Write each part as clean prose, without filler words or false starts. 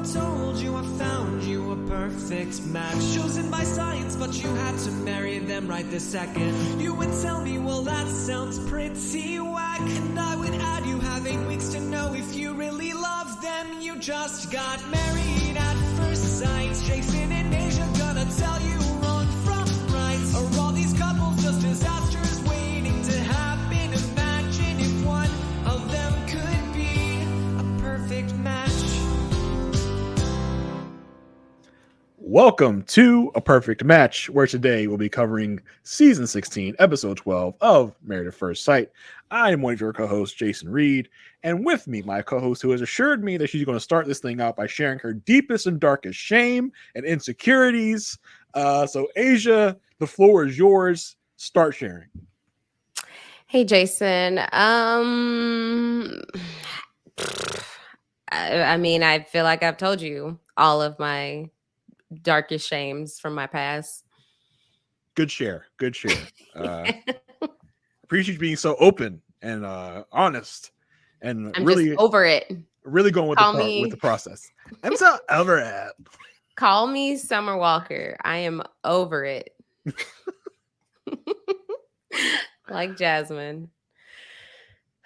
I told you I found you a perfect match. Chosen by science, but you had to marry them right this second. You would tell me, well, that sounds pretty whack. And I would add, you have 8 weeks to know if you really love them. You just got married at first sight. Jason and Aysha gonna tell you wrong from right. Are all these couples just disasters waiting to happen? Imagine if one of them could be a perfect match. Welcome to A Perfect Match, where today we'll be covering Season 16, Episode 12 of Married at First Sight. I am one of your co-hosts, Jason Reed, and with me, my co-host who has assured me that she's going to start this thing out by sharing her deepest and darkest shame and insecurities. So Aysha, the floor is yours. Start sharing. Hey, Jason. I mean, I feel like I've told you all of my darkest shames from my past. Good share. Appreciate you being so open and honest, and I'm really just over it. Really going with the process. I'm so over it. Call me Summer Walker. I am over it. Like Jasmine.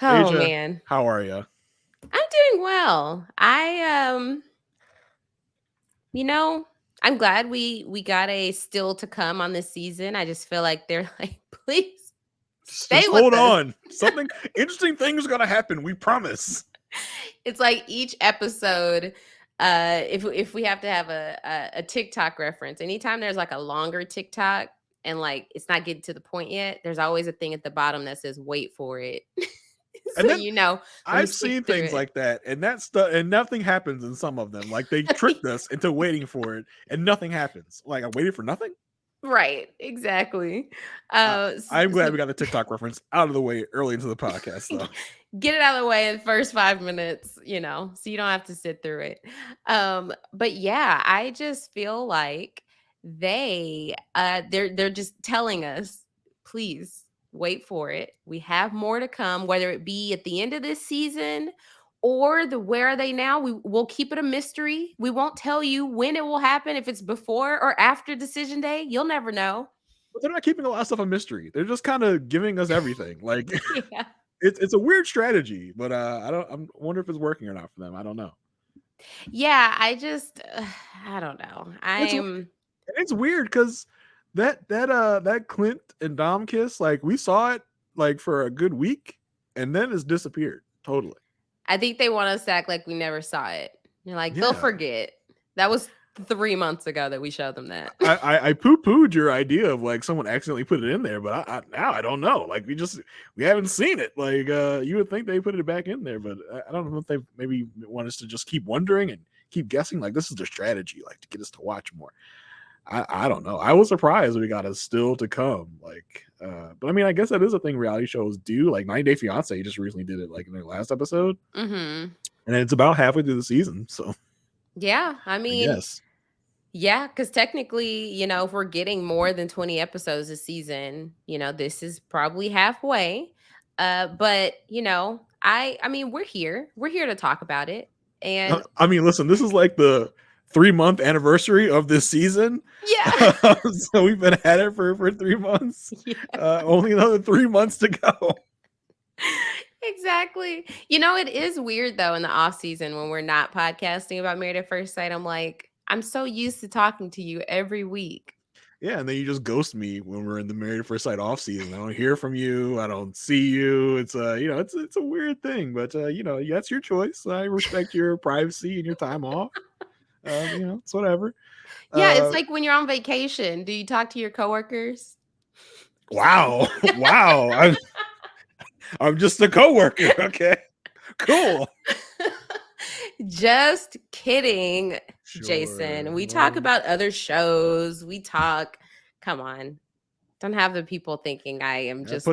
Oh, Aysha, man. how are you? I'm doing well. I'm glad we got a still to come on this season. I just feel like they're like, please stay just with hold us. on. Something interesting things are gonna happen. We promise. It's like each episode, if we have to have a TikTok reference, anytime there's like a longer TikTok and like it's not getting to the point yet, there's always a thing at the bottom that says wait for it. So And then, I've skip seen through things it. like that, and that stuff, and nothing happens in some of them. Like they tricked us into waiting for it, and nothing happens. Like I waited for nothing. Right, exactly. I'm glad we got the TikTok reference out of the way early into the podcast, though. Get it out of the way in the first 5 minutes, so you don't have to sit through it. But yeah, I just feel like they're just telling us, please wait for it. We have more to come, whether it be at the end of this season or where are they now? We'll keep it a mystery. We won't tell you when it will happen. If it's before or after decision day, you'll never know. But they're not keeping a lot of stuff a mystery. They're just kind of giving us everything. Like Yeah. it's a weird strategy, but I wonder if it's working or not for them. I don't know. Yeah, I don't know. It's weird because that Clint and Dom kiss, like we saw it like for a good week, and then it's disappeared totally. I think they want us to act like we never saw it. You're like, Yeah. they'll forget. That was 3 months ago that we showed them that. I poo-pooed your idea of like someone accidentally put it in there, but now I don't know. Like we haven't seen it. Like you would think they put it back in there, but I don't know if they maybe want us to just keep wondering and keep guessing. Like this is their strategy, like to get us to watch more. I don't know. I was surprised we got a still to come. Like, but I mean, I guess that is a thing reality shows do. Like 90 Day Fiance just recently did it, like in their last episode, and it's about halfway through the season. So, yeah, I mean, yes, yeah, because technically, if we're getting more than 20 episodes a season, this is probably halfway. But I mean, we're here to talk about it, and I mean, listen, this is like the 3-month anniversary of this season. Yeah. So we've been at it for 3 months. Yeah. Only another 3 months to go. Exactly. It is weird though in the off season when we're not podcasting about Married at First Sight. I'm like, I'm so used to talking to you every week. Yeah, and then you just ghost me when we're in the Married at First Sight off season. I don't hear from you. I don't see you. It's it's a weird thing, but that's your choice. I respect your privacy and your time off. It's whatever. Yeah, it's like when you're on vacation. Do you talk to your coworkers? Wow. I'm just a coworker. Okay, cool. Just kidding, sure. Jason. We talk about other shows. Come on. Don't have the people thinking I am just go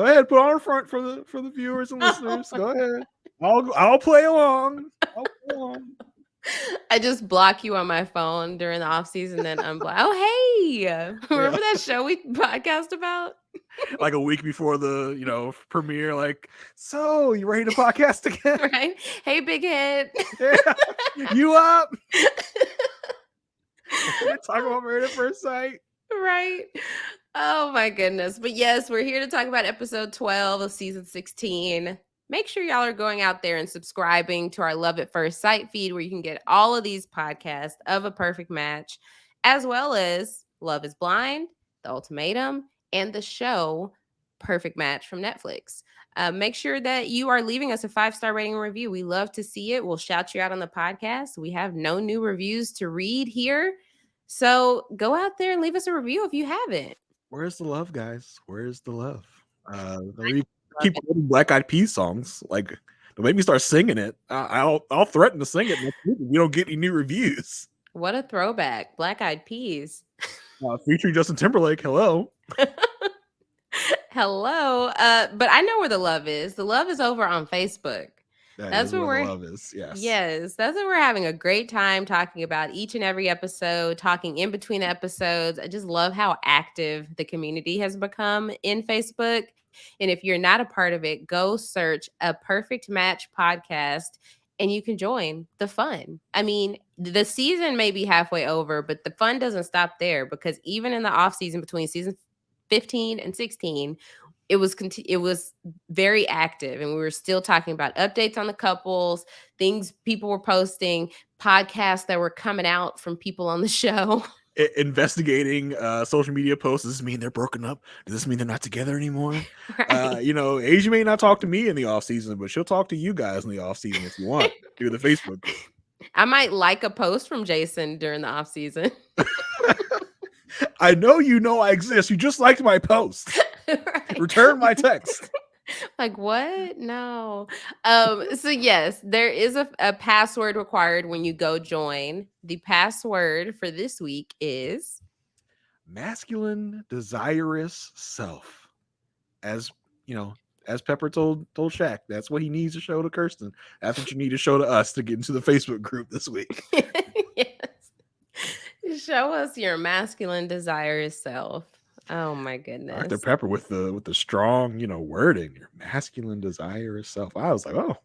ahead, put on front for the viewers and listeners. Go ahead. I'll play along. I just block you on my phone during the off season, then unblock. Oh, hey, remember that show we podcast about? Like a week before the premiere, like, so you ready to podcast again? Right? Hey, big hit. Yeah. You up? We're gonna talk about Married at First Sight. Right. Oh my goodness. But yes, we're here to talk about episode 12 of season 16. Make sure y'all are going out there and subscribing to our Love at First Sight feed where you can get all of these podcasts of A Perfect Match, as well as Love is Blind, The Ultimatum, and the show Perfect Match from Netflix. Make sure that you are leaving us a 5-star rating and review. We love to see it. We'll shout you out on the podcast. We have no new reviews to read here. So go out there and leave us a review if you haven't. Where's the love, guys? Where's the love? Keep quoting Black Eyed Peas songs. Like, don't make me start singing it. I'll threaten to sing it next week if we don't get any new reviews. What a throwback. Black Eyed Peas. Featuring Justin Timberlake. Hello. Hello. But I know where the love is. The love is over on Facebook. That's where the love is. Yes. Yes. That's where we're having a great time talking about each and every episode, talking in between the episodes. I just love how active the community has become in Facebook. And if you're not a part of it, go search A Perfect Match podcast and you can join the fun. I mean, the season may be halfway over, but the fun doesn't stop there because even in the off season between season 15 and 16, it was very active, and we were still talking about updates on the couples, things people were posting, podcasts that were coming out from people on the show. Investigating social media posts. Does this mean they're broken up? Does this mean they're not together anymore? Right. Asia may not talk to me in the off season, but she'll talk to you guys in the off season if you want through the Facebook group. I might like a post from Jason during the off season. I know I exist. You just liked my post. Right. Return my text. Like, what? No. So yes, there is a password required when you go join. The password for this week is masculine desirous self. As Pepper told Shaq, that's what he needs to show to Kirsten. That's what you need to show to us to get into the Facebook group this week. Yes. Show us your masculine desirous self. Oh my goodness. Dr. Pepper with the strong, wording, your masculine desirous self. I was like, oh,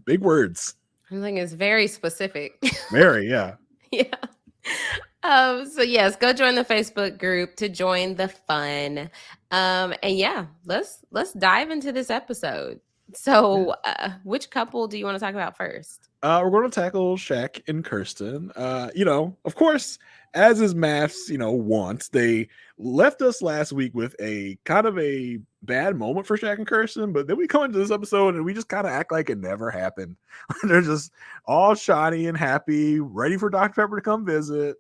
big words. I think it's very specific. Very, yeah. Yeah. So yes, go join the Facebook group to join the fun. And yeah, let's dive into this episode. So which couple do you want to talk about first? We're going to tackle Shaq and Kirsten. Of course, as is MAFS, wants, they left us last week with a kind of a bad moment for Shaq and Kirsten, but then we come into this episode and we just kind of act like it never happened. They're just all shoddy and happy, ready for Dr. Pepper to come visit.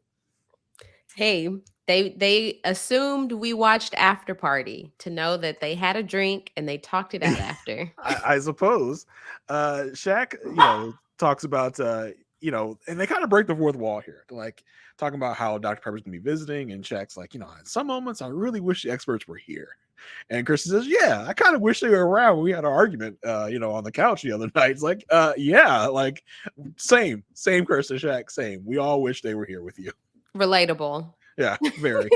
Hey, they assumed we watched After Party to know that they had a drink and they talked it out after. I suppose. Shaq, talks about, and they kind of break the fourth wall here. Like, talking about how Dr. Pepper's going to be visiting, and Shaq's like, in some moments, I really wish the experts were here. And Kirsten says, yeah, I kind of wish they were around when we had an argument, on the couch the other night. It's like, yeah, like, same, Kirsten, Shaq, same. We all wish they were here with you. Relatable. Yeah, very.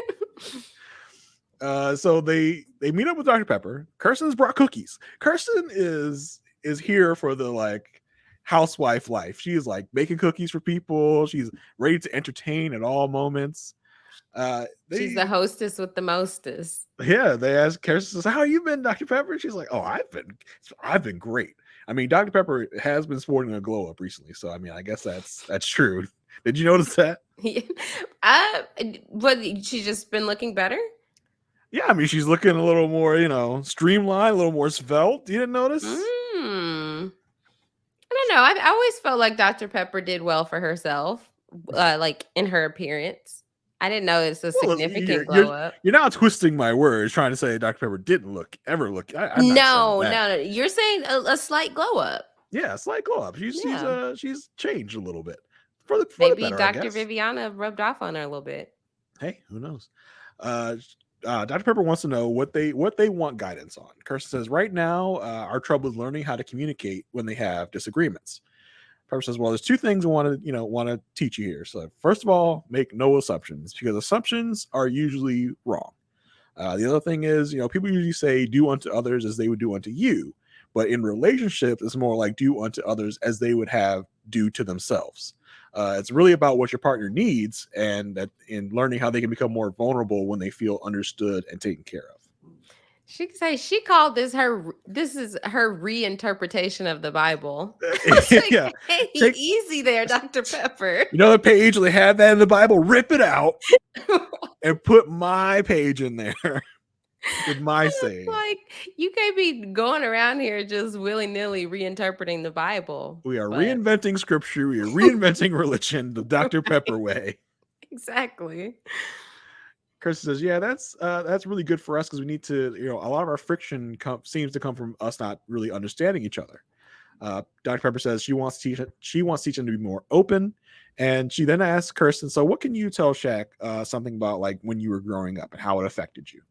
So they meet up with Dr. Pepper. Kirsten's brought cookies. Kirsten is here for the housewife life. She is baking cookies for people. She's ready to entertain at all moments. She's the hostess with the mostest. Yeah, they ask Kirsten, says, how you been, Dr. Pepper? She's like, oh, I've been great. I mean, Dr. Pepper has been sporting a glow up recently, so I mean, I guess that's true. Did you notice that? But she's just been looking better? Yeah, I mean, she's looking a little more, streamlined, a little more svelte. You didn't notice? I don't know. I always felt like Dr. Pepper did well for herself, in her appearance. I didn't know it's a significant glow up. You're now twisting my words, trying to say Dr. Pepper didn't ever look. No. You're saying a slight glow up. Yeah, a slight glow up. She's changed a little bit. Maybe the better, Dr. Viviana rubbed off on her a little bit. Hey, who knows? Dr. Pepper wants to know what they want guidance on. Kirsten says, right now, our trouble is learning how to communicate when they have disagreements. Pepper says, well, there's two things I want to teach you here. So first of all, make no assumptions, because assumptions are usually wrong. The other thing is, people usually say do unto others as they would do unto you. But in relationships, it's more like do unto others as they would have do to themselves. It's really about what your partner needs, and that in learning how they can become more vulnerable when they feel understood and taken care of. She could say she called this is her reinterpretation of the Bible. I was like, Yeah, hey, take easy there, Dr. Pepper. the page they have that in the Bible, rip it out and put my page in there with my saying. Like, you can't be going around here just willy-nilly reinterpreting the Bible. We are But reinventing scripture. We are reinventing religion the Dr. Pepper way. exactly. Kirsten says, "Yeah, that's really good for us because we need to, a lot of our friction seems to come from us not really understanding each other." Dr. Pepper says she wants teaching to be more open, and she then asks Kirsten, "So, what can you tell Shaq something about like when you were growing up and how it affected you?"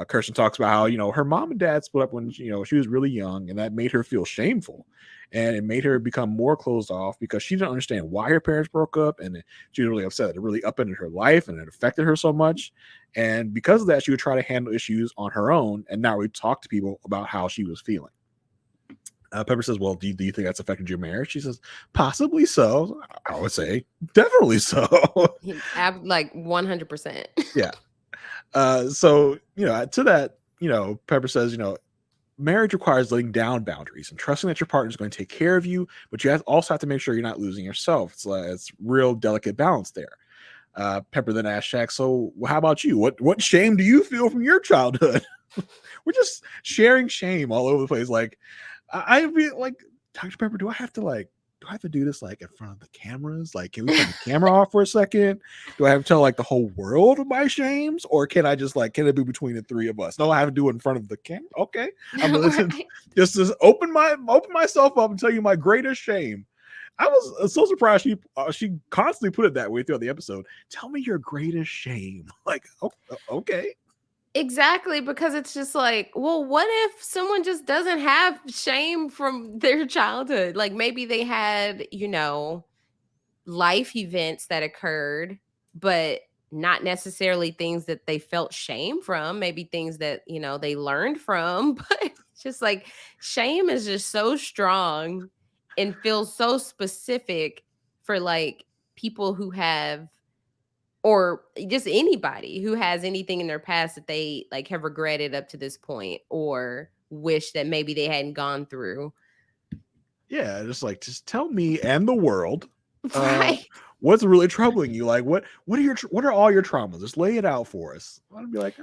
Kirsten talks about how her mom and dad split up when she was really young, and that made her feel shameful, and it made her become more closed off because she didn't understand why her parents broke up, and she was really upset. It really upended her life, and it affected her so much. And because of that, she would try to handle issues on her own, and not really talk to people about how she was feeling. Pepper says, "Well, do you think that's affected your marriage?" She says, "Possibly so." I would say, definitely so. Like 100%. Yeah. So, to that, Pepper says, marriage requires laying down boundaries and trusting that your partner is going to take care of you, but you also have to make sure you're not losing yourself. It's real delicate balance there. Pepper then asked Shaq, "So how about you? What shame do you feel from your childhood?" We're just sharing shame all over the place. Like, I feel like, Dr. Pepper, do I have to do this like in front of the cameras? Like, can we turn the camera off for a second? Do I have to tell like the whole world of my shames, or can I just can it be between the three of us? No, I have to do it in front of the camera. Okay, I'm gonna Right. just open myself up and tell you my greatest shame. I was so surprised she constantly put it that way throughout the episode. Tell me your greatest shame. Like, okay. Exactly, because it's just like, well, what if someone just doesn't have shame from their childhood? Like maybe they had, life events that occurred, but not necessarily things that they felt shame from, maybe things that, they learned from. But it's just like shame is just so strong and feels so specific for like people who have, or just anybody who has anything in their past that they like have regretted up to this point or wish that maybe they hadn't gone through. Yeah, just tell me and the world Right. what's really troubling you. Like, what are all your traumas? Just lay it out for us. I'd be like, I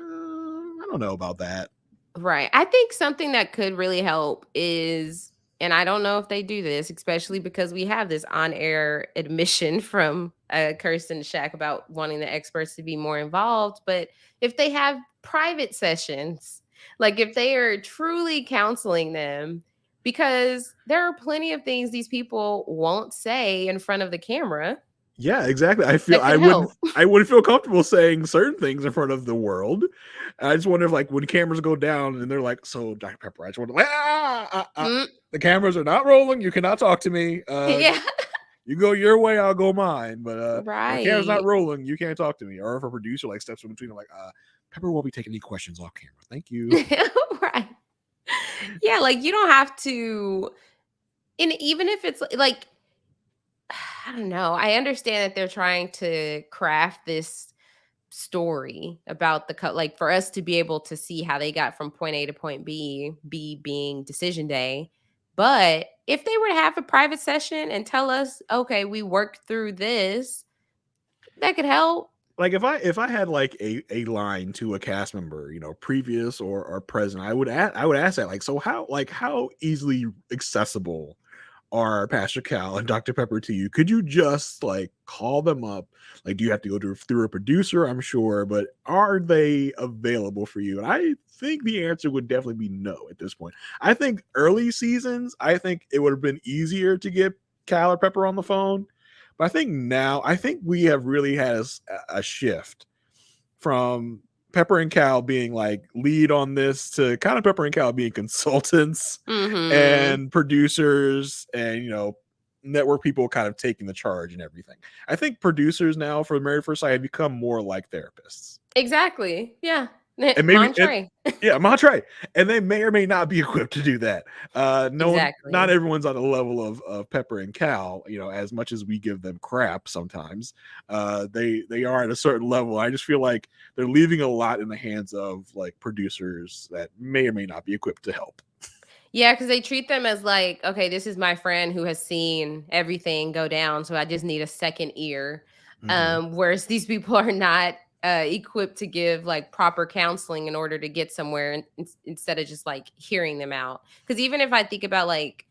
don't know about that. Right. I think something that could really help is, and I don't know if they do this, especially because we have this on-air admission from Kirsten Shack about wanting the experts to be more involved. But if they have private sessions, like if they are truly counseling them, because there are plenty of things these people won't say in front of the camera. Yeah, exactly. I feel That could help. I wouldn't feel comfortable saying certain things in front of the world. I just wonder if like when cameras go down and they're like, "So, Dr. Pepper, I just want to the cameras are not rolling. You cannot talk to me. Yeah. You go your way, I'll go mine. But when the camera's not Right. rolling, you can't talk to me." Or if a producer like steps in between, I'm like, Pepper won't be taking any questions off camera. Thank you. Right. Yeah, like you don't have to, and even if it's like, I don't know, I understand that they're trying to craft this story about like for us to be able to see how they got from point A to point B being decision day. But if they were to have a private session and tell us, okay, we worked through this, that could help. Like if I had like a line to a cast member, previous or present, I would ask that, like, so how easily accessible are Pastor Cal and Dr. Pepper to you? Could you just like call them up? Like, do you have to go through a producer? I'm sure, but are they available for you? And I think the answer would definitely be no at this point. I think early seasons, I think it would have been easier to get Cal or Pepper on the phone. But I think now, we have really had a shift from Pepper and Cal being like lead on this to kind of Pepper and Cal being consultants Mm-hmm. and producers and, network people kind of taking the charge and everything. I think producers now for Married at First Sight have become more like therapists. Exactly. Yeah. And maybe Montre. yeah, Montre. And they may or may not be equipped to do that. Not Exactly. everyone's on the level of Pepper and Cal, as much as we give them crap sometimes. They are at a certain level. I just feel like they're leaving a lot in the hands of like producers that may or may not be equipped to help. Yeah, because they treat them as like, okay, this is my friend who has seen everything go down, so I just need a second ear. Mhm. Whereas these people are not equipped to give like proper counseling in order to get somewhere, instead of just like hearing them out. Because even if I think about like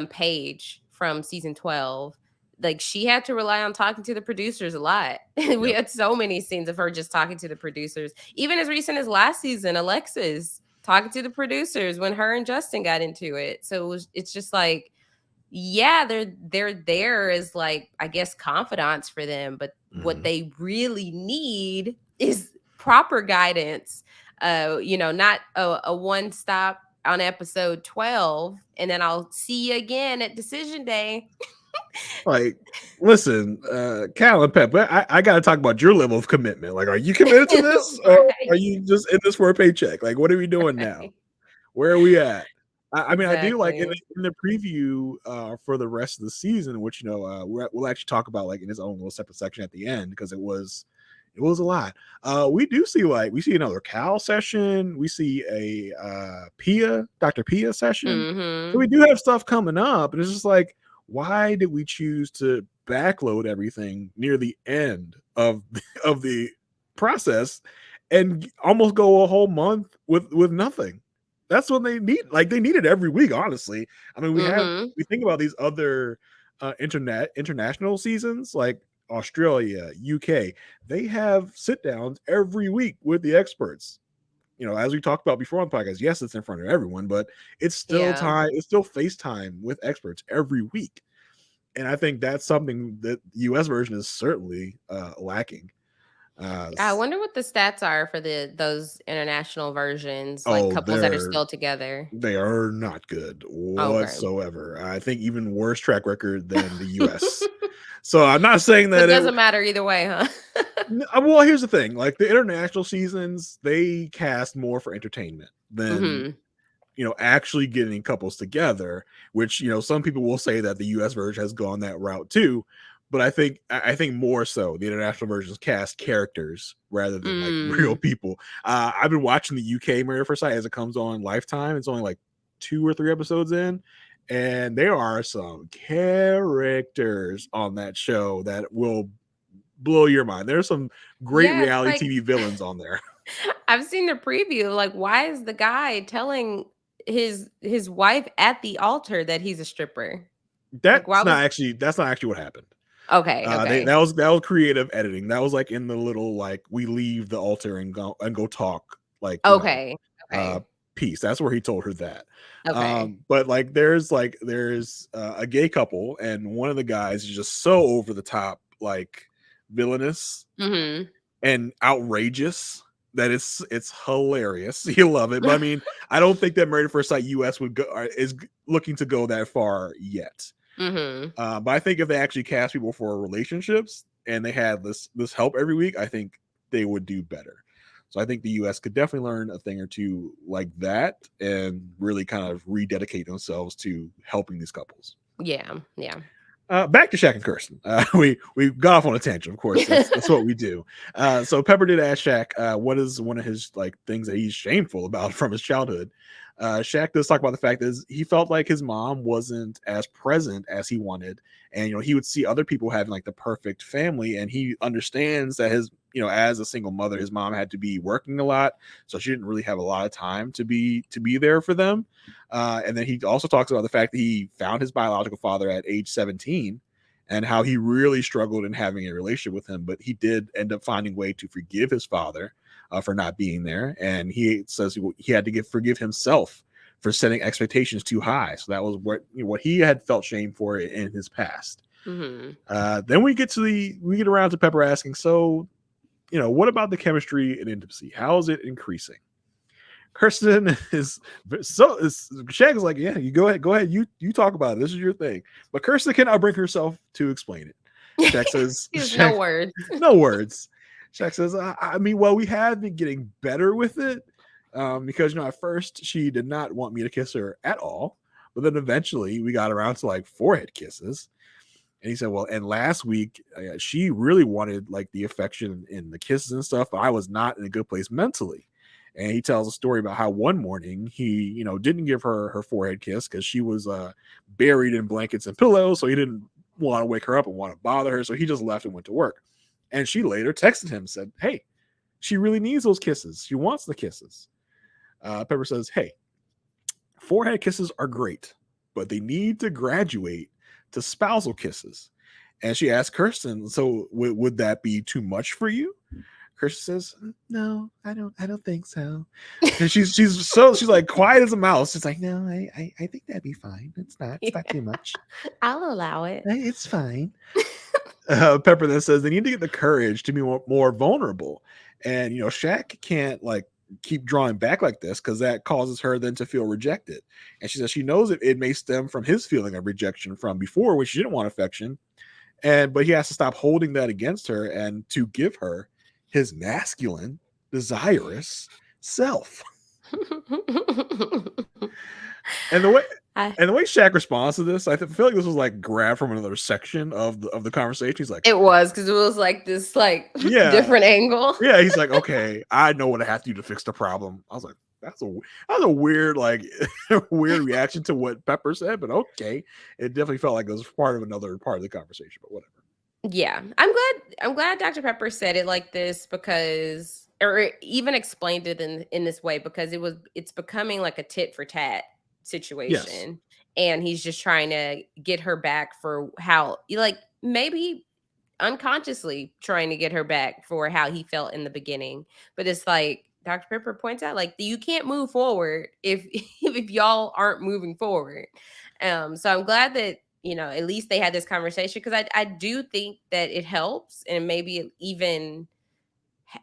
Paige from season 12, like she had to rely on talking to the producers a lot. We Yep. had so many scenes of her just talking to the producers. Even as recent as last season, Alexis talking to the producers when her and Justin got into it. So it's just like, yeah, they're there as like, I guess, confidants for them, but what Mhm. they really need is proper guidance. Not a one stop on episode 12 and then I'll see you again at decision day. Like, listen, Cal and Pep, I got to talk about your level of commitment. Like, are you committed to this, or are Right. you just in this for a paycheck? Like, what are we doing now? Where are we at? I mean, I do like Exactly. in the preview for the rest of the season, which we'll actually talk about like in his own little separate section at the end because it was a lot. We see another Cal session. We see a Dr. Pia session. So we Mm-hmm. do have stuff coming up, and it's just like, why did we choose to backload everything near the end of of the process and almost go a whole month with nothing? That's what they need. Like they need it every week, honestly. I mean, Mm-hmm. we think about these other international seasons like Australia, UK. They have sit downs every week with the experts. As we talked about before on the podcast, yes, it's in front of everyone, but it's still Yeah. time. It's still FaceTime with experts every week, and I think that's something that the US version is certainly lacking. I wonder what the stats are for those international versions, like Oh, couples that are still together. they are not good Okay. whatsoever. I think even worse track record than the US. So I'm not saying So it that doesn't matter either way, huh? well, here's the thing. Like the international seasons, they cast more for entertainment than Mhm. actually getting couples together, which some people will say that the US version has gone that route too. But I think more so the international versions cast characters rather than like real Mm. people. I've been watching the UK Married at First Sight as it comes on Lifetime. It's only like 2 or 3 episodes in, and there are some characters on that show that will blow your mind. There's some great Yeah, it's reality like TV villains on there. I've seen the preview. Like, why is the guy telling his wife at the altar that he's a stripper? Like, why was That's not actually what happened. okay, okay, That was creative editing. That was like in the little like we leave the altar and go talk like okay, uh okay, piece. That's where he told her that. okay. But there's a gay couple and one of the guys is just so over the top like villainous Mhm. and outrageous that it's hilarious. You love it. But I mean, I don't think that Married at First Sight US is looking to go that far yet. Mhm. But I think if they actually cast people for relationships and they had this help every week, I think they would do better. So I think the US could definitely learn a thing or two like that and really kind of rededicate themselves to helping these couples. Yeah, yeah. Back to Shaq and Kirsten. We got off on a tangent, of course. That's what we do. So Pepper did ask Shaq what is one of his like things that he's shameful about from his childhood. Shaq does talk about the fact that he felt like his mom wasn't as present as he wanted, and he would see other people having like the perfect family, and he understands that his as a single mother, his mom had to be working a lot, so she didn't really have a lot of time to be there for them. And then he also talks about the fact that he found his biological father at age 17 and how he really struggled in having a relationship with him, but he did end up finding a way to forgive his father for not being there. And he says he had to forgive himself for setting expectations too high. So that was what he had felt shame for in his past. Mhm. Then we get around to Pepper asking, so, what about the chemistry and intimacy? How is it increasing? Kirsten Shaq is like, yeah, you go ahead, you talk about it. This is your thing. But Kirsten cannot bring herself to explain it. He has no words. No words. Shaq says, I mean, well, we have been getting better with it because, at first she did not want me to kiss her at all. But then eventually we got around to like forehead kisses. And he said, well, and last week she really wanted like the affection and the kisses and stuff, but I was not in a good place mentally. And he tells a story about how one morning he, didn't give her her forehead kiss because she was buried in blankets and pillows. So he didn't want to wake her up and want to bother her. So he just left and went to work. And she later texted him and said, hey, she really needs those kisses. She wants the kisses. Pepper says, hey, forehead kisses are great, but they need to graduate to spousal kisses. And she asked Kirsten, so would that be too much for you? Kirsten says, no, I don't think so. And she's like quiet as a mouse. She's like, no, I think that'd be fine. It's not too much. I'll allow it. It's fine. Pepper then says they need to get the courage to be more vulnerable. And, Shaq can't like keep drawing back like this because that causes her then to feel rejected. And she says she knows it may stem from his feeling of rejection from before, which she didn't want affection. But he has to stop holding that against her and to give her his masculine, desirous self. And the way Shaq responds to this, I feel like this was like grabbed from another section of the conversation. He's like, it was because it was like this different angle. Yeah, he's like, okay, I know what I have to do to fix the problem. I was like, that's a weird weird reaction to what Pepper said, but okay, it definitely felt like it was part of another part of the conversation. But whatever. Yeah, I'm glad Dr. Pepper said it like this because, or even explained it in this way because it's becoming like a tit for tat situation. Yes. And he's just trying to get her back for how, like, maybe unconsciously trying to get her back for how he felt in the beginning. But it's like Dr. Pepper points out, like, you can't move forward if y'all aren't moving forward. So I'm glad that, at least they had this conversation because I do think that it helps and maybe it even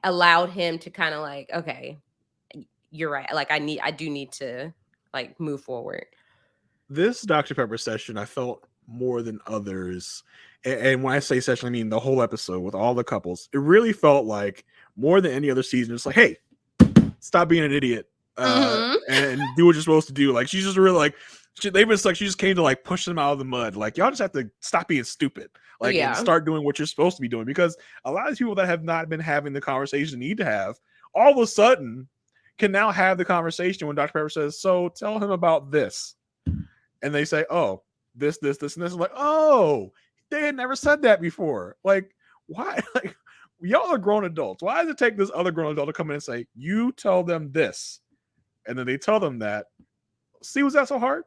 allowed him to kind of like, okay, you're right. Like I do need to like move forward. This Dr. Pepper session, I felt more than others. And when I say session, I mean the whole episode with all the couples. It really felt like more than any other season. It's like, hey, stop being an idiot and do what you're supposed to do. Like she's just really like, she just came to like push them out of the mud. Like y'all just have to stop being stupid, like and start doing what you're supposed to be doing. Because a lot of people that have not been having the conversation need to have, all of a sudden, can now have the conversation when Dr. Pepper says, "So tell him about this," and they say, "Oh, this, and this." I'm like, "Oh, they had never said that before." Like, why? Like, y'all are grown adults. Why does it take this other grown adult to come in and say, "You tell them this," and then they tell them that? See, was that so hard?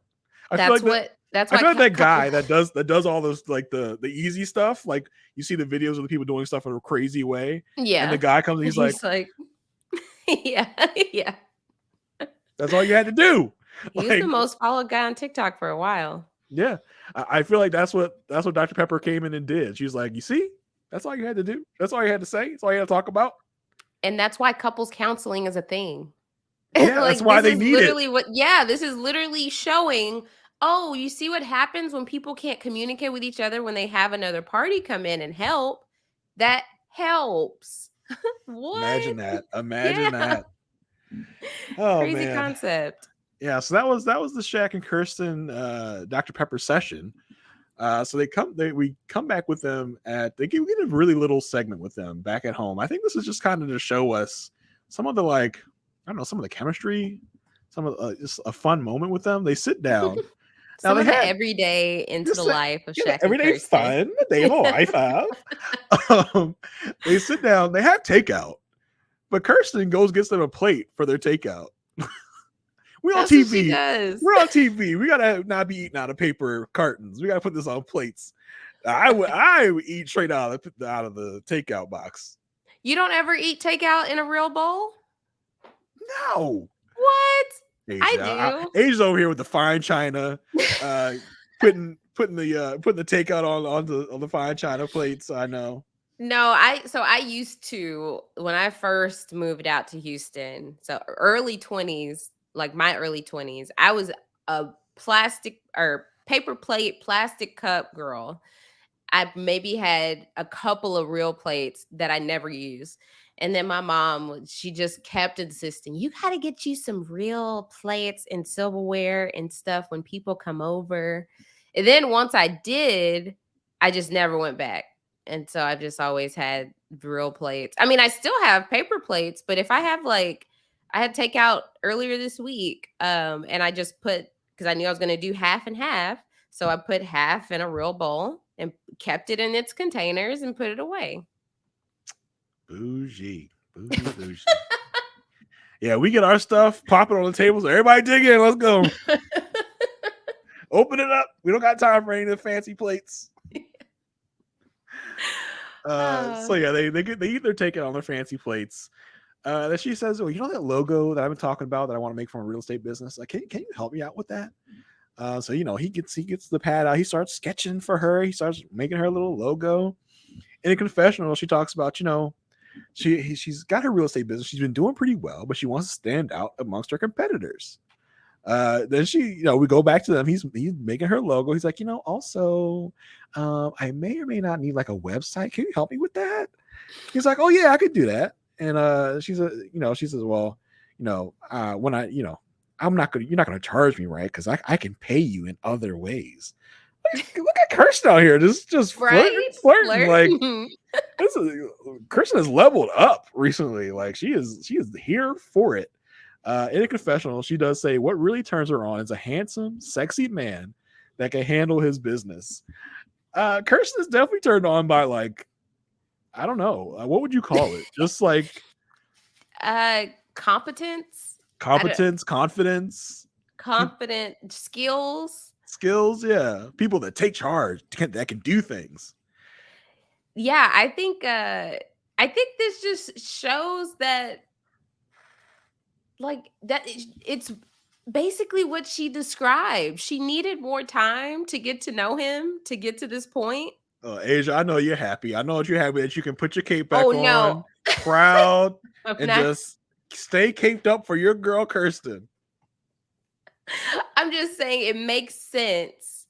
I feel like that guy that does all those like the easy stuff. Like you see the videos of the people doing stuff in a crazy way. Yeah. And the guy comes and he's like yeah. That's all you had to do. He was the most followed guy on TikTok for a while. Yeah. I feel like that's what Dr. Pepper came in and did. She was like, you see, that's all you had to do. That's all you had to say. That's all you had to talk about. And that's why couples counseling is a thing. Yeah, like, that's why they need it. This is literally showing, oh, you see what happens when people can't communicate with each other when they have another party come in and help. That helps. What? Imagine that. Oh, crazy concept. Yeah, so that was the Shaq and Kirsten Dr. Pepper session. So we come back with them we get a really little segment with them back at home. I think this is just kind of to show us some of the some of the chemistry, some of just a fun moment with them. They sit down. Some of the everyday into the life of Shaq. Everyday fun, the day of a life of. They sit down. They have takeout, but Kirsten gets them a plate for their takeout. We're on TV. We're on TV. We gotta not be eating out of paper cartons. We gotta put this on plates. I would eat straight out of the takeout box. You don't ever eat takeout in a real bowl? No. What? Aysha, I do. Asia's over here with the fine china, putting the takeout on the fine china plates. I know. No, I used to when I first moved out to Houston. So early 20s, like my early 20s, I was a plastic or paper plate, plastic cup girl. I maybe had a couple of real plates that I never use. And then my mom, she just kept insisting, you got to get you some real plates and silverware and stuff when people come over. And then once I did, I just never went back. And so I've just always had real plates. I mean, I still have paper plates, but if I have like, I had takeout earlier this week, and I just put, because I knew I was going to do half and half. So I put half in a real bowl and kept it in its containers and put it away. Bougie. Yeah, we get our stuff, pop it on the table, so everybody dig in. Let's go. Open it up. We don't got time for any of the fancy plates. So yeah, they eat their take it on their fancy plates. Then she says, "Oh, you know that logo that I've been talking about that I want to make from a real estate business? Like, can you help me out with that?" So he gets the pad out. He starts sketching for her. He starts making her a little logo. In a confessional, she talks about, she's got her real estate business. She's been doing pretty well, but she wants to stand out amongst her competitors. Then we go back to them. He's making her logo. He's like, also, I may or may not need like a website. Can you help me with that? He's like, oh yeah, I could do that. And she says, well, when you're not gonna charge me, right? Because I can pay you in other ways. Look at Kirsten out here, just flirting. Like Kirsten has leveled up recently. Like she is here for it. In a confessional, she does say what really turns her on is a handsome, sexy man that can handle his business. Kirsten is definitely turned on by, like, I don't know, what would you call it? Just like competence, confidence, confident skills, yeah, people that take charge, that can do things. Yeah, I think this just shows that, like, that it's basically what she described. She needed more time to get to know him, to get to this point. Aysha, I know you're happy. I know you're happy that you can put your cape back on, no. proud, and just stay caped up for your girl Kirsten. I'm just saying it makes sense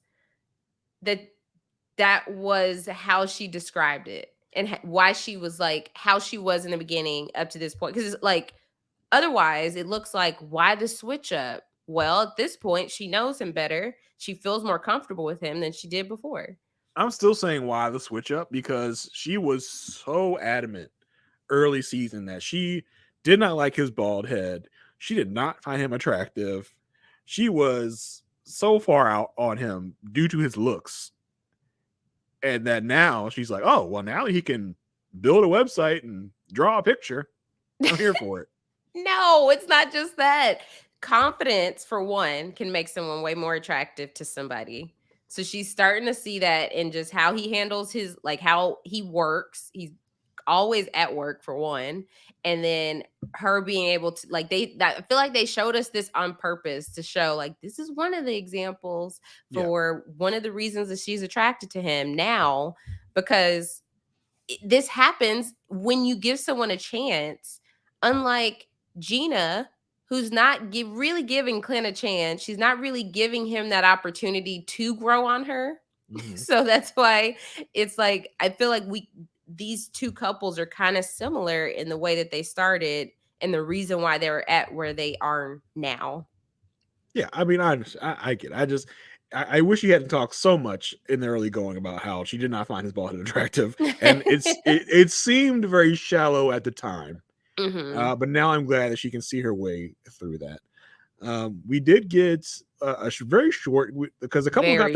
that was how she described it and why she was like how she was in the beginning up to this point. Because it's like, otherwise it looks like, why the switch up? Well, at this point, she knows him better. She feels more comfortable with him than she did before. I'm still saying why the switch up, because she was so adamant early season that she did not like his bald head. She did not find him attractive. She was so far out on him due to his looks. And that now she's like, oh, well, now he can build a website and draw a picture. I'm here for it. No, it's not just that. Confidence, for one, can make someone way more attractive to somebody. So she's starting to see that in just how he handles his, like, how he works. He's always at work, for one. And then her being able to, like, I feel like they showed us this on purpose to show, like, this is one of the examples for one of the reasons that she's attracted to him now, because this happens when you give someone a chance. Unlike Gina, who's not really giving Clint a chance. She's not really giving him that opportunity to grow on her. Mm-hmm. So that's why it's like, I feel like these two couples are kind of similar in the way that they started and the reason why they were at where they are now. Yeah, I mean, I get it. I wish he hadn't talked so much in the early going about how she did not find his bald head attractive. And it seemed very shallow at the time. Mm-hmm. But now I'm glad that she can see her way through that. We did get a very short, because a couple got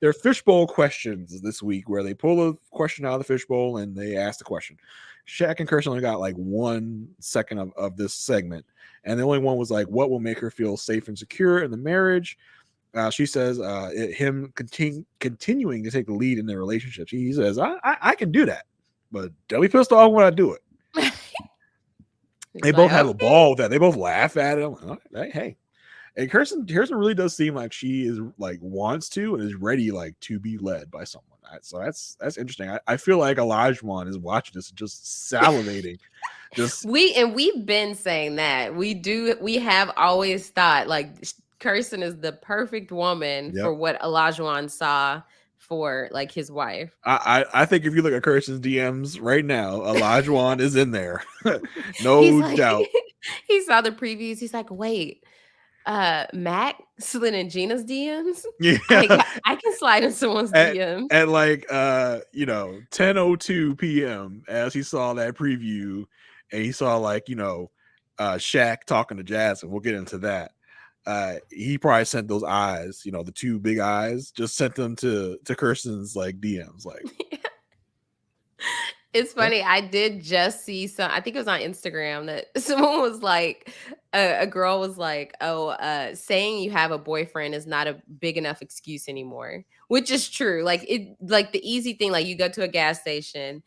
their fishbowl questions this week, where they pull a question out of the fishbowl and they ask the question. Shaq and Kirsten only got like 1 second of this segment, and the only one was like, what will make her feel safe and secure in the marriage? She says him continuing to take the lead in their relationships. He says, I can do that, but don't be pissed off when I do it. They both have a ball with that. They both laugh at it. I'm like, hey. And Kirsten really does seem like she is like wants to and is ready like to be led by someone. So that's interesting. I feel like Olajuwon is watching this and just salivating. We've been saying that. We have always thought like Kirsten is the perfect woman for what Olajuwon saw for like his wife. I think if you look at Kirsten's DMs right now, Olajuwon is in there. No He's like, doubt. he saw the previews. He's like, wait, Mac slid in Gina's DMs. Yeah. I can slide in someone's at, DMs. at like 10:02 p.m. as he saw that preview, and he saw like Shaq talking to Jazz, and we'll get into that. He probably sent those eyes, the two big eyes, just sent them to Kirsten's like DMs. Like, it's funny. I did just see I think it was on Instagram that someone was like, a girl was like, saying you have a boyfriend is not a big enough excuse anymore, which is true. Like the easy thing, like you go to a gas station,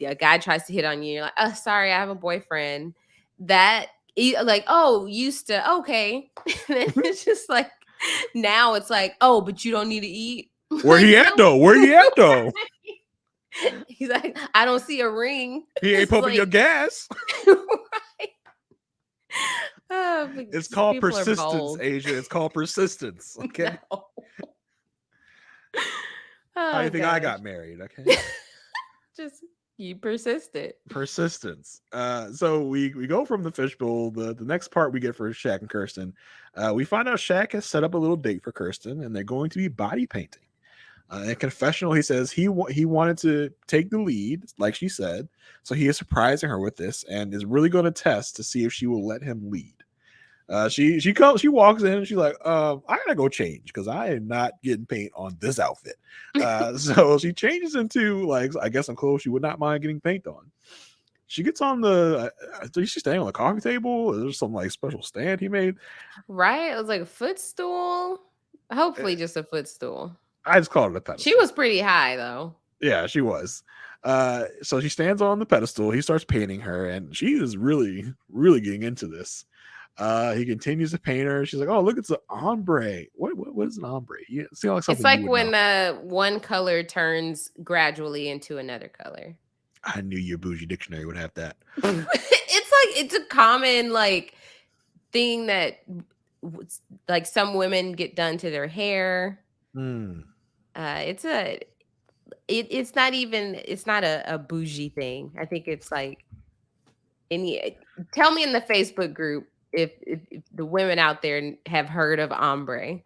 a guy tries to hit on you, you're like, oh, sorry, I have a boyfriend. That like, oh, used to, okay. And it's just like, now it's like, oh, but you don't need to eat. Where he at though? Where he at though? He's like, I don't see a ring. He ain't pumping your gas. Right. Oh, it's called persistence, Asia. It's called persistence. Okay. No. How do you think I got married? Okay. Just you persisted. Persistence. So we go from the fishbowl. The next part we get for Shaq and Kirsten. We find out Shaq has set up a little date for Kirsten, and they're going to be body painting. In a confessional, he says he wanted to take the lead, like she said, so he is surprising her with this and is really going to test to see if she will let him lead. She walks in and she's like, I gotta go change because I am not getting paint on this outfit. So she changes into like, I guess, some clothes she would not mind getting paint on. She gets on she's staying on the coffee table. There's some like special stand he made. Right, it was like a footstool. Hopefully, just a footstool. I just called it a pedestal. She was pretty high though. Yeah, she was. So she stands on the pedestal. He starts painting her, and she is really, really getting into this. He continues to paint her. She's like, "Oh, look, it's an ombre. What is an ombre? Yeah, like it's like when one color turns gradually into another color." I knew your bougie dictionary would have that. It's a common like thing that like some women get done to their hair. It's not a bougie thing. I think it's like tell me in the Facebook group if the women out there have heard of ombre.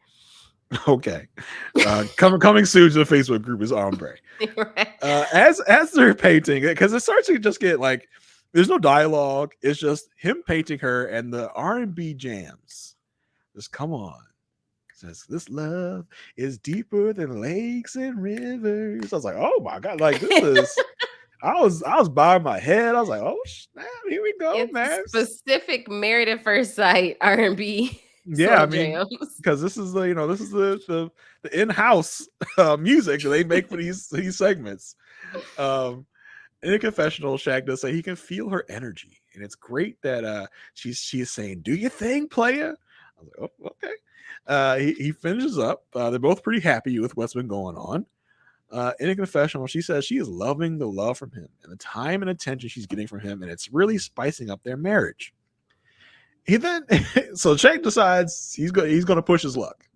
Okay. Coming soon to the Facebook group is ombre. Right. As they're painting, because it starts to just get like, there's no dialogue. It's just him painting her, and the R&B jams just come on. Says, this love is deeper than lakes and rivers. I was like, oh my God, like this is I was bowing my head. I was like, oh snap, here we go, it's man. Specific Married at First Sight R&B. Yeah, I mean, because this is the in-house music that they make for these segments. In a confessional, Shaq does say he can feel her energy, and it's great that she's saying, "Do your thing, player." I was like, oh, okay. He finishes up. They're both pretty happy with what's been going on. In a confessional, she says she is loving the love from him and the time and attention she's getting from him, and it's really spicing up their marriage. So Shaq decides he's going to push his luck.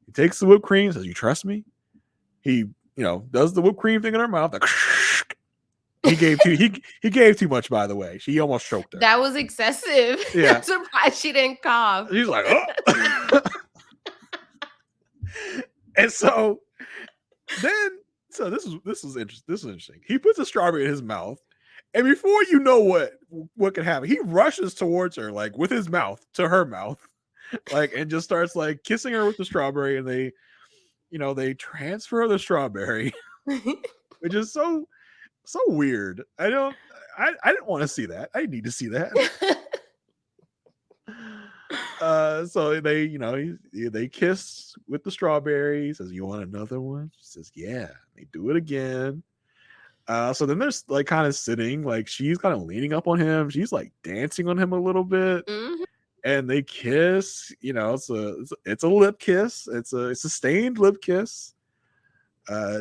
He takes the whipped cream, says, "You trust me?" He does the whipped cream thing in her mouth. Like, he gave too much, by the way. She almost choked her. That was excessive. Yeah. I'm surprised she didn't cough. She's like, oh. And so this is interesting. He puts a strawberry in his mouth, and before you know what can happen, he rushes towards her, like with his mouth to her mouth, like, and just starts like kissing her with the strawberry, and they transfer the strawberry, which is so weird. I didn't want to see that. I need to see that. So they kiss with the strawberry. He says, "You want another one?" She says, "Yeah." They do it again. So then there's like kind of sitting, like she's kind of leaning up on him. She's like dancing on him a little bit, and they kiss. It's a lip kiss. It's a sustained lip kiss.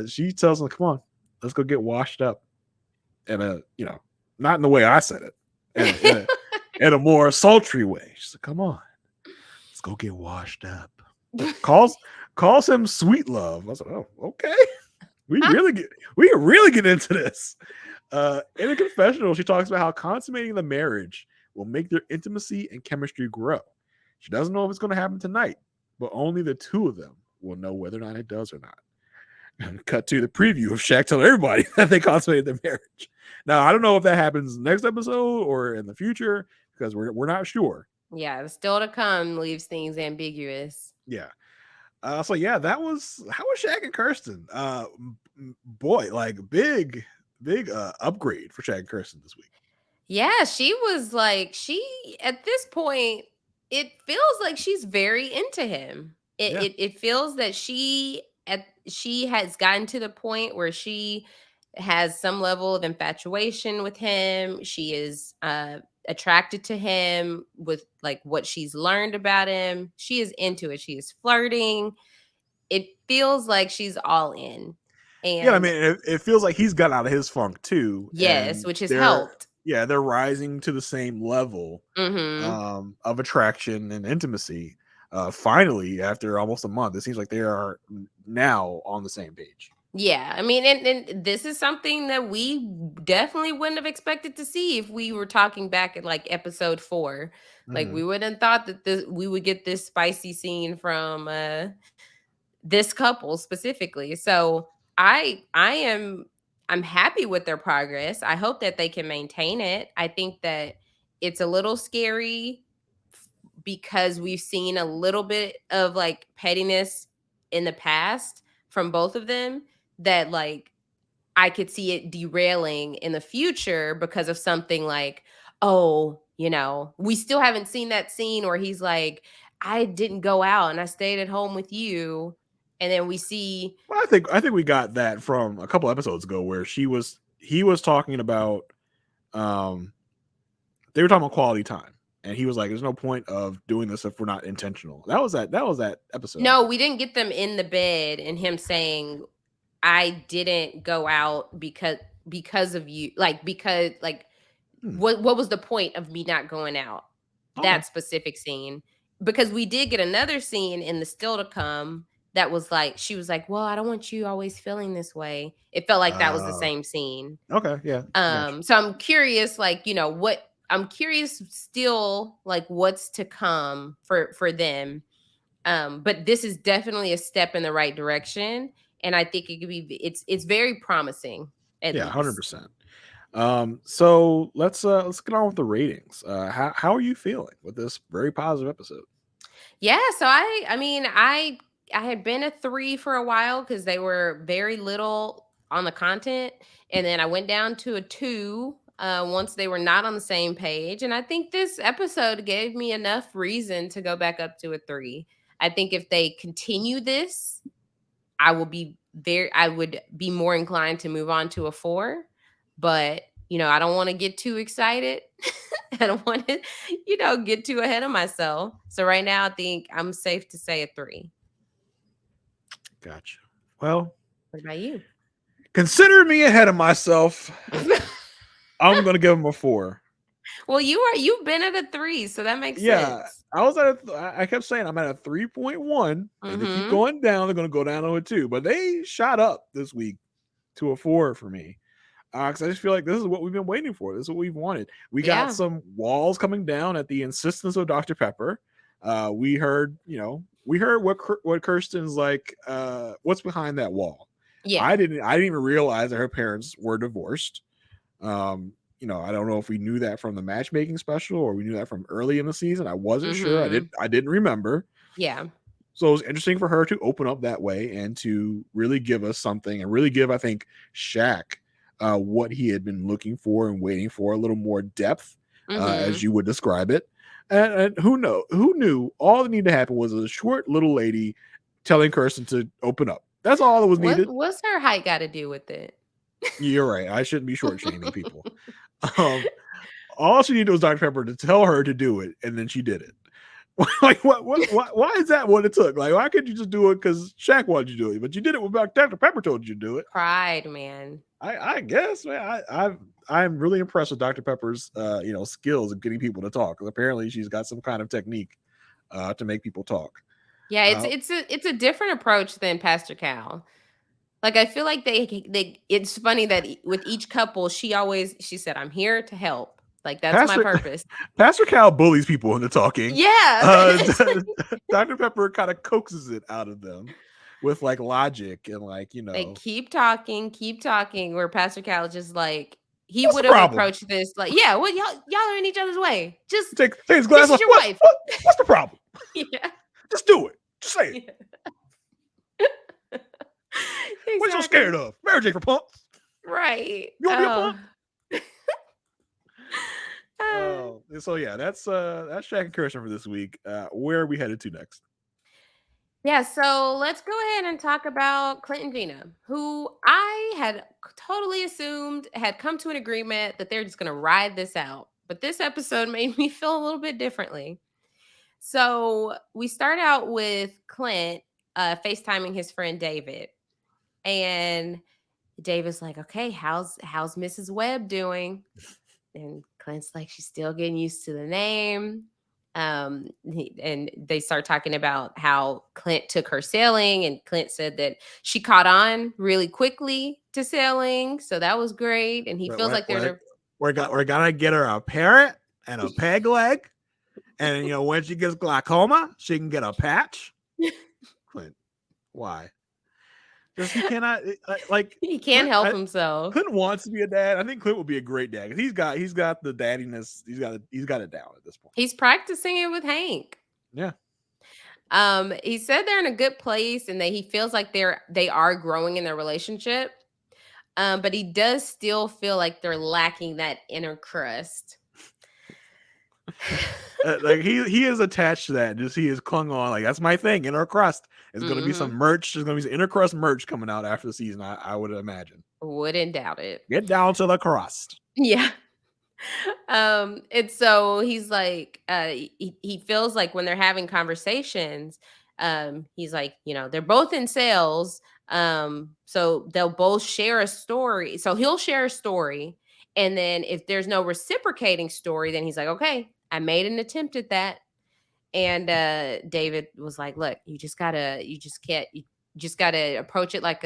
She tells him, "Come on, let's go get washed up." And not in the way I said it, in a more sultry way. She's like, "Come on, let's go get washed up." Calls calls him sweet love. I was like, oh, okay. We can really get into this. In a confessional, she talks about how consummating the marriage will make their intimacy and chemistry grow. She doesn't know if it's going to happen tonight, but only the two of them will know whether or not it does or not. And cut to the preview of Shaq telling everybody that they consummated their marriage. Now, I don't know if that happens next episode or in the future because we're not sure. Yeah, the still to come leaves things ambiguous. Yeah. So yeah, how was Shaq and Kirsten? Boy, like big upgrade for Shaq and Kirsten this week. Yeah, she was like, at this point, it feels like she's very into him. It feels that she has gotten to the point where she has some level of infatuation with him. She is attracted to him with like what she's learned about him. She is into it. She is flirting. It feels like she's all in. And yeah, I mean, it feels like he's got out of his funk too. yes, which has they're helped. Yeah, they're rising to the same level of attraction and intimacy. Finally, after almost a month, it seems like they are now on the same page. Yeah, I mean, and this is something that we definitely wouldn't have expected to see if we were talking back at like episode 4. Like we wouldn't have thought that we would get this spicy scene from this couple specifically. So I'm happy with their progress. I hope that they can maintain it. I think that it's a little scary because we've seen a little bit of like pettiness in the past from both of them, that like I could see it derailing in the future because of something like, oh, we still haven't seen that scene where he's like, I didn't go out and I stayed at home with you. And then we see, well, I think we got that from a couple episodes ago where he was talking about they were talking about quality time, and he was like, there's no point of doing this if we're not intentional. That was that episode. No, we didn't get them in the bed and him saying, I didn't go out because of you, like, because like what was the point of me not going out? That specific scene, because we did get another scene in the still to come that was like, she was like, well, I don't want you always feeling this way. It felt like that was the same scene. Okay, yeah. So I'm curious, like, I'm curious still, like, what's to come for them. But this is definitely a step in the right direction, and I think it could be. It's very promising. Yeah, 100%. So let's get on with the ratings. How are you feeling with this very positive episode? Yeah, so I had been a 3 for a while because they were very little on the content, and then I went down to a 2 once they were not on the same page, and I think this episode gave me enough reason to go back up to a 3. I think if they continue this, I would be more inclined to move on to a 4, but I don't want to get too excited. I don't want to, get too ahead of myself. So right now, I think I'm safe to say a 3. Gotcha. Well, What about you? Consider me ahead of myself. I'm gonna give him a 4. Well, you've been at a 3, so that makes sense. I was at I kept saying I'm at a 3.1, and they keep going down. They're gonna go down to a 2, but they shot up this week to a 4 for me. Because I just feel like this is what we've been waiting for. This is what we've wanted. We got some walls coming down at the insistence of Dr. Pepper. We heard what Kirsten's like. What's behind that wall? Yeah, I didn't even realize that her parents were divorced. I don't know if we knew that from the matchmaking special or we knew that from early in the season. I wasn't sure. I didn't remember. Yeah. So it was interesting for her to open up that way and to really give us something, and really give, I think, Shaq what he had been looking for and waiting for, a little more depth, as you would describe it. And who knew all that needed to happen was a short little lady telling Kirsten to open up. That's all that was needed. What's her height got to do with it? You're right. I shouldn't be short shaming people. All she needed was Dr. Pepper to tell her to do it, and then she did it. Like what? Why is that what it took? Like, why couldn't you just do it because Shaq wanted you to do it? But you did it when Dr. Pepper told you to do it. Pride, man. I guess, man. I'm really impressed with Dr. Pepper's skills of getting people to talk. Because apparently she's got some kind of technique to make people talk. Yeah, it's a different approach than Pastor Cal. Like, I feel like they it's funny that with each couple, she said, "I'm here to help." Like, that's my Pastor purpose. Pastor Cal bullies people into talking. Yeah. Dr. Pepper kind of coaxes it out of them with like logic and like, Like, keep talking, where Pastor Cal is just like, he what's the would have problem? approached this like, yeah, well, y'all are in each other's way. Just Take his this glass is off. your What? wife. What's the problem? Yeah. Just do it. Just say it. Yeah. What you so scared of? Mary Jane for pumps? Right. You want to be a pump? So yeah, that's Shaq and Kirsten for this week. Where are we headed to next? Yeah, so let's go ahead and talk about Clint and Gina, who I had totally assumed had come to an agreement that they're just going to ride this out. But this episode made me feel a little bit differently. So we start out with Clint FaceTiming his friend David. And David's like, okay, how's Mrs. Webb doing? And Clint's like, she's still getting used to the name. And they start talking about how Clint took her sailing, and Clint said that she caught on really quickly to sailing, so that was great. And he feels like we're gonna get her a parrot and a peg leg, and when she gets glaucoma, she can get a patch. Clint, why? Just he cannot he can't help himself. Clint wants to be a dad. I think Clint would be a great dad because he's got the daddiness. He's got it down at this point. He's practicing it with Hank. Yeah. He said they're in a good place and that he feels like they are growing in their relationship. But he does still feel like they're lacking that inner crust. Like he is attached to that. Just he is clung on. Like, that's my thing. Inner crust. There's going to be some merch. There's going to be some inner crust merch coming out after the season. I would imagine. Wouldn't doubt it. Get down to the crust. Yeah. And so he's like, he feels like when they're having conversations, he's like, they're both in sales. So they'll both share a story. So he'll share a story. And then if there's no reciprocating story, then he's like, okay, I made an attempt at that. And David was like, look, you just gotta approach it like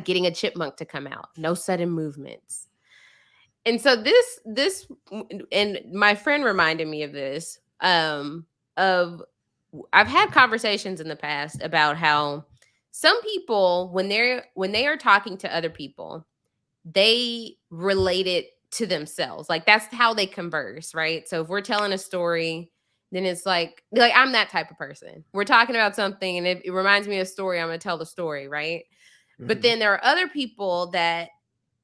getting a chipmunk to come out. No sudden movements. And so this and my friend reminded me of this, of I've had conversations in the past about how some people, when they are talking to other people, they relate it to themselves. Like, that's how they converse, right? So if we're telling a story, then it's like I'm that type of person. We're talking about something and it reminds me of a story, I'm going to tell the story, right? Mm-hmm. But then there are other people that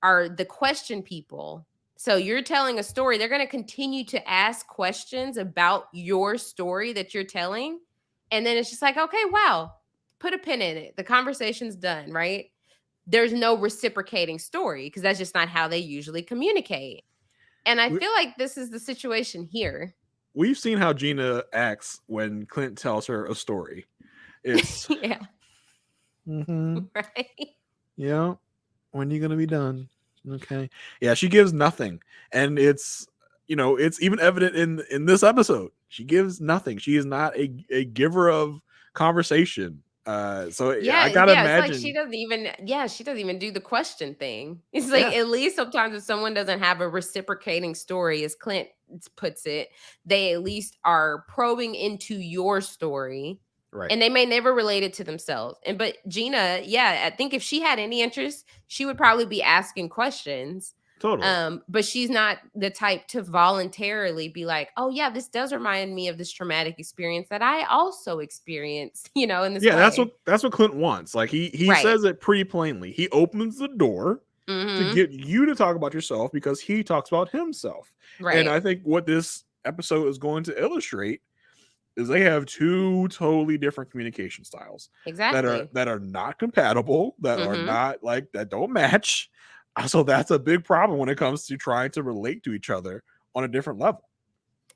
are the question people. So you're telling a story, they're going to continue to ask questions about your story that you're telling. And then it's just like, okay, wow, put a pin in it. The conversation's done, right? There's no reciprocating story because that's just not how they usually communicate. And I feel like this is the situation here. We've seen how Gina acts when Clint tells her a story. It's yeah. Mm-hmm. Right. Yeah. When are you going to be done? Okay. Yeah, she gives nothing. And it's even evident in this episode. She gives nothing. She is not a giver of conversation. So yeah, I gotta imagine. It's like she doesn't even do the question thing. It's like, at least sometimes if someone doesn't have a reciprocating story, as Clint puts it, they at least are probing into your story. Right. And they may never relate it to themselves. But Gina, I think if she had any interest, she would probably be asking questions. Totally. But she's not the type to voluntarily be like, oh yeah, this does remind me of this traumatic experience that I also experienced, in this way. That's what Clint wants. Like he says it pretty plainly. He opens the door to get you to talk about yourself because he talks about himself. Right. And I think what this episode is going to illustrate is they have two totally different communication styles. Exactly. That are not compatible, that are not that don't match. So that's a big problem when it comes to trying to relate to each other on a different level.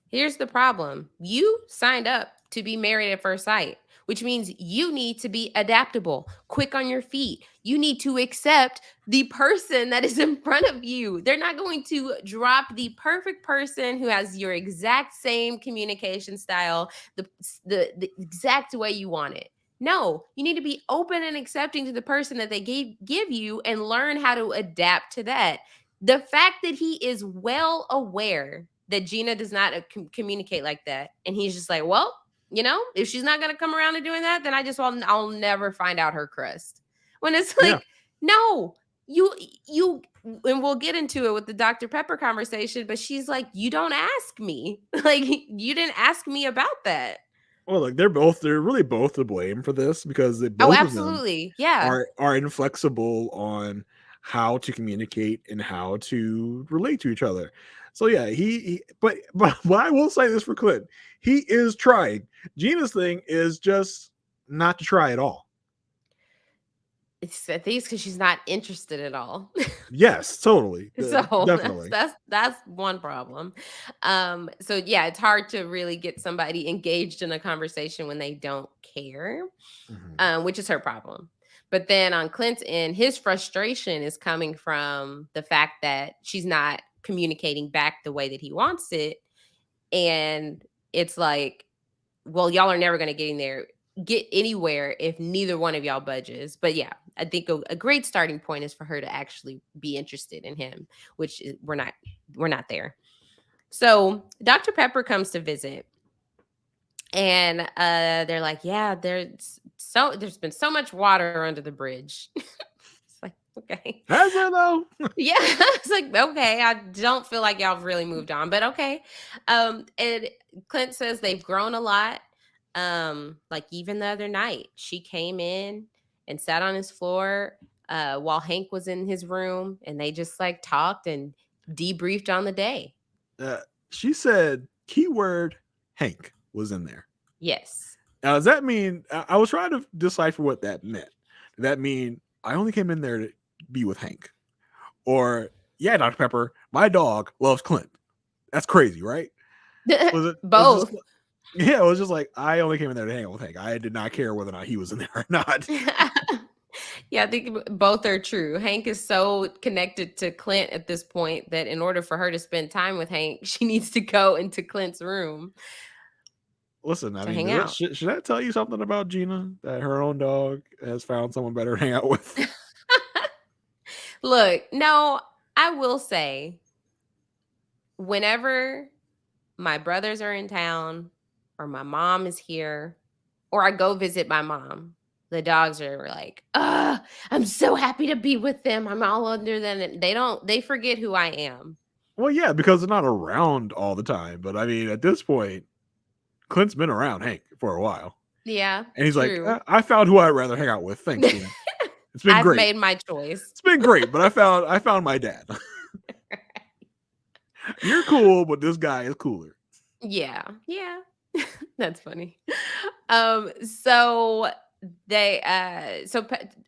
Here's the problem. You signed up to be married at first sight, which means you need to be adaptable, quick on your feet. You need to accept the person that is in front of you. They're not going to drop the perfect person who has your exact same communication style, the exact way you want it. No, you need to be open and accepting to the person that they give you and learn how to adapt to that. The fact that he is well aware that Gina does not communicate like that, and he's just like, well, if she's not going to come around to doing that, then I'll never find out her crust. When it's like, Yeah. no, you, and we'll get into it with the Dr. Pepper conversation, but she's like, you don't ask me. Like, you didn't ask me about that. Well, like they're really both to blame for this because Oh, both of them absolutely. Yeah. are inflexible on how to communicate and how to relate to each other. So yeah, but I will say this for Clint, he is trying. Gina's thing is just not to try at all. I think it's because she's not interested at all. Yes, totally, So definitely. that's one problem. So yeah, it's hard to really get somebody engaged in a conversation when they don't care, Mhm. which is her problem. But then on Clint's end, his frustration is coming from the fact that she's not communicating back the way that he wants it. And it's like, well, y'all are never going to get anywhere if neither one of y'all budges. But yeah, I think a great starting point is for her to actually be interested in him, which is, we're not there. So Dr. Pepper comes to visit, and they're like, yeah, there's been so much water under the bridge. It's like, okay. Has there though? Yeah, it's like, okay, I don't feel like y'all have really moved on, but okay. And Clint says they've grown a lot. Like even the other night, she came in and sat on his floor while Hank was in his room, and they just like talked and debriefed on the day. She said keyword Hank was in there. Yes. Now, does that mean I was trying to decipher what that meant? Did that mean I only came in there to be with Hank? Or, yeah, Dr. Pepper, my dog loves Clint. That's crazy, right? Was Both. it was just like I only came in there to hang out with Hank. I did not care whether or not he was in there or not. Yeah, I think both are true. Hank is so connected to Clint at this point that in order for her to spend time with Hank, she needs to go into Clint's room. Listen, I to mean, hang out. should that tell you something about Gina? That her own dog has found someone better to hang out with? Look, no, I will say, whenever my brothers are in town or my mom is here or I go visit my mom, the dogs are like, I'm so happy to be with them. I'm all under them. They forget who I am. Well, yeah, because they're not around all the time. But I mean, at this point, Clint's been around Hank for a while. Yeah, And he's true. like, I found who I'd rather hang out with. Thanks, Gina. It's been I've great. made my choice. It's been great, but I found my dad. You're cool, but this guy is cooler. Yeah. That's funny. So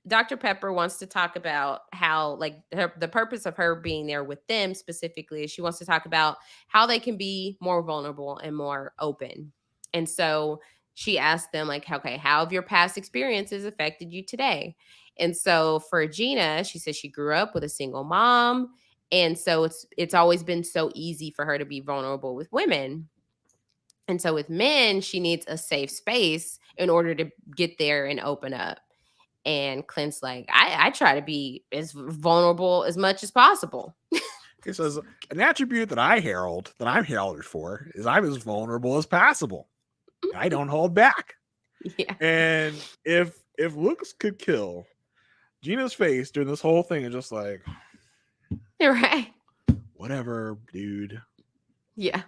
Dr. Pepper wants to talk about how, like, the purpose of her being there with them specifically is she wants to talk about how they can be more vulnerable and more open. And so she asked them, like, okay, how have your past experiences affected you today? And so for Gina, she says she grew up with a single mom, and so it's always been so easy for her to be vulnerable with women. And so with men, she needs a safe space in order to get there and open up. And Clint's like, I try to be as vulnerable as much as possible. He says, an attribute that I'm heralded for is I'm as vulnerable as possible. I don't hold back. Yeah. And if looks could kill, Gina's face during this whole thing is just like, You're right. Whatever, dude. Yeah.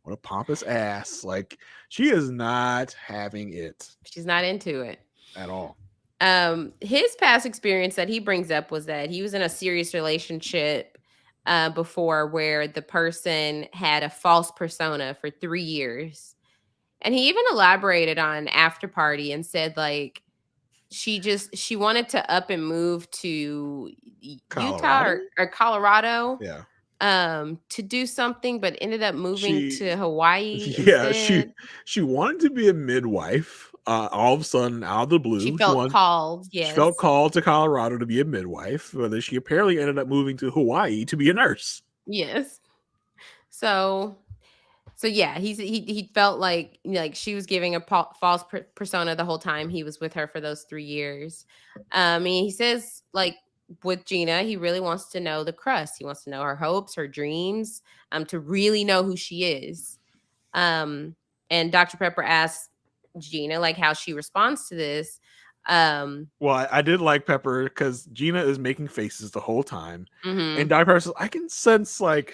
What a pompous ass. Like, she is not having it. She's not into it at all. His past experience that he brings up was that he was in a serious relationship before where the person had a false persona for 3 years. And he even elaborated on After Party and said, like, she wanted to up and move to Utah or Colorado. Yeah. To do something, but ended up moving to Hawaii. Yeah, instead. she wanted to be a midwife. all of a sudden, out of the blue, She felt called. she felt Yes. called to Colorado to be a midwife. But she apparently ended up moving to Hawaii to be a nurse. Yes. So yeah, he felt like she was giving a false persona the whole time he was with her for those 3 years. I mean, he says like with Gina, he really wants to know the crust. He wants to know her hopes, her dreams, to really know who she is. And Dr. Pepper asks Gina like how she responds to this. Well, I did like Pepper because Gina is making faces the whole time, Mm-hmm. and Dr. Pepper says, "I can sense like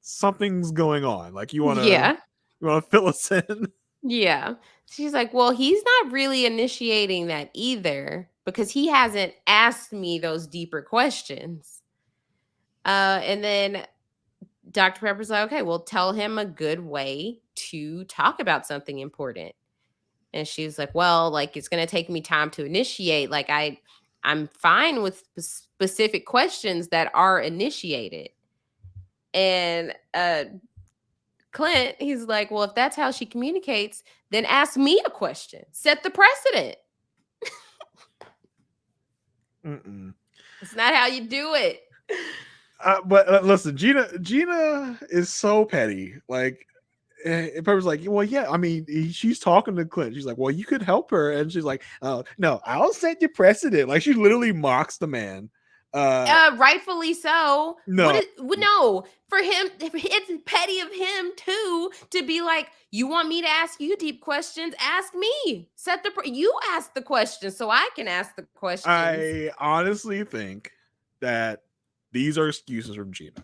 something's going on. Like you want Yeah. to fill us in." Yeah. She's like, well, he's not really initiating that either because he hasn't asked me those deeper questions. And then Dr. Pepper's like, okay, well, tell him a good way to talk about something important. And she's like, well, like it's going to take me time to initiate. Like I'm fine with specific questions that are initiated. And Clint, he's like, well, if that's how she communicates, then ask me a question. Set the precedent. It's not how you do it. But listen, Gina is so petty. Like, Pepper's like, well, yeah, I mean, she's talking to Clint. She's like, well, you could help her. And she's like, oh, no, I'll set you precedent. Like, she literally mocks the man. Rightfully so. No. No, for him, it's petty of him too to be like, you want me to ask you deep questions? Ask me. You ask the questions so I can ask the questions. I honestly think that these are excuses from Gina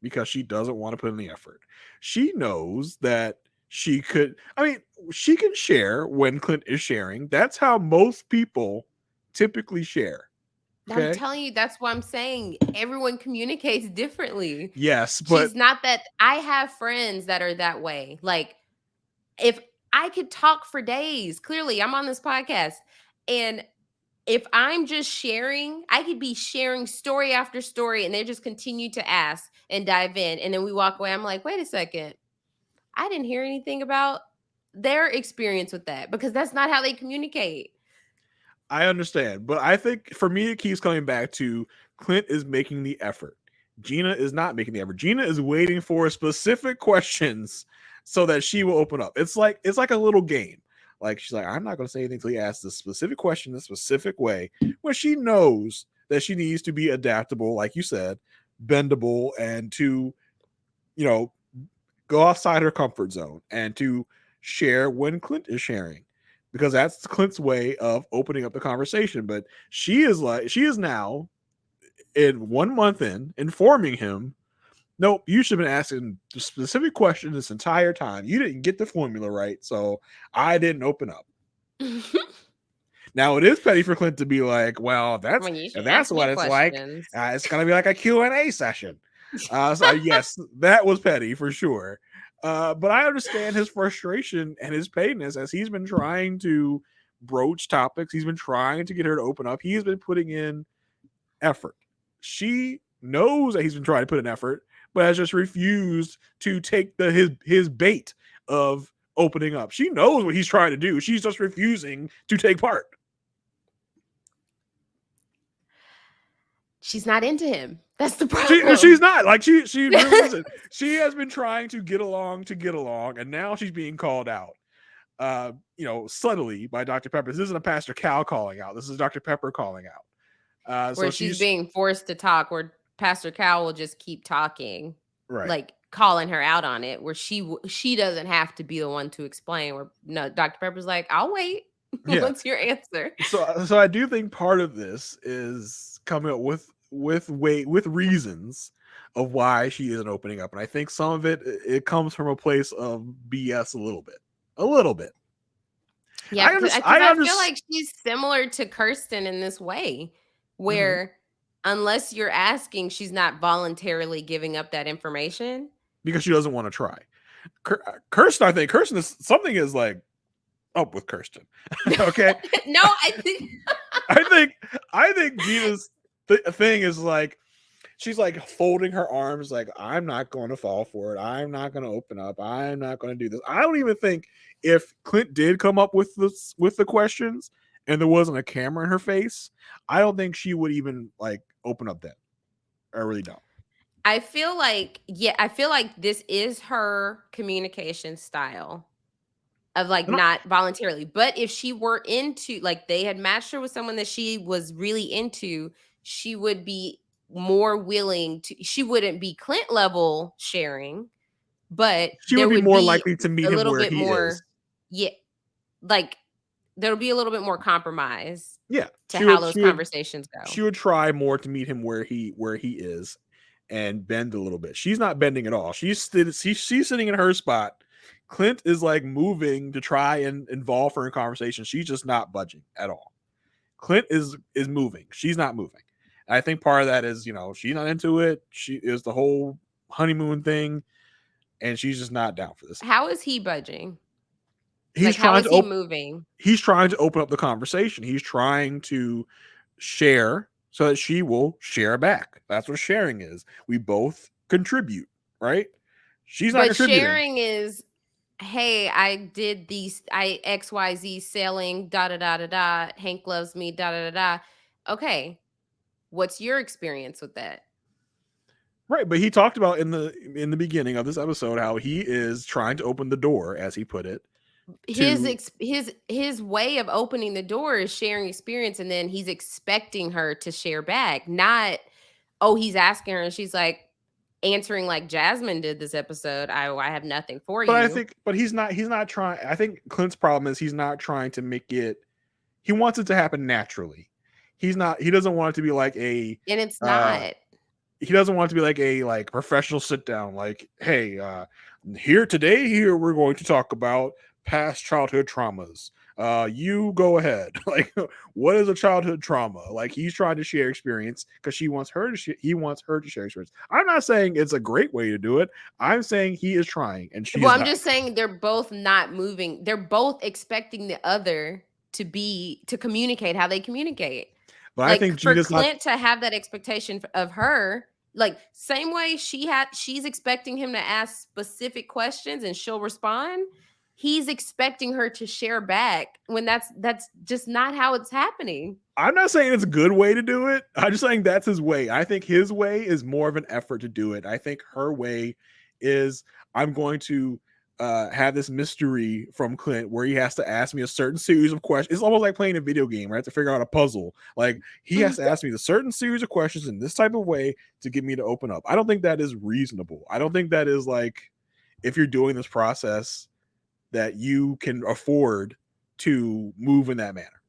because she doesn't want to put in the effort. She knows that she can share when Clint is sharing. That's how most people typically share. Okay? I'm telling you, that's what I'm saying. Everyone communicates differently. Yes, but she's not that. I have friends that are that way. Like, if I could talk for days, clearly I'm on this podcast, and if I'm just sharing, I could be sharing story after story, and they just continue to ask and dive in, and then we walk away. I'm like, wait a second, I didn't hear anything about their experience with that because that's not how they communicate. I understand, but I think for me, it keeps coming back to Clint is making the effort. Gina is not making the effort. Gina is waiting for specific questions so that she will open up. It's like a little game. Like she's like, I'm not going to say anything until he asks this specific question, this specific way, when she knows that she needs to be adaptable, like you said, bendable, and to, go outside her comfort zone and to share when Clint is sharing. Because that's Clint's way of opening up the conversation. But she is now in 1 month informing him, nope, you should have been asking the specific question this entire time. You didn't get the formula right, so I didn't open up. Now it is petty for Clint to be like, well, that's what it's like. It's gonna be like a Q&A session. So yes, that was petty for sure. But I understand his frustration and his pettiness as he's been trying to broach topics. He's been trying to get her to open up. He's been putting in effort. She knows that he's been trying to put in effort, but has just refused to take his bait of opening up. She knows what he's trying to do. She's just refusing to take part. She's not into him. That's the problem. She's not. Like she really isn't. She has been trying to get along, and now she's being called out. Subtly by Dr. Pepper. This isn't a Pastor Cal calling out. This is Dr. Pepper calling out. Where she's being forced to talk, where Pastor Cal will just keep talking, right? Like calling her out on it, where she doesn't have to be the one to explain. Where no, Dr. Pepper's like, I'll wait. Yeah. What's your answer? So I do think part of this is coming up with reasons of why she isn't opening up, and I think some of it comes from a place of BS a little bit. Yeah, I feel like she's similar to Kirsten in this way, where unless you're asking, she's not voluntarily giving up that information because she doesn't want to try. Kirsten, I think Kirsten is something is like up with Kirsten. Okay. No, I think I think Gina's thing is like she's like folding her arms, like, I'm not going to fall for it. I'm not going to open up. I'm not going to do this. I don't even think if Clint did come up with the questions and there wasn't a camera in her face, I don't think she would even like open up then. I really don't. I feel like this is her communication style of like not voluntarily. But if she were into, like, they had matched her with someone that she was really into, she would be more willing to, she wouldn't be Clint level sharing, but She there would be would more be likely to meet a him little where bit he is. more, yeah, like there'll be a little bit more compromise Yeah, to how those conversations go. she would try more to meet him where he is and bend a little bit. She's not bending at all. She's sitting in her spot. Clint is like moving to try and involve her in conversation. She's just not budging at all. Clint is moving. She's not moving. And I think part of that is, she's not into it. She is the whole honeymoon thing, and she's just not down for this. How is he budging? He's Like, how trying is to he moving? He's trying to open up the conversation. He's trying to share so that she will share back. That's what sharing is. We both contribute, right? She's not But contributing. sharing is, hey, I did these, I XYZ selling, da da da da da. Hank loves me, da da da da. Okay, what's your experience with that? Right, but he talked about in the beginning of this episode how he is trying to open the door, as he put it. His way of opening the door is sharing experience, and then he's expecting her to share back. Not, oh, he's asking her and she's like answering like Jasmine did this episode. I have nothing for you. But he's not trying. I think Clint's problem is he's not trying to make it. He wants it to happen naturally. He doesn't want it to be like a. And it's not. He doesn't want it to be like a professional sit down. Like, hey, here we're going to talk about past childhood traumas. You go ahead. Like, what is a childhood trauma? Like, he's trying to share experience because he wants her to share experience. I'm not saying it's a great way to do it. I'm saying he is trying, and she's I'm not. just saying they're both not moving. They're both expecting the other to communicate how they communicate. But like, I think for Clint to have that expectation of her, like same way she's expecting him to ask specific questions and she'll respond. He's expecting her to share back when that's just not how it's happening. I'm not saying it's a good way to do it. I'm just saying that's his way. I think his way is more of an effort to do it. I think her way is, I'm going to have this mystery from Clint where he has to ask me a certain series of questions. It's almost like playing a video game, right? To figure out a puzzle. Like, he has to ask me the certain series of questions in this type of way to get me to open up. I don't think that is reasonable. I don't think that is like, if you're doing this process, that you can afford to move in that manner.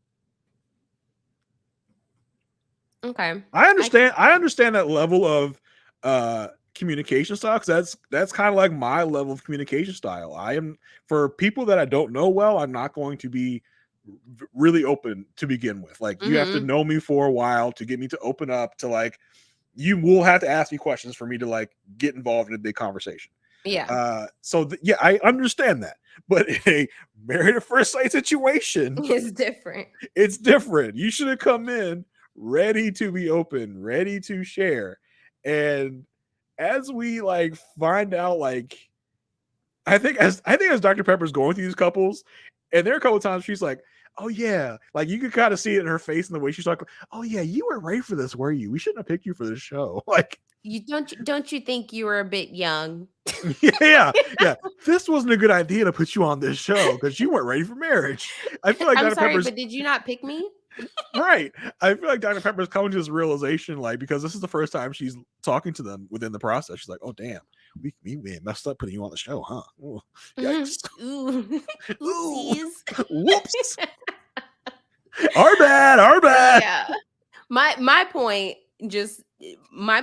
Okay. I understand that level of communication style, because that's kind of like my level of communication style. I am, for people that I don't know well, I'm not going to be really open to begin with. Like, you have to know me for a while to get me to open up to, like, you will have to ask me questions for me to like get involved in a big conversation. Yeah. Yeah, I understand that. But in a married at first sight situation, it's different. It's different. You should have come in ready to be open, ready to share. And as we like find out, like, I think as Dr. Pepper's going through these couples, and there are a couple of times she's like, oh yeah, like you can kind of see it in her face and the way she's talking. Oh yeah, you weren't ready for this, were you? We shouldn't have picked you for this show. Like, you don't you think you were a bit young? yeah. This wasn't a good idea to put you on this show because you weren't ready for marriage. I feel like I'm Dr. sorry, Pepper's, but did you not pick me? Right. I feel like Dr. Pepper's coming to this realization, like, because this is the first time she's talking to them within the process. She's like, oh damn, we messed up putting you on the show, huh? Ooh, yikes. Ooh. Oopsies. Whoops. Our bad. Yeah. My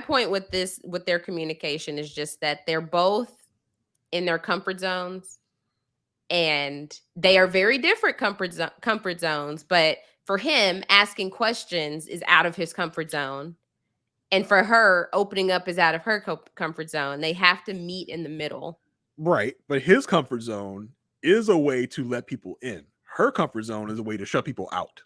point with their communication is just that they're both in their comfort zones, and they are very different comfort zones. But for him, asking questions is out of his comfort zone, and for her, opening up is out of her comfort zone. They have to meet in the middle. Right, but his comfort zone is a way to let people in. Her comfort zone is a way to shut people out.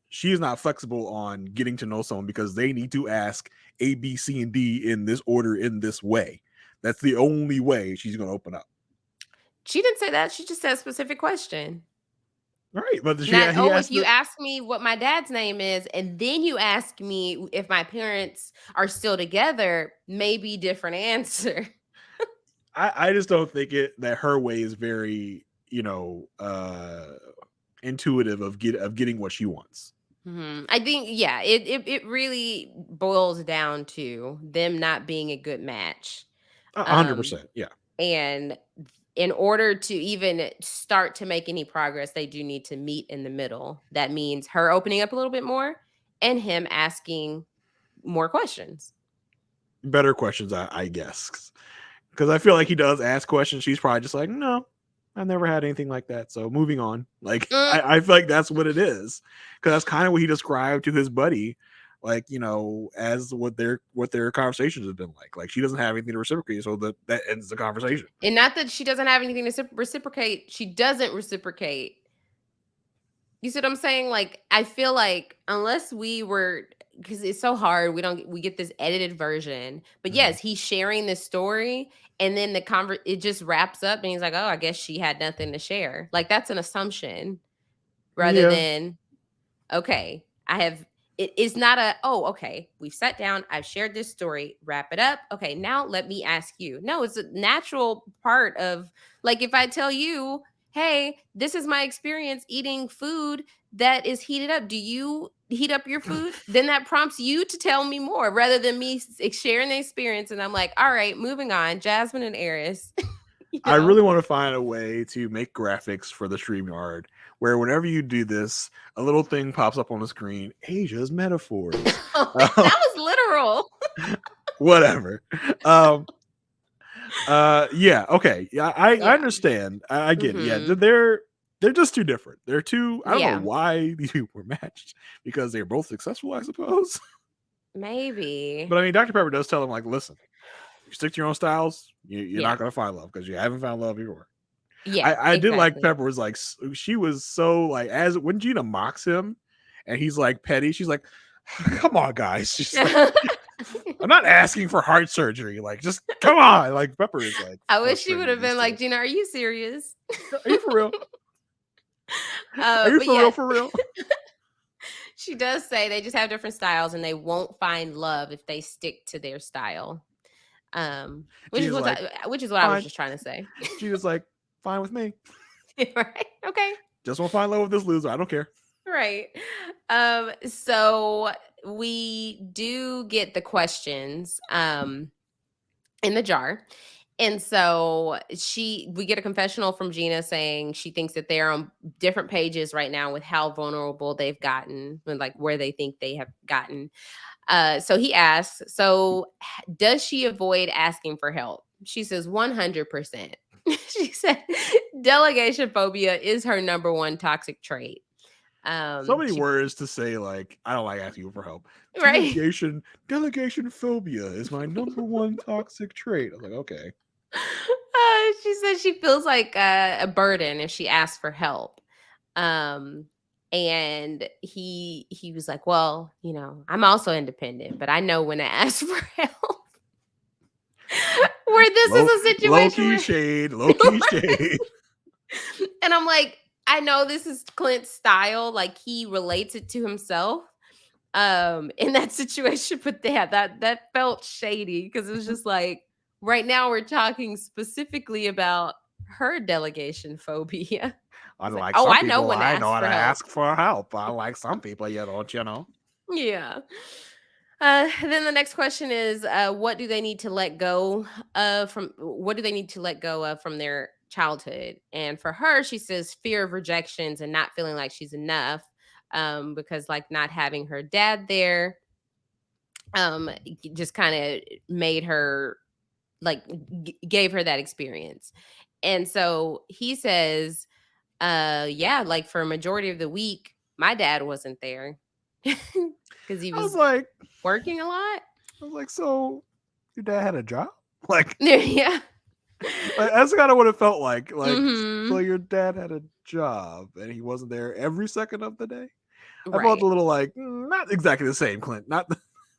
she is not flexible on getting to know someone because they need to ask A, B, C, and D in this order, in this way. That's the only way she's going to open up. She didn't say that. She just said a specific question. Right, but Not, he if asked you her, ask me what my dad's name is, and then you ask me if my parents are still together, maybe different answer. I just don't think that her way is very, intuitive of getting what she wants. I think, yeah, it really boils down to them not being a good match. 100%, yeah. And in order to even start to make any progress, they do need to meet in the middle. That means her opening up a little bit more and him asking more questions. Better questions, I guess. Because I feel like he does ask questions. She's probably just like, no, I've never had anything like that. So moving on. Like, I feel like that's what it is. Because that's kind of what he described to his buddy, like, as what their conversations have been like. Like, she doesn't have anything to reciprocate, so that ends the conversation. And not that she doesn't have anything to reciprocate. She doesn't reciprocate. You see what I'm saying? Like, I feel like unless we were, because it's so hard, we get this edited version. But yes, he's sharing this story, and then it just wraps up, and he's like, "Oh, I guess she had nothing to share." Like, that's an assumption, rather than, okay, it's not okay, we've sat down, I've shared this story, wrap it up. Okay, now let me ask you. No, it's a natural part of, like, if I tell you, hey, this is my experience eating food that is heated up. Do you heat up your food? Then that prompts you to tell me more rather than me sharing the experience. And I'm like, all right, moving on. Jasmine and Airiss. I really want to find a way to make graphics for the StreamYard where whenever you do this, a little thing pops up on the screen. Asia's metaphors. That was literal. Whatever. Yeah. Okay. Yeah. I understand. I get it. Yeah. They're just too different. They're too. I don't know why these people were matched, because they're both successful, I suppose. Maybe. But I mean, Dr. Pepper does tell them, like, listen, you stick to your own styles, you're not going to find love because you haven't found love before. Yeah, I did like Pepper was like, she was so like, when Gina mocks him and he's like petty, she's like, come on, guys. She's like, I'm not asking for heart surgery. Like, just come on. Like, Pepper is like, I wish she would have been like, Gina, are you serious? Are you for real? Are you for real? She does say they just have different styles and they won't find love if they stick to their style. Which is what I was just trying to say. She was like, fine with me. Right. Okay. Just won't find love with this loser. I don't care. Right. So we do get the questions in the jar. And so we get a confessional from Gina saying she thinks that they're on different pages right now with how vulnerable they've gotten and like where they think they have gotten. So he asks, so does she avoid asking for help? She says 100%. She said delegation phobia is her number one toxic trait. So many words to say, like, I don't like asking you for help. Right. Delegation phobia is my number one toxic trait. I was like, okay. She says she feels like a burden if she asks for help. And he was like, well, I'm also independent, but I know when to ask for help. Where this is a situation low key shade. And I'm like, I know this is Clint's style, like he relates it to himself in that situation, but that felt shady because it was just like, right now we're talking specifically about her delegation phobia. Unlike some people, I know how to ask for help. Unlike some people, don't you know? Yeah. Then the next question is, what do they need to let go of from their childhood? And for her, she says fear of rejections and not feeling like she's enough, because like not having her dad there, just kind of made her like gave her that experience. And so he says, like for a majority of the week, my dad wasn't there because he was like working a lot. I was like, so your dad had a job? Like, yeah. Like, that's kind of what it felt like. Like, so your dad had a job and he wasn't there every second of the day? I felt Right. a little like not exactly the same, Clint. Not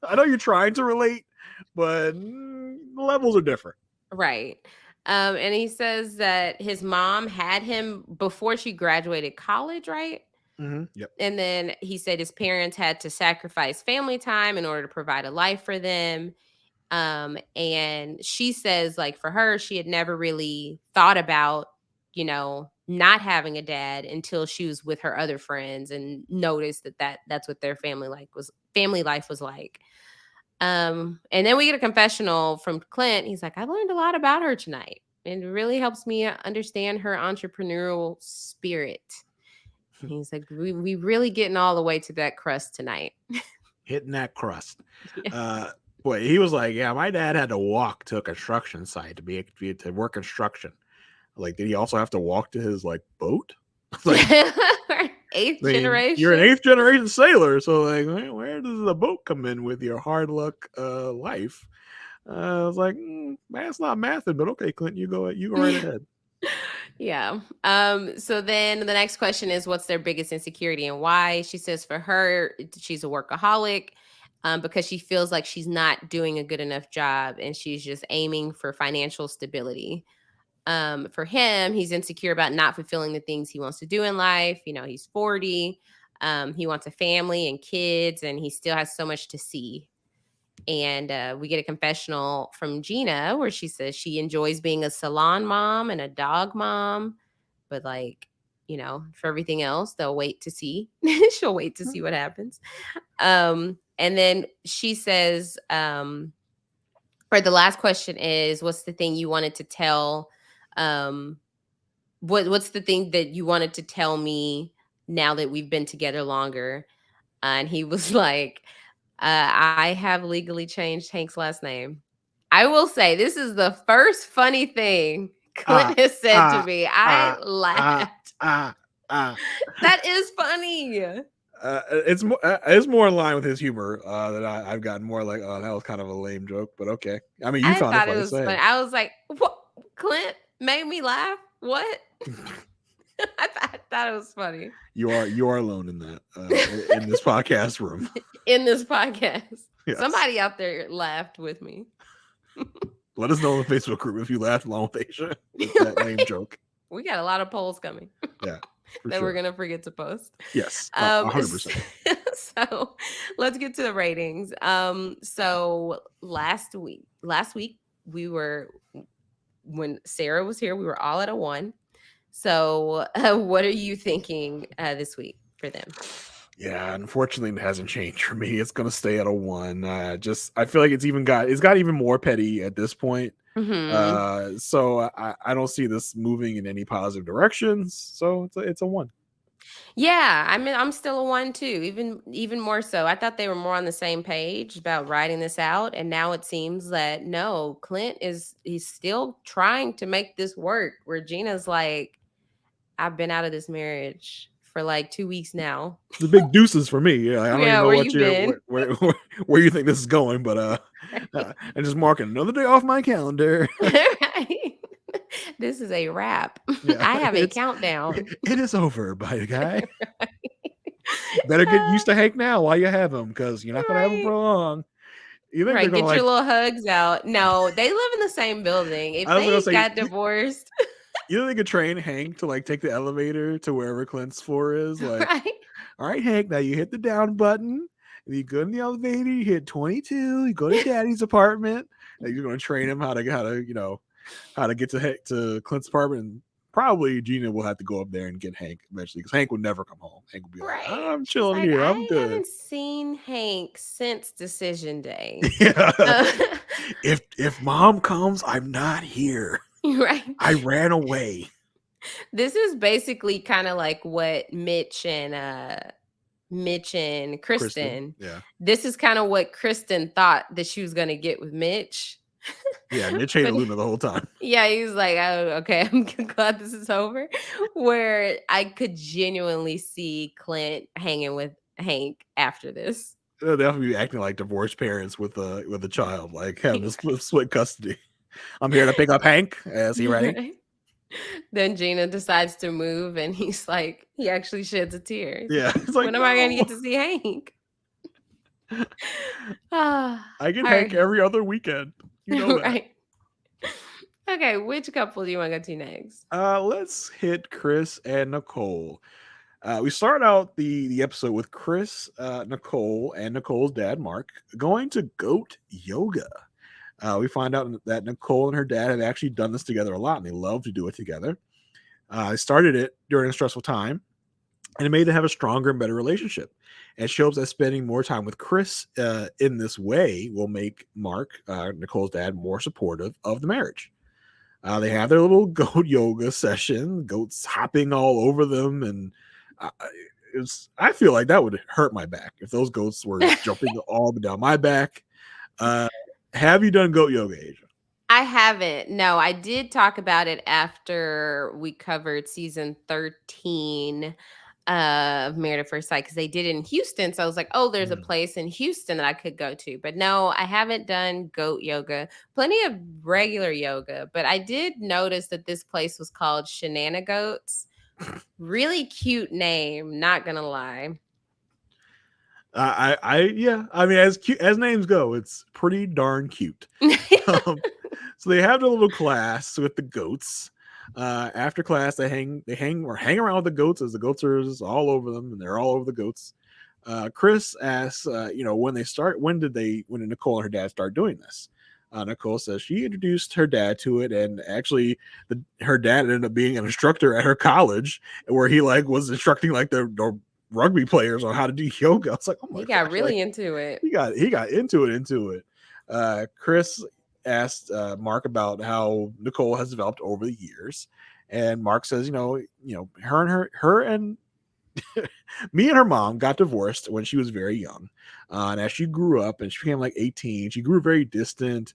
I know you're trying to relate, but the levels are different. Right. And he says that his mom had him before she graduated college, right? Yep. And then he said his parents had to sacrifice family time in order to provide a life for them. And she says, like, for her, she had never really thought about, not having a dad until she was with her other friends and noticed that's what their family life was like. And then we get a confessional from Clint. He's like, I learned a lot about her tonight. And it really helps me understand her entrepreneurial spirit. He's like, we really getting all the way to that crust tonight. Hitting that crust. Yeah. Boy, he was like, yeah, my dad had to walk to a construction site to work construction. Like, did he also have to walk to his like boat? Like, Eighth I mean, you're an generation. 8th generation sailor, so like, where does the boat come in with your hard luck life? I was like, that's not mathing, but okay, Clint, you go right ahead. Yeah. So then the next question is, what's their biggest insecurity and why? She says for her, she's a workaholic because she feels like she's not doing a good enough job and she's just aiming for financial stability. For him, he's insecure about not fulfilling the things he wants to do in life. He's 40. He wants a family and kids, and he still has so much to see. And we get a confessional from Gina where she says she enjoys being a salon mom and a dog mom, but for everything else, they'll wait to see. She'll wait to see what happens. And then she says, or the last question is, what's the thing you wanted to tell? What's the thing that you wanted to tell me now that we've been together longer? And he was like, I have legally changed Hank's last name. I will say this is the first funny thing Clint has said to me. I laughed. That is funny. It's more in line with his humor that I've gotten more like, oh, that was kind of a lame joke, but okay. I mean, you I found it thought it funny. was funny. I was like, what? Clint made me laugh? What? I thought it was funny. You are alone in that in this podcast room. In this podcast. Yes. Somebody out there laughed with me. Let us know in the Facebook group if you laughed along with Aysha with that lame joke. We got a lot of polls coming. Yeah. That we're gonna forget to post. Yes, 100%. So let's get to the ratings. So last week when Sarah was here, we were all at a 1. So what are you thinking this week for them? Yeah, unfortunately, it hasn't changed for me. It's gonna stay at a 1. I feel like it's got even more petty at this point. Mm-hmm. So I don't see this moving in any positive directions. So it's a 1. Yeah, I mean, I'm still a 1 too, even more so. I thought they were more on the same page about writing this out, and now it seems that no, he's still trying to make this work. Where Gina's like, I've been out of this marriage for like 2 weeks now. The big deuces for me. Yeah, I don't even know where you been? where you think this is going, but I'm just marking another day off my calendar. Right. This is a wrap. Yeah, I have a countdown. It is over, by the guy. Better get used to Hank now while you have him, because you're not gonna have him for long. You think Right, they're get gonna your little hugs out. No, they live in the same building. If they got divorced, you think they could train Hank to like take the elevator to wherever Clint's floor is? Like, right? All right, Hank, now you hit the down button. And you go in the elevator, you hit 22, you go to Daddy's apartment, and you're gonna train him how to get to Clint's apartment. And probably Gina will have to go up there and get Hank eventually, because Hank would never come home. Hank would be like, I'm chilling here. I'm good. I haven't seen Hank since decision day. Yeah. If Mom comes, I'm not here. Right. I ran away. This is basically kind of like what Mitch and Kirsten. Yeah. This is kind of what Kirsten thought that she was gonna get with Mitch. Yeah, Mitch hated Luna the whole time. Yeah, he was like, oh, okay, I'm glad this is over. Where I could genuinely see Clint hanging with Hank after this. They'll definitely be acting like divorced parents with a child, like having to split custody. I'm here to pick up Hank. Is he ready? Then Gina decides to move, and he's like, he actually sheds a tear. He's Yeah, like, it's like, when am I going to no. get to see Hank? Ah, I get all Hank right. every other weekend. You know that. Right. Okay, which couple do you want to go to next? Let's hit Chris and Nicole. We start out the episode with Chris, Nicole, and Nicole's dad, Mark, going to goat yoga. We find out that Nicole and her dad have actually done this together a lot, and they love to do it together. They started it during a stressful time, and it made them have a stronger and better relationship. And it shows that spending more time with Chris in this way will make Mark, Nicole's dad, more supportive of the marriage. They have their little goat yoga session, goats hopping all over them, and uh, I feel like that would hurt my back if those goats were jumping all up and down my back. Have you done goat yoga, Asia? I haven't. No, I did talk about it after we covered season 13 of Married at First Sight, because they did it in Houston. So I was like, oh, there's a place in Houston that I could go to. But no, I haven't done goat yoga. Plenty of regular yoga. But I did notice that this place was called Shenanigoats. Really cute name, not gonna lie. Yeah. I mean, as cute as names go, it's pretty darn cute. So they have their little class with the goats. After class, they hang around with the goats, as the goats are just all over them, and they're all over the goats. Chris asks, when did Nicole and her dad start doing this? Nicole says she introduced her dad to it, and actually, her dad ended up being an instructor at her college, where he was instructing the rugby players on how to do yoga. I was like, oh my He got gosh, really into it. he got into it. Chris asked Mark about how Nicole has developed over the years, and Mark says, her and me and her mom got divorced when she was very young. And as she grew up and she became 18, she grew very distant.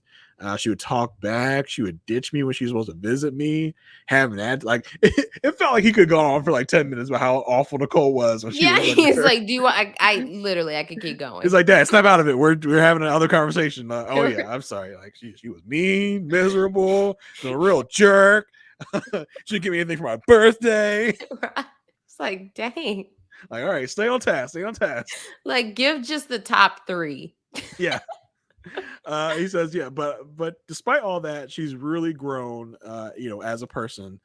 She would talk back. She would ditch me when she was supposed to visit me. Having that, it felt like he could go on for 10 minutes about how awful Nicole was when she was He's like, do you want, I literally, I could keep going. He's like, Dad, snap out of it. We're having another conversation. Oh Right. yeah, I'm sorry. She was mean, miserable, a real jerk. She didn't give me anything for my birthday. It's like, dang. All right, stay on task. Give just the top 3. Yeah. He says, yeah, but despite all that, she's really grown, as a person,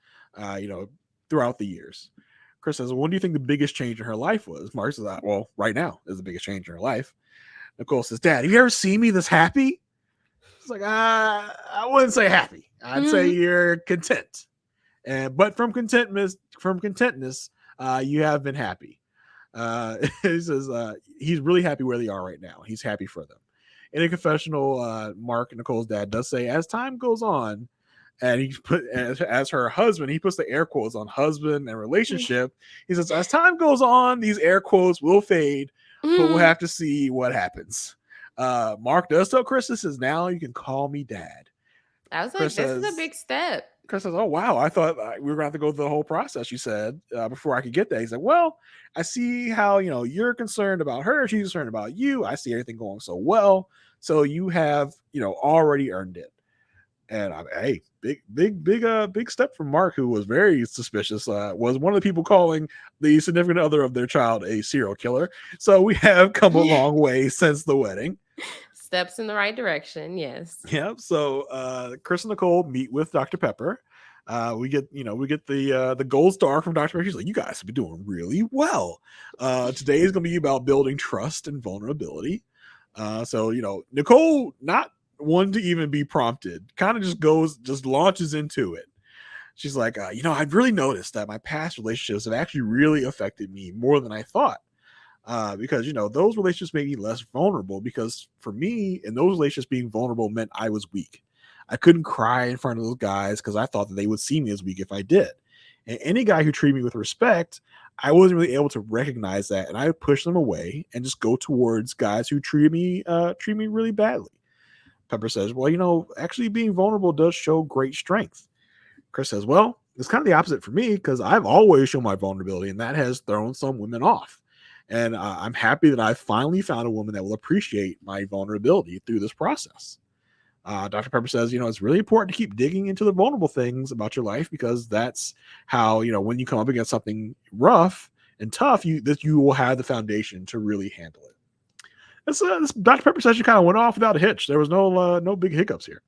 throughout the years. Chris says, well, what do you think the biggest change in her life was? Mark says, well, right now is the biggest change in her life. Nicole says, Dad, have you ever seen me this happy? It's like, I wouldn't say happy. I'd say you're content. But from contentness, you have been happy. He says he's really happy where they are right now. He's happy for them. In a confessional, Mark, Nicole's dad, does say, as time goes on, and he put as her husband, he puts the air quotes on husband and relationship. He says, as time goes on, these air quotes will fade, but we'll have to see what happens. Mark does tell Chris, this is now you can call me Dad. I was like, this is a big step. Chris says, oh, wow, I thought we were going to have to go through the whole process, you said, before I could get there. He's like, well, I see how, you're concerned about her. She's concerned about you. I see everything going so well. So you have, already earned it. And hey, big step from Mark, who was very suspicious, was one of the people calling the significant other of their child a serial killer. So we have come a long way since the wedding. Steps in the right direction, yes. Yeah. So Chris and Nicole meet with Dr. Pepper. We get the gold star from Dr. Pepper. She's like, you guys have been doing really well. Today is going to be about building trust and vulnerability. So Nicole, not one to even be prompted, kind of just launches into it. She's like, I've really noticed that my past relationships have actually really affected me more than I thought. Because those relationships made me less vulnerable, because for me, in those relationships, being vulnerable meant I was weak. I couldn't cry in front of those guys because I thought that they would see me as weak if I did. And any guy who treated me with respect, I wasn't really able to recognize that, and I would push them away and just go towards guys who treat me really badly. Pepper says, well, actually being vulnerable does show great strength. Chris says, well, it's kind of the opposite for me, because I've always shown my vulnerability, and that has thrown some women off. And I'm happy that I finally found a woman that will appreciate my vulnerability through this process. Dr. Pepper says, it's really important to keep digging into the vulnerable things about your life, because that's how, when you come up against something rough and tough, you will have the foundation to really handle it. This Dr. Pepper session kind of went off without a hitch. There was no big hiccups here.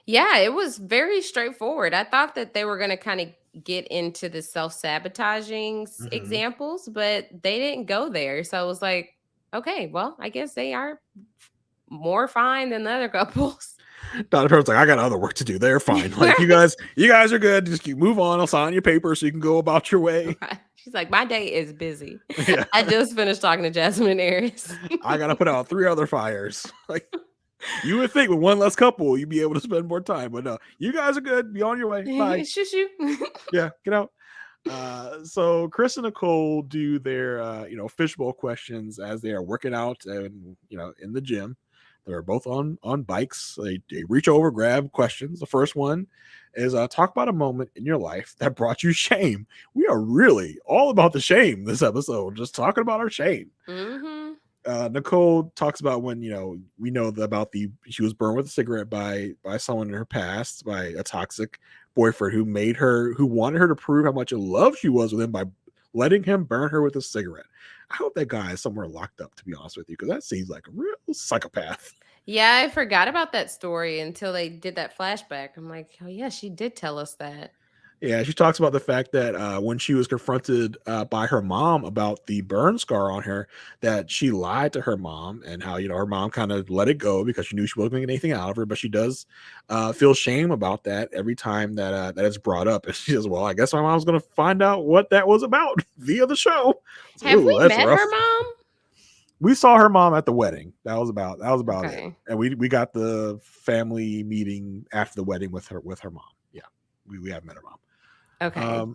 Yeah, it was very straightforward. I thought that they were going to kind of get into the self-sabotaging examples, but they didn't go there. So I was like, okay, well, I guess they are more fine than the other couples. Dr. Pepper's like, I got other work to do. They're fine. Like, you guys are good. Just keep move on. I'll sign your paper so you can go about your way. Right. She's like, my day is busy. Yeah. I just finished talking to Jasmine and Airiss. I got to put out 3 other fires. Like, you would think with one less couple, you'd be able to spend more time, but no, you guys are good. Be on your way. Bye. Shush you. Yeah, get out. So Chris and Nicole do their, fishbowl questions as they are working out and, in the gym. They're both on bikes. They reach over, grab questions. The first one is talk about a moment in your life that brought you shame. We are really all about the shame this episode, just talking about our shame. Nicole talks about when, we know about she was burned with a cigarette by someone in her past, by a toxic boyfriend who wanted her to prove how much in love she was with him by letting him burn her with a cigarette. I hope that guy is somewhere locked up, to be honest with you, because that seems like a real psychopath. Yeah, I forgot about that story until they did that flashback. I'm like, oh yeah, she did tell us that. Yeah, she talks about the fact that when she was confronted by her mom about the burn scar on her, that she lied to her mom, and how, her mom kind of let it go because she knew she wasn't going to get anything out of her. But she does feel shame about that every time that it's brought up. And she says, well, I guess my mom's going to find out what that was about via the show. So, have we met her mom? We saw her mom at the wedding. That was about Okay. it. And we got the family meeting after the wedding with her mom. Yeah, we have met her mom. Okay.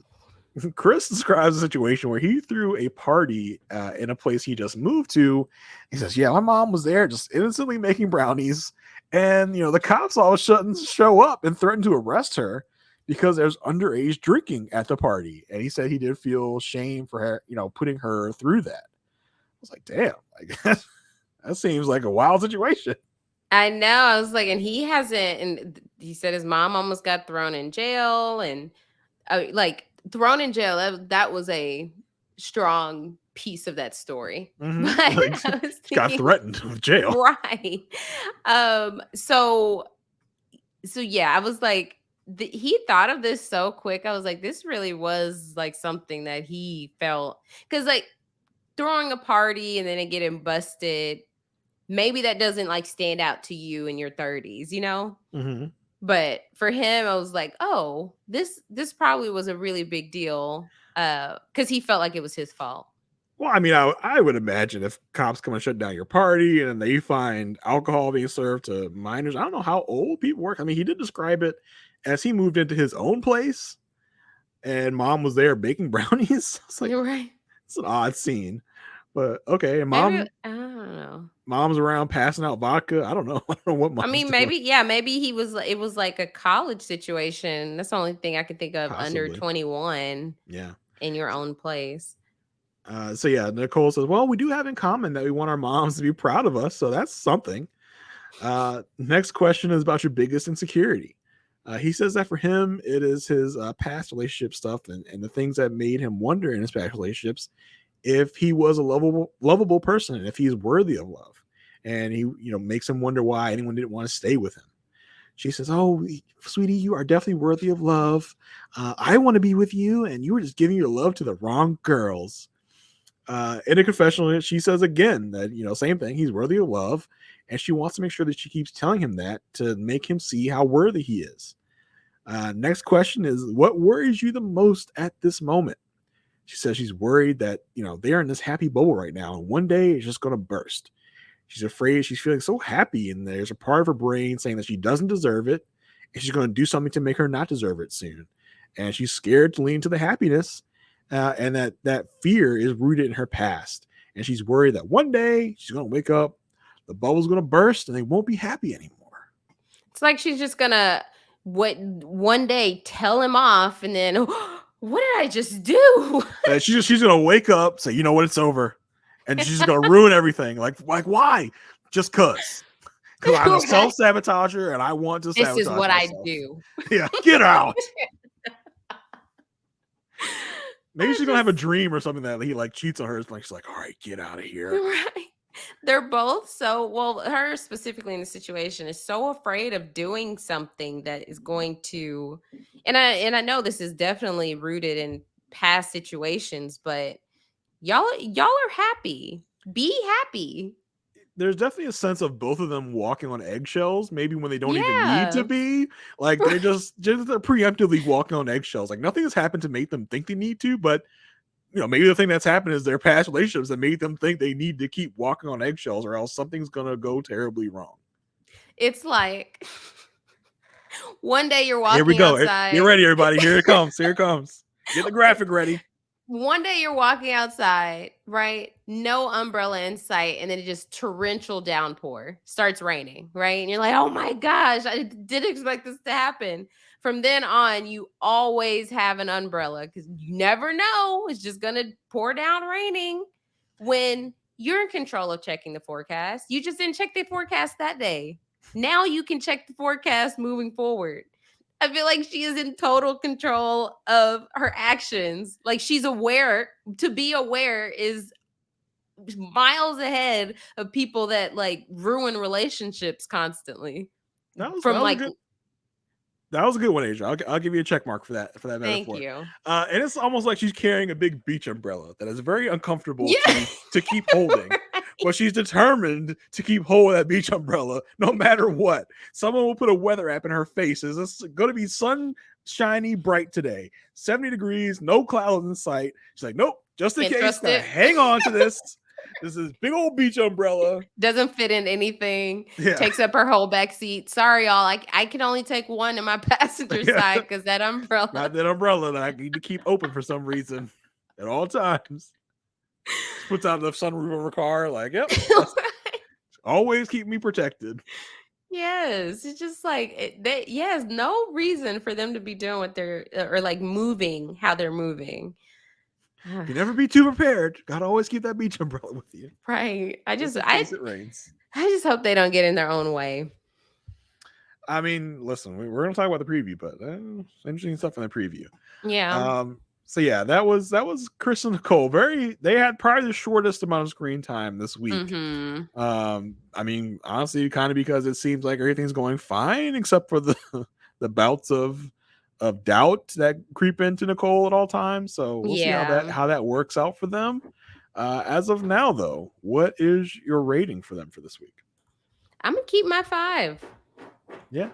Chris describes a situation where he threw a party in a place he just moved to. He says, yeah, my mom was there just innocently making brownies, and the cops all of a sudden show up and threaten to arrest her because there's underage drinking at the party. And he said he did feel shame for her, putting her through that. I was like, damn, that seems like a wild situation. I know. I was like, and he hasn't, and he said his mom almost got thrown in jail, and thrown in jail. That was a strong piece of that story. Mm-hmm. But I was thinking, got threatened with jail, right? So yeah, I was like, he thought of this so quick. I was like, this really was like something that he felt, because like throwing a party and then it getting busted, maybe that doesn't like stand out to you in your 30s, Mm-hmm. But for him, I was like, oh, this probably was a really big deal, because he felt like it was his fault. Well, I mean, I would imagine if cops come and shut down your party and they find alcohol being served to minors, I don't know how old people work. I mean, he did describe it as he moved into his own place and mom was there baking brownies. It's like, You're right. It's an odd scene, but okay. And mom, Maybe, I don't know. Mom's around passing out vodka. I don't know. I don't know what. I mean, maybe it was like a college situation. That's the only thing I could think of. Possibly. Under 21. Yeah. In your own place. So yeah, Nicole says, well, we do have in common that we want our moms to be proud of us. So that's something. Next question is about your biggest insecurity. He says that for him, it is his past relationship stuff and the things that made him wonder in his past relationships if he was a lovable person and if he's worthy of love. And he, makes him wonder why anyone didn't want to stay with him. She says, oh, sweetie, you are definitely worthy of love. I want to be with you, and you were just giving your love to the wrong girls. In a confessional, she says again that, same thing, he's worthy of love, and she wants to make sure that she keeps telling him that to make him see how worthy he is. Next question is, what worries you the most at this moment? She says she's worried that, they're in this happy bubble right now, and one day it's just going to burst. She's afraid, she's feeling so happy, and there's a part of her brain saying that she doesn't deserve it, and she's going to do something to make her not deserve it soon. And she's scared to lean into the happiness, and that fear is rooted in her past. And she's worried that one day she's going to wake up, the bubble's going to burst, and they won't be happy anymore. It's like she's just going to one day tell him off, and then, oh, what did I just do? She's going to wake up, say, you know what, it's over. And she's just going to ruin everything. Like why? Just cause. Because I'm a self-sabotager and I want to sabotage This is what myself. I do. Yeah, get out. Maybe she's gonna have a dream or something that he like cheats on her. It's like she's like, all right, get out of here. Right. They're both so well, her specifically in the situation is so afraid of doing something that is going to, and I know this is definitely rooted in past situations, but y'all are happy. Be happy. There's definitely a sense of both of them walking on eggshells, maybe when they don't even need to Yeah. be. Like they're just they're preemptively walking on eggshells. Like nothing has happened to make them think they need to, but you know, maybe the thing that's happened is their past relationships that made them think they need to keep walking on eggshells, or else something's gonna go terribly wrong. It's like one day you're Here we walking go. outside. Get ready, everybody. Here it comes. Here it comes. Get the graphic ready. One day you're walking outside, right? No umbrella in sight, and then it just torrential downpour starts raining, right? And you're like, oh my gosh, I didn't expect this to happen. From then on, you always have an umbrella because you never know. It's just going to pour down raining. When you're in control of checking the forecast, you just didn't check the forecast that day. Now you can check the forecast moving forward. I feel like she is in total control of her actions. Like she's aware. To be aware is miles ahead of people that like ruin relationships constantly. That was a good one, Asia. I'll give you a check mark for that metaphor. Thank you. And it's almost like she's carrying a big beach umbrella that is very uncomfortable Yeah. to keep holding. Right. But she's determined to keep hold of that beach umbrella no matter what. Someone will put a weather app in her face. Is this going to be sunshiny bright today? 70 degrees, no clouds in sight. She's like, nope, just in case. Hang on to this. This is big old beach umbrella. Doesn't fit in anything. Yeah. Takes up her whole back seat. Sorry, y'all. I can only take one in my passenger side because that umbrella. Not that umbrella that I need to keep open for some reason at all times. Puts out the sunroof of her car. Like, yep. Always keep me protected. Yes, it's just like yes, no reason for them to be doing what they're or like moving how they're moving. You never be too prepared. Gotta always keep that beach umbrella with you. Right. In case it rains. I just hope they don't get in their own way. I mean, listen, we're gonna talk about the preview, but interesting stuff in the preview. Yeah. So yeah, that was Kirsten and Nicole. They had probably the shortest amount of screen time this week. Mm-hmm. I mean, honestly, kind of because it seems like everything's going fine except for the bouts of doubt that creep into Nicole at all times. So we'll see how that works out for them. As of now, though, what is your rating for them for this week? I'm gonna keep my 5. Yeah,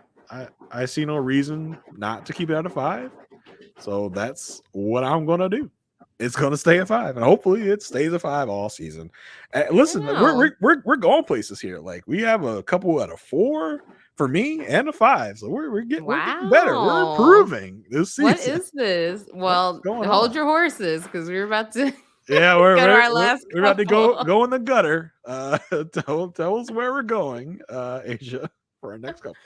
I see no reason not to keep it at a 5. So that's what I'm gonna do. It's gonna stay at 5, and hopefully it stays at 5 all season. Listen, we're going places here. Like we have a couple out of 4 for me and a 5. So we're getting better. We're improving this season. What is this? Well, hold your horses because we're about to. Yeah, we're about to go in the gutter. Tell us where we're going, Aysha, for our next couple.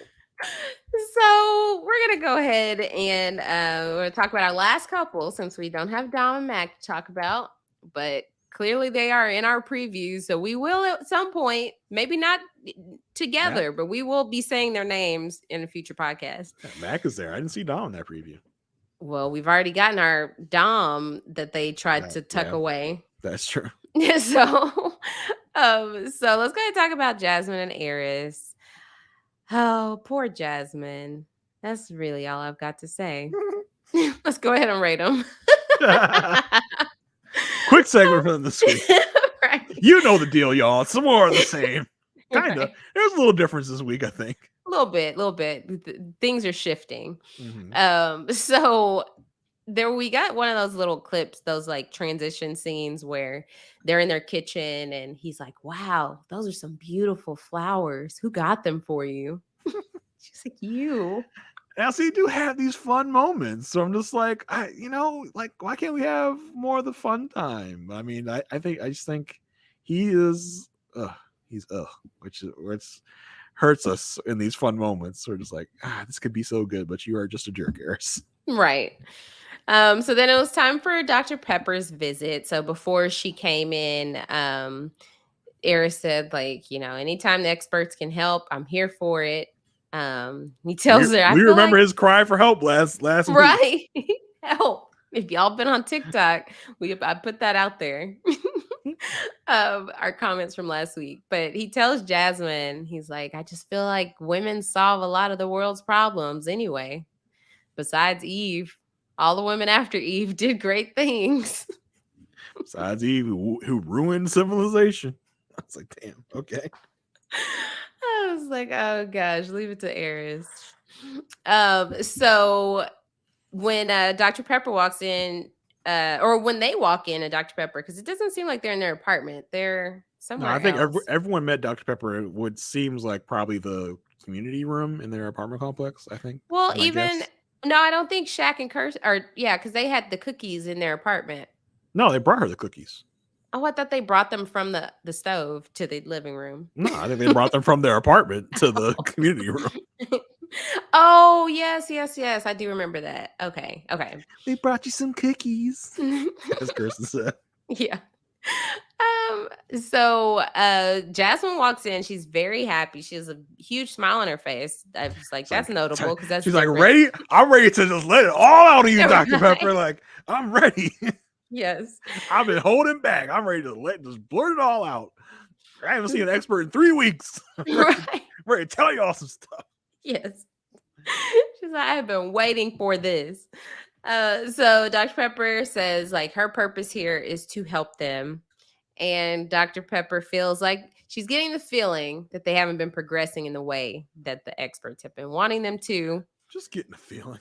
So we're gonna go ahead and we're gonna talk about our last couple since we don't have Dom and Mac to talk about, but clearly they are in our previews. So we will at some point, maybe not together, but we will be saying their names in a future podcast. Yeah, Mac is there. I didn't see Dom in that preview. Well, we've already gotten our Dom that they tried to tuck away. That's true. So let's go ahead and talk about Jasmine and Airiss. Oh, poor Jasmine. That's really all I've got to say. Let's go ahead and rate them. Quick segment for them this week. Right. You know the deal, y'all. Some more are the same. Kind of. Right. There's a little difference this week, I think. A little bit. Things are shifting. Mm-hmm. So there we got one of those little clips, those like transition scenes where they're in their kitchen and he's like, wow, those are some beautiful flowers. Who got them for you? She's like, you. Now, so you do have these fun moments. So I'm just like, why can't we have more of the fun time? I mean, I just think he is, which hurts us in these fun moments. We're just like, this could be so good, but you are just a jerk, Airiss. Right. So then it was time for Dr. Pepper's visit. So before she came in, Airiss said, like, anytime the experts can help, I'm here for it. He We, tells her, I we feel remember like, his cry for help last week. right, help. If y'all been on TikTok, I put that out there. Our comments from last week. But he tells Jasmine, he's like, I just feel like women solve a lot of the world's problems anyway. Besides Eve, all the women after Eve did great things. Besides Eve, who ruined civilization. I was like, damn, okay. I was like, oh gosh, leave it to Airiss. So when Dr. Pepper walks in, or when they walk in at Dr. Pepper, because it doesn't seem like they're in their apartment. They're No, somewhere I think else. everyone met Dr. Pepper at what seems like probably the community room in their apartment complex, I think. Well, My guess. no, I don't think Shaq and Kirsten because they had the cookies in their apartment. No, they brought her the cookies. Oh, I thought they brought them from the stove to the living room. No, I think they brought them from their apartment to the community room. Oh, yes. I do remember that. Okay. We brought you some cookies, as Kirsten said. Yeah. So Jasmine walks in. She's very happy. She has a huge smile on her face. I was like, that's notable because that's she's different. like, ready? I'm ready to just let it all out of you, Right. Dr. Pepper. Like, I'm ready. Yes. I've been holding back. I'm ready to just blurt it all out. I haven't seen an expert in 3 weeks. Right. Ready to tell y'all some stuff. Yes. She's like, I have been waiting for this. So Dr. Pepper says, like, her purpose here is to help them. And Dr. Pepper feels like she's getting the feeling that they haven't been progressing in the way that the experts have been wanting them to. Just getting a feeling.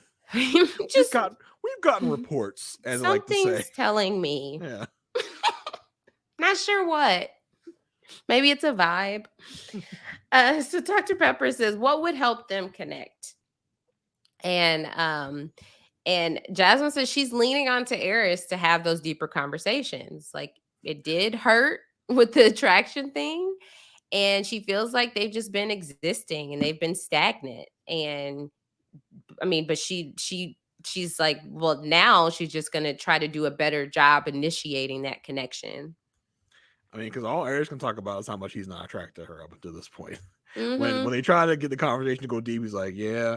Just we've gotten reports, as I like to say. Something's telling me. Yeah. Not sure what. Maybe it's a vibe. So Dr. Pepper says, what would help them connect? And Jasmine says she's leaning on to Airiss to have those deeper conversations. Like, it did hurt with the attraction thing, and she feels like they've just been existing and they've been stagnant. And I mean, but she's like, well, now she's just gonna try to do a better job initiating that connection. I mean, because all Airiss can talk about is how much he's not attracted to her up until this point. Mm-hmm. When they try to get the conversation to go deep, he's like, yeah,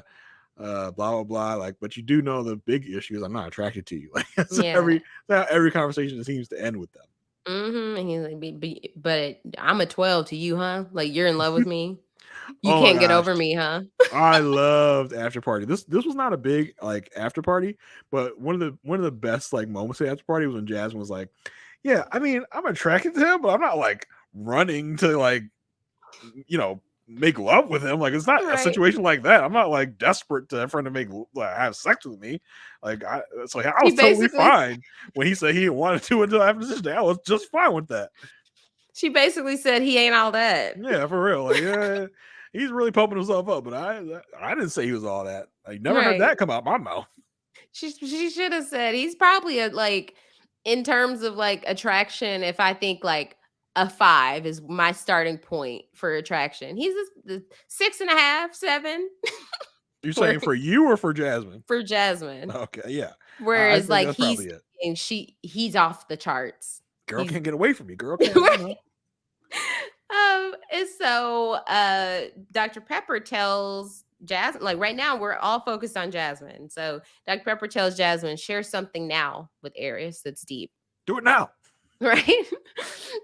blah blah blah. Like, but you do know the big issue is I'm not attracted to you. Like, every conversation seems to end with them. Mm-hmm. And he's like, but I'm a 12 to you, huh? Like, you're in love with me. You Oh can't get over me, huh? I loved After Party. This was not a big like after party, but one of the best like moments of After Party was when Jasmine was like, yeah, I mean, I'm attracted to him, but I'm not like running to like, make love with him. Like, it's not a situation like that. I'm not like desperate for him to have sex with me. Like, I was totally fine when he said he didn't want to until after this day. I was just fine with that. She basically said he ain't all that. Yeah, for real. Like, yeah, he's really pumping himself up, but I didn't say he was all that. I never heard that come out my mouth. She should have said he's probably in terms of like attraction. If I think like a 5 is my starting point for attraction, he's a 6.5, 7. You're saying for you or for Jasmine? For Jasmine. Okay, yeah. Whereas like he's off the charts. Girl can't get away from me. Girl can't. And so Dr. Pepper tells Jasmine, like, right now we're all focused on Jasmine. So Dr. Pepper tells Jasmine, share something now with Airiss that's deep. Do it now. Right.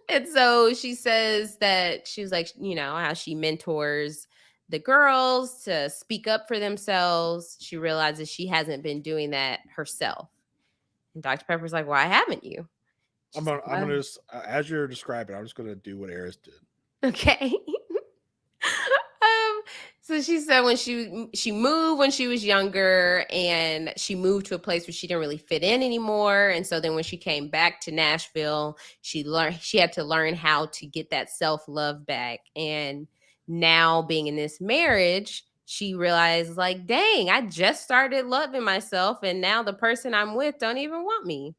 And so she says that she was like, how she mentors the girls to speak up for themselves. She realizes she hasn't been doing that herself. And Dr. Pepper's like, why haven't you? I'm gonna just, as you're describing, I'm just gonna do what Airiss did. Okay. So she said when she moved when she was younger, and she moved to a place where she didn't really fit in anymore. And so then when she came back to Nashville, she had to learn how to get that self-love back. And now being in this marriage, she realized, like, dang, I just started loving myself, and now the person I'm with don't even want me.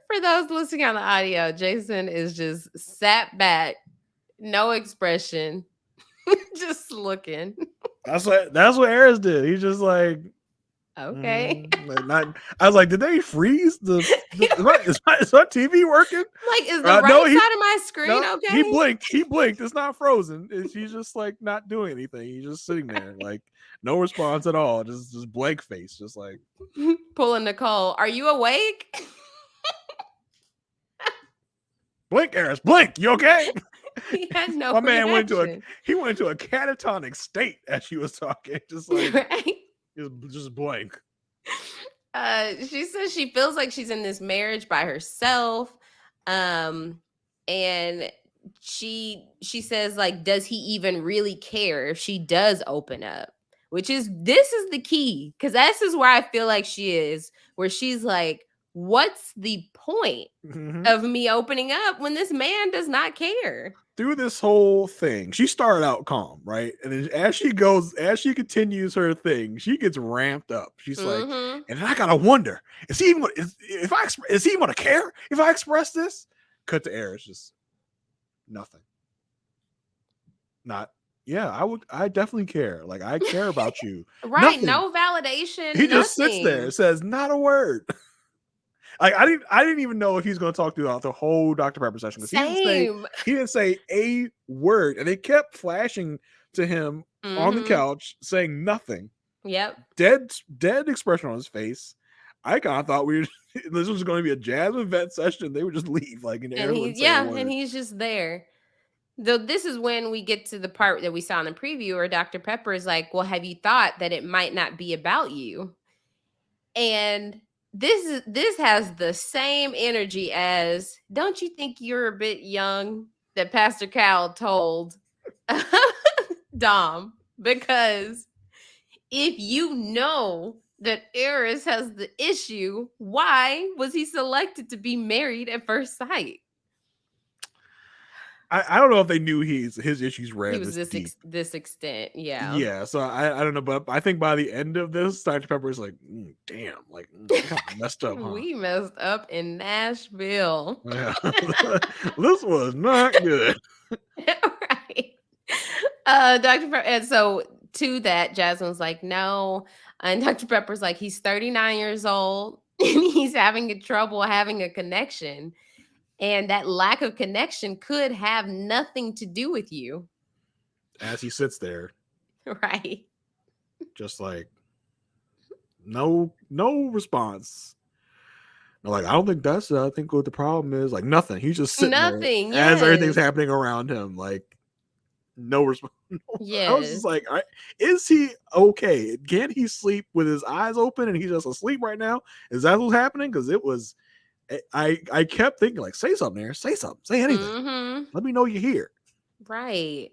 For those listening on the audio, Jason is just sat back, no expression, just looking. That's what Airiss did. He's just like, Okay. I was like, did they freeze is my TV working? Like, is the right side of my screen okay? He blinked. It's not frozen. He's just like not doing anything. He's just sitting there, like no response at all. Just blank face, just like pulling Nicole. Are you awake? blink, Airiss, blink. You okay? He had no. My man went into a catatonic state as she was talking, just like right? just blank. She says she feels like she's in this marriage by herself. And she says, like, does he even really care if she does open up? This is the key, because this is where I feel like she is, where she's like, what's the point of me opening up when this man does not care? Through this whole thing, she started out calm, right? And then as she continues her thing, she gets ramped up. She's like, and then I gotta wonder, is he gonna care if I express this? Cut to Airiss, just nothing. I definitely care. Like, I care about you. Right. Nothing. No validation. He just sits there, says not a word. Like, I didn't even know if he's going to talk throughout the whole Dr. Pepper session. He didn't say a word, and they kept flashing to him on the couch saying nothing. Yep. Dead expression on his face. I kind of thought this was going to be a Jasmine vet session. They would just leave, like, and he's just there. Though this is when we get to the part that we saw in the preview where Dr. Pepper is like, well, have you thought that it might not be about you? And this has the same energy as, don't you think you're a bit young, that Pastor Cal told Dom? Because if you know that Airiss has the issue, why was he selected to be married at first sight? I don't know if they knew his issues ran. He was this extent, yeah. Yeah, so I don't know, but I think by the end of this, Dr. Pepper is like, damn, like messed up, huh? We messed up in Nashville. Yeah. This was not good. Right. Dr. Pepper, and so to that, Jasmine's like, no. And Dr. Pepper's like, he's 39 years old and he's having trouble having a connection. And that lack of connection could have nothing to do with you. As he sits there. Right. Just like, no response. Like, I don't think that's I think what the problem is. Like, nothing. He's just sitting there as everything's happening around him. Like, no response. Yeah. I was just like, is he okay? Can't he sleep with his eyes open and he's just asleep right now? Is that what's happening? Because it was... I kept thinking, like, say something there, say something, say anything. Let me know you're here. Right.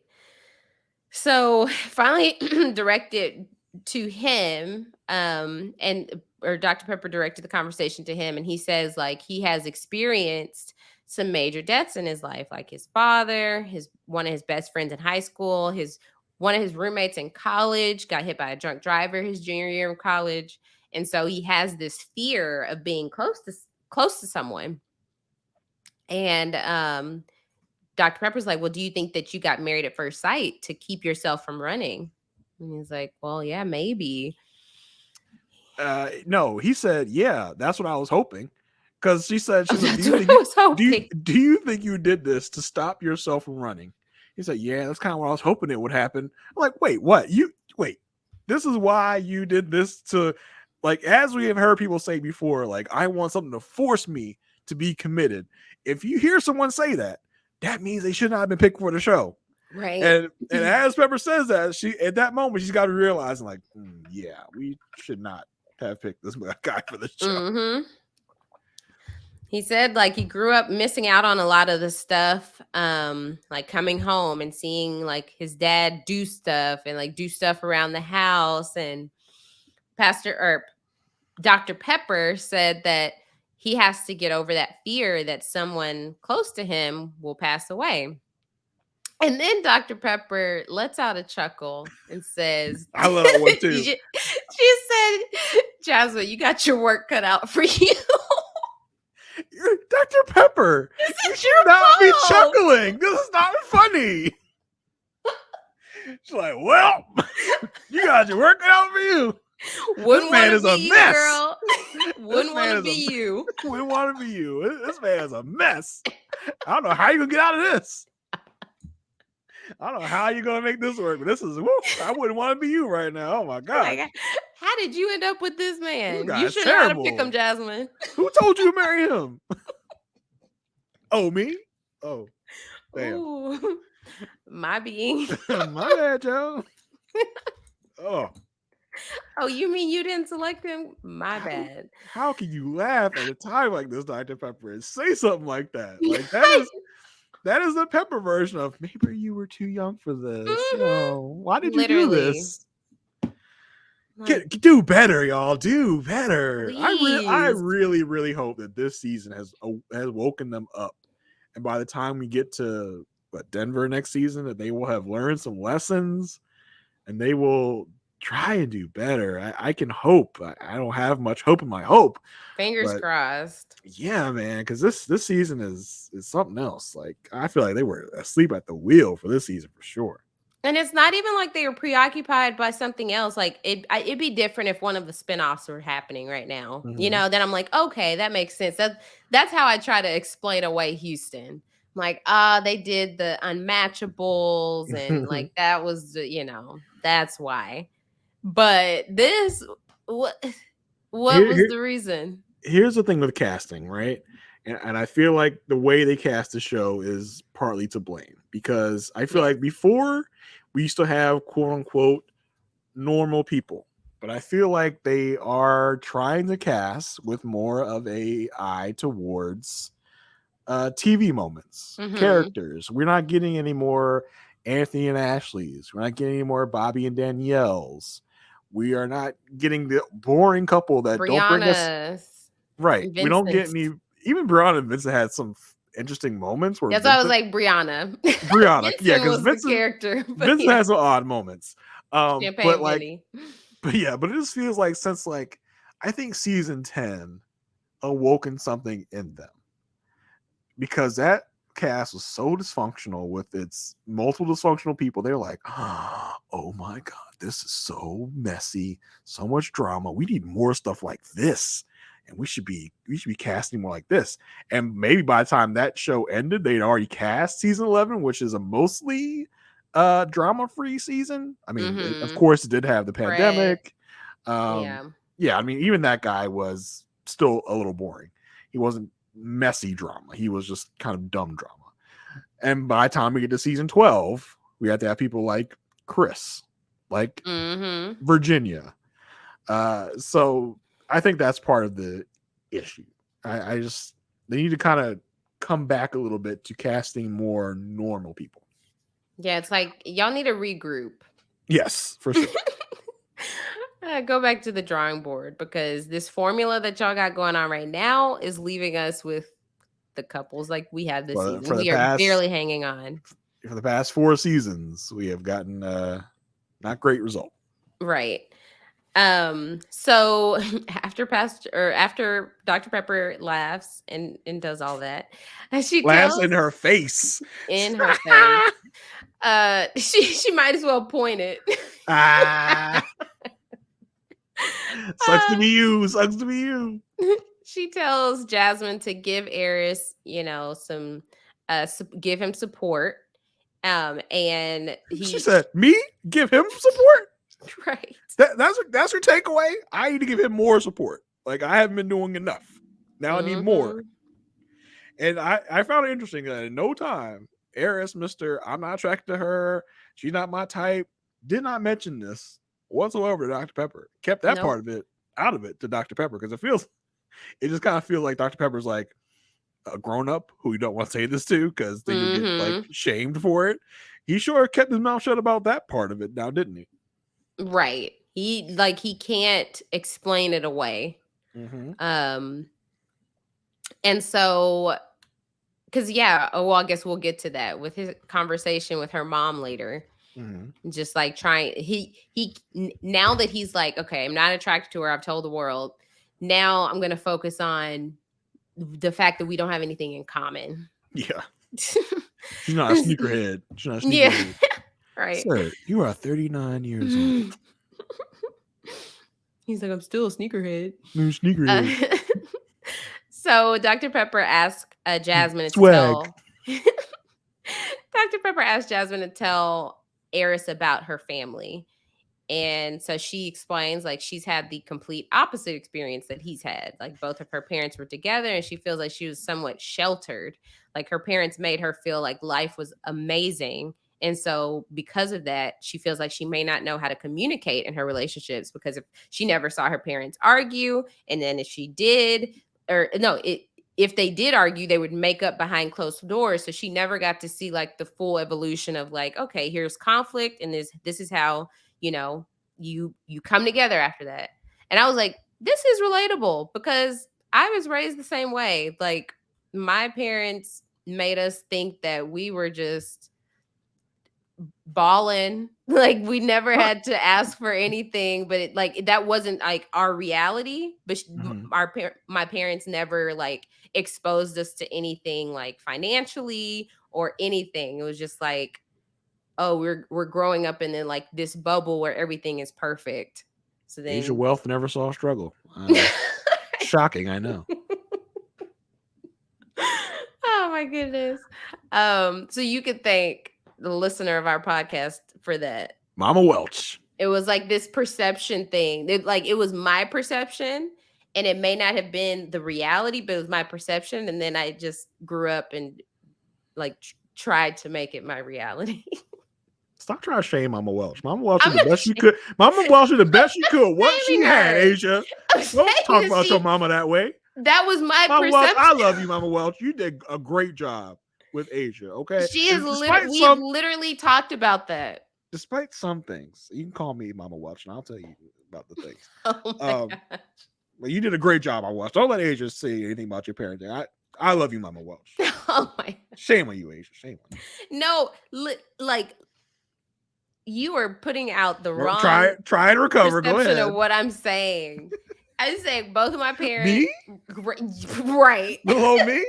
So finally directed to him, or Dr. Pepper directed the conversation to him, and he says, like, he has experienced some major deaths in his life, like his father, one of his best friends in high school, one of his roommates in college got hit by a drunk driver his junior year of college. And so he has this fear of being close to someone. And Dr. Pepper's like, well, do you think that you got married at first sight to keep yourself from running? And he's like, well, yeah, maybe. No, he said, yeah, that's what I was hoping. Because she said, do you think you did this to stop yourself from running? He said, yeah, that's kind of what I was hoping it would happen. I'm like, wait, what? This is why you did this to... Like, as we have heard people say before, like, I want something to force me to be committed. If you hear someone say that, that means they should not have been picked for the show. Right. And as Pepper says that, at that moment, she's got to realize, like, yeah, we should not have picked this guy for the show. He said, like, he grew up missing out on a lot of the stuff, like coming home and seeing, like, his dad do stuff and, like, do stuff around the house. And Dr. Pepper said that he has to get over that fear that someone close to him will pass away. And then Dr. Pepper lets out a chuckle and says, I love that one too. She said, Jasmine, you got your work cut out for you. Dr. Pepper, you should not be chuckling. This is not funny. She's like, well, you got your work cut out for you. Wouldn't man want is to a be you, mess. girl. Wouldn't want to be you. Wouldn't want to be you. This man is a mess. I don't know how you gonna get out of this. I don't know how you're gonna make this work, but this is. Woo, I wouldn't want to be you right now. Oh my god. How did you end up with this man? You guy's should know how to pick terrible. him, Jasmine. Who told you to marry him? Oh, me? Oh, damn. Ooh, my being. My bad, Joe. Oh, Oh, you mean you didn't select him? My bad. how can you laugh at a time like this, Dr. Pepper, and say something like that? Like that is the Pepper version of maybe you were too young for this. Mhm. Oh, why did you Literally. do this? Do better, y'all. Do better. I Please. really, really hope that this season has woken them up, and by the time we get to Denver next season, that they will have learned some lessons, and they will try and do better. I can hope. I don't have much hope in my hope. Fingers crossed. Yeah, man, because this season is something else. Like I feel like they were asleep at the wheel for this season for sure. And it's not even like they were preoccupied by something else. Like it'd be different if one of the spinoffs were happening right now. Mm-hmm. You know, then I'm like, okay, that makes sense. That's how I try to explain away Houston. I'm like, they did the Unmatchables, and like that was, that's why. But this, what was the reason? Here's the thing with casting, right? And I feel like the way they cast the show is partly to blame, because I feel like before we used to have quote unquote normal people, but I feel like they are trying to cast with more of a eye towards TV moments, characters. We're not getting any more Anthony and Ashley's. We're not getting any more Bobby and Danielle's. We are not getting the boring couple that don't bring us right. We don't get any. Even Brianna and Vincent had some interesting moments where that's why I was like Brianna, yeah, because Vincent, the character. Vincent has some odd moments. Champagne but like, Vinny. but it just feels like since like I think season 10 awoken something in them, because that cast was so dysfunctional with its multiple dysfunctional people. They're like, oh my god, this is so messy, so much drama. We need more stuff like this, and we should be casting more like this. And maybe by the time that show ended, they'd already cast season 11, which is a mostly drama free season. I mean, of course, it did have the pandemic. Yeah, I mean, even that guy was still a little boring. He wasn't messy drama. He was just kind of dumb drama. And by the time we get to season 12, we have to have people like Chris, like Virginia. So I think that's part of the issue. I just, they need to kind of come back a little bit to casting more normal people. Yeah, it's like y'all need to regroup. Yes, for sure. Go back to the drawing board, because this formula that y'all got going on right now is leaving us with the couples like we had this season. We are barely hanging on. For the past 4 seasons, we have gotten not great result. Right. So after Dr. Pepper laughs and does all that, she laughs in her face. In her face. She might as well point it. Sucks to be you. Sucks to be you. She tells Jasmine to give Airiss, some give him support. And she said, me? Give him support? Right. That's her takeaway. I need to give him more support. Like, I haven't been doing enough. Now I need more. And I found it interesting that in no time, Airiss, Mr. I'm not attracted to her, she's not my type, did not mention this whatsoever to Dr. Pepper. Kept that part of it out of it to Dr. Pepper, because it just kind of feels like Dr. Pepper's like a grown-up who you don't want to say this to, because then you get like shamed for it. He sure kept his mouth shut about that part of it now, didn't he? Right. He can't explain it away. And so, because I guess we'll get to that with his conversation with her mom later. Just like trying, he now that he's like, okay, I'm not attracted to her, I've told the world, now I'm going to focus on the fact that we don't have anything in common. Yeah. She's not a sneakerhead. She's not a sneakerhead. Right. Sir, you are 39 years old. He's like, I'm still a sneakerhead. Sneakerhead. So Dr. Pepper asked Jasmine to Swag. tell Dr. Pepper asked Jasmine to tell Airiss about her family. And so she explains like she's had the complete opposite experience that he's had. Like both of her parents were together and she feels like she was somewhat sheltered. Like her parents made her feel like life was amazing. And so because of that, she feels like she may not know how to communicate in her relationships because if she never saw her parents argue, and then if she did, or no, if they did argue, they would make up behind closed doors. So she never got to see like the full evolution of like, okay, here's conflict and this is how, you know, you come together after that. And I was like, this is relatable because I was raised the same way. Like my parents made us think that we were just balling. Like we never had to ask for anything, but that wasn't like our reality. But my parents never like exposed us to anything like financially or anything. It was just like, oh, we're growing up in like this bubble where everything is perfect. So then Aysha Welch never saw a struggle. Shocking, I know. Oh my goodness. So you could thank the listener of our podcast for that. Mama Welch. It was like this perception thing. It was my perception, and it may not have been the reality, but it was my perception. And then I just grew up and like tried to make it my reality. Stop trying to shame Mama Welch. Mama Welch did the best she could. Mama Welch did the best she could. What she had, Aysha. Don't talk about your mama that way. That was my Mama perception. Welch, I love you, Mama Welch. You did a great job with Aysha, okay? She is literally talked about that. Despite some things, you can call me Mama Welch, and I'll tell you about the things. Oh my gosh. Well, you did a great job, Mama Welch. Don't let Aysha say anything about your parenting. I love you, Mama Welch. Oh my gosh. Shame on you, Aysha. Shame on you. No, like you are putting out the wrong. Try and recover. Go ahead. Of what I'm saying. I'm saying both of my parents. Me? Right. Hello, me?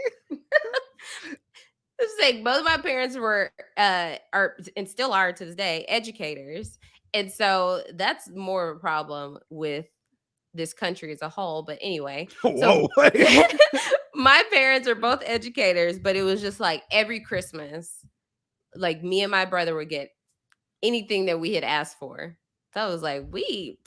I'm saying both of my parents were are and still are to this day educators. And so that's more of a problem with this country as a whole. But anyway, so my parents are both educators, but it was just like every Christmas, like me and my brother would get anything that we had asked for. So I was like, we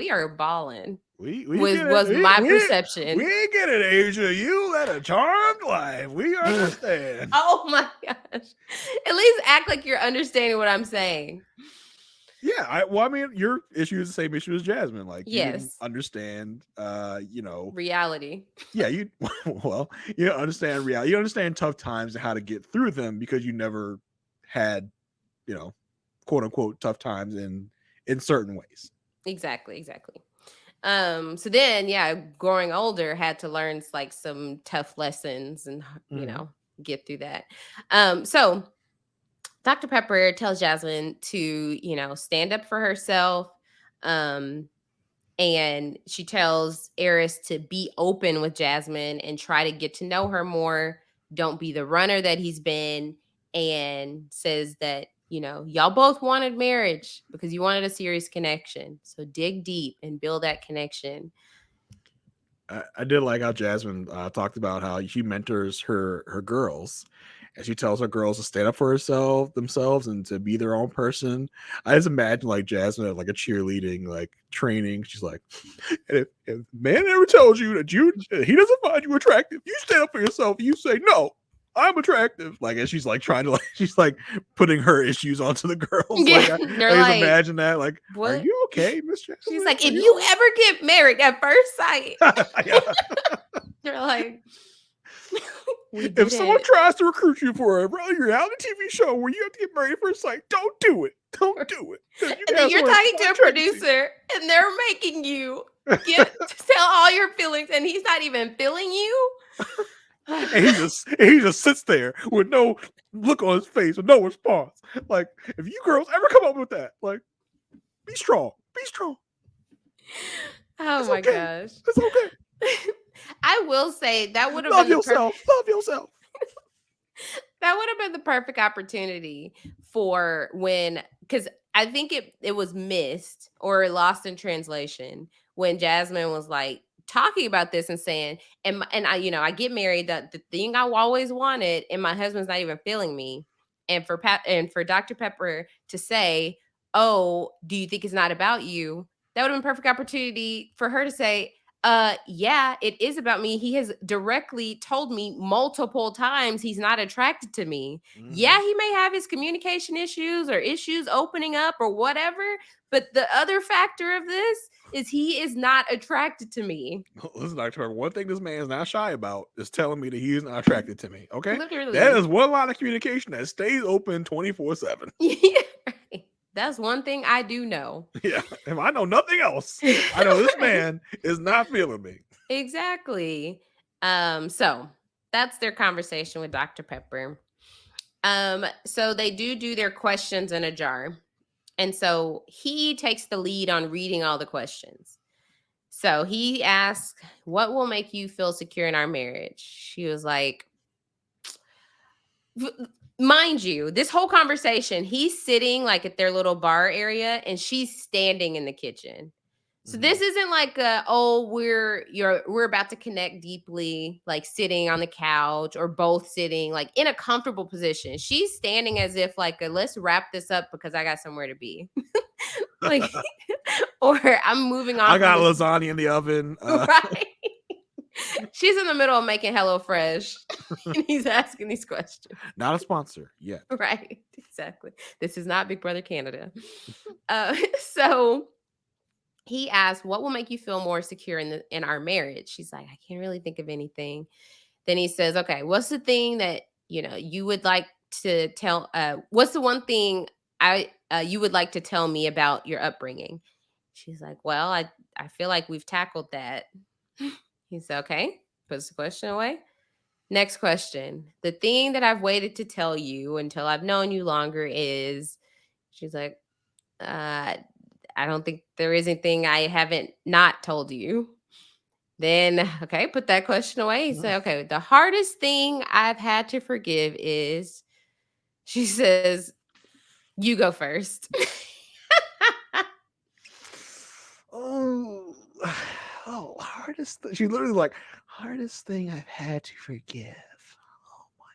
are balling. Was my perception. We ain't get it, Aysha. You led a charmed life. We understand. Oh my gosh. At least act like you're understanding what I'm saying. Yeah, I mean, your issue is the same issue as Jasmine. Like, yes, you didn't understand, reality. Yeah, you understand reality. You understand tough times and how to get through them because you never had, quote unquote, tough times in certain ways. Exactly. So then, growing older, had to learn like some tough lessons and get through that. So Dr. Pepper tells Jasmine to, stand up for herself. And she tells Airiss to be open with Jasmine and try to get to know her more. Don't be the runner that he's been. And says that, y'all both wanted marriage because you wanted a serious connection. So dig deep and build that connection. I did like how Jasmine talked about how she mentors her girls. And she tells her girls to stand up for themselves and to be their own person. I just imagine like Jasmine at like a cheerleading like training. She's like, if man ever tells you that he doesn't find you attractive, you stand up for yourself. You say, no, I'm attractive. Like, and she's like trying to she's like putting her issues onto the girls. Yeah, I just imagine that. Like, what? Are you okay, Miss Jasmine? She's like, if you ever get married at first sight, they're like, if someone tries to recruit you for a reality TV show where you have to get married at first sight, don't do it. Don't do it. And then you're talking to a producer and they're making you tell all your feelings and he's not even feeling you. And he just sits there with no look on his face, with no response. Like, if you girls ever come up with that, like, be strong. Be strong. Oh my gosh. It's okay. I will say that would have been love yourself. That would have been the perfect opportunity for because I think it was missed or lost in translation when Jasmine was like talking about this and saying, and I, I get married, that the thing I always wanted, and my husband's not even feeling me. And for Dr. Pepper to say, "Oh, do you think it's not about you?" That would have been a perfect opportunity for her to say, yeah, it is about me. He has directly told me multiple times he's not attracted to me. Yeah, he may have his communication issues or issues opening up or whatever, but the other factor of this is he is not attracted to me. Listen, Dr. Pepper, one thing this man is not shy about is telling me that he is not attracted to me. Okay. Literally. That is one line of communication that stays open 24/7. Yeah, right. That's one thing I do know. Yeah. If I know nothing else, I know this man is not feeling me. Exactly. So that's their conversation with Dr. Pepper. So they do their questions in a jar. And so he takes the lead on reading all the questions. So he asks, "What will make you feel secure in our marriage?" She was like, mind you, this whole conversation, he's sitting like at their little bar area and she's standing in the kitchen. So this isn't like we're about to connect deeply, like sitting on the couch or both sitting like in a comfortable position. She's standing as if like let's wrap this up because I got somewhere to be. Like, or I'm moving on. I got lasagna in the oven. Right. She's in the middle of making HelloFresh and he's asking these questions. Not a sponsor yet. Right. Exactly. This is not Big Brother Canada. So he asked, "What will make you feel more secure in our marriage?" She's like, "I can't really think of anything." Then he says, "Okay, what's the thing that you would like to tell? What's the one thing you would like to tell me about your upbringing?" She's like, "Well, I feel like we've tackled that." He said, "Okay," puts the question away. Next question: "The thing that I've waited to tell you until I've known you longer is," she's like, "I don't think there is anything I haven't not told you." Then, okay, put that question away. He said, "Okay, the hardest thing I've had to forgive is," she says, "You go first." Hardest. She's literally like, hardest thing I've had to forgive. Oh my.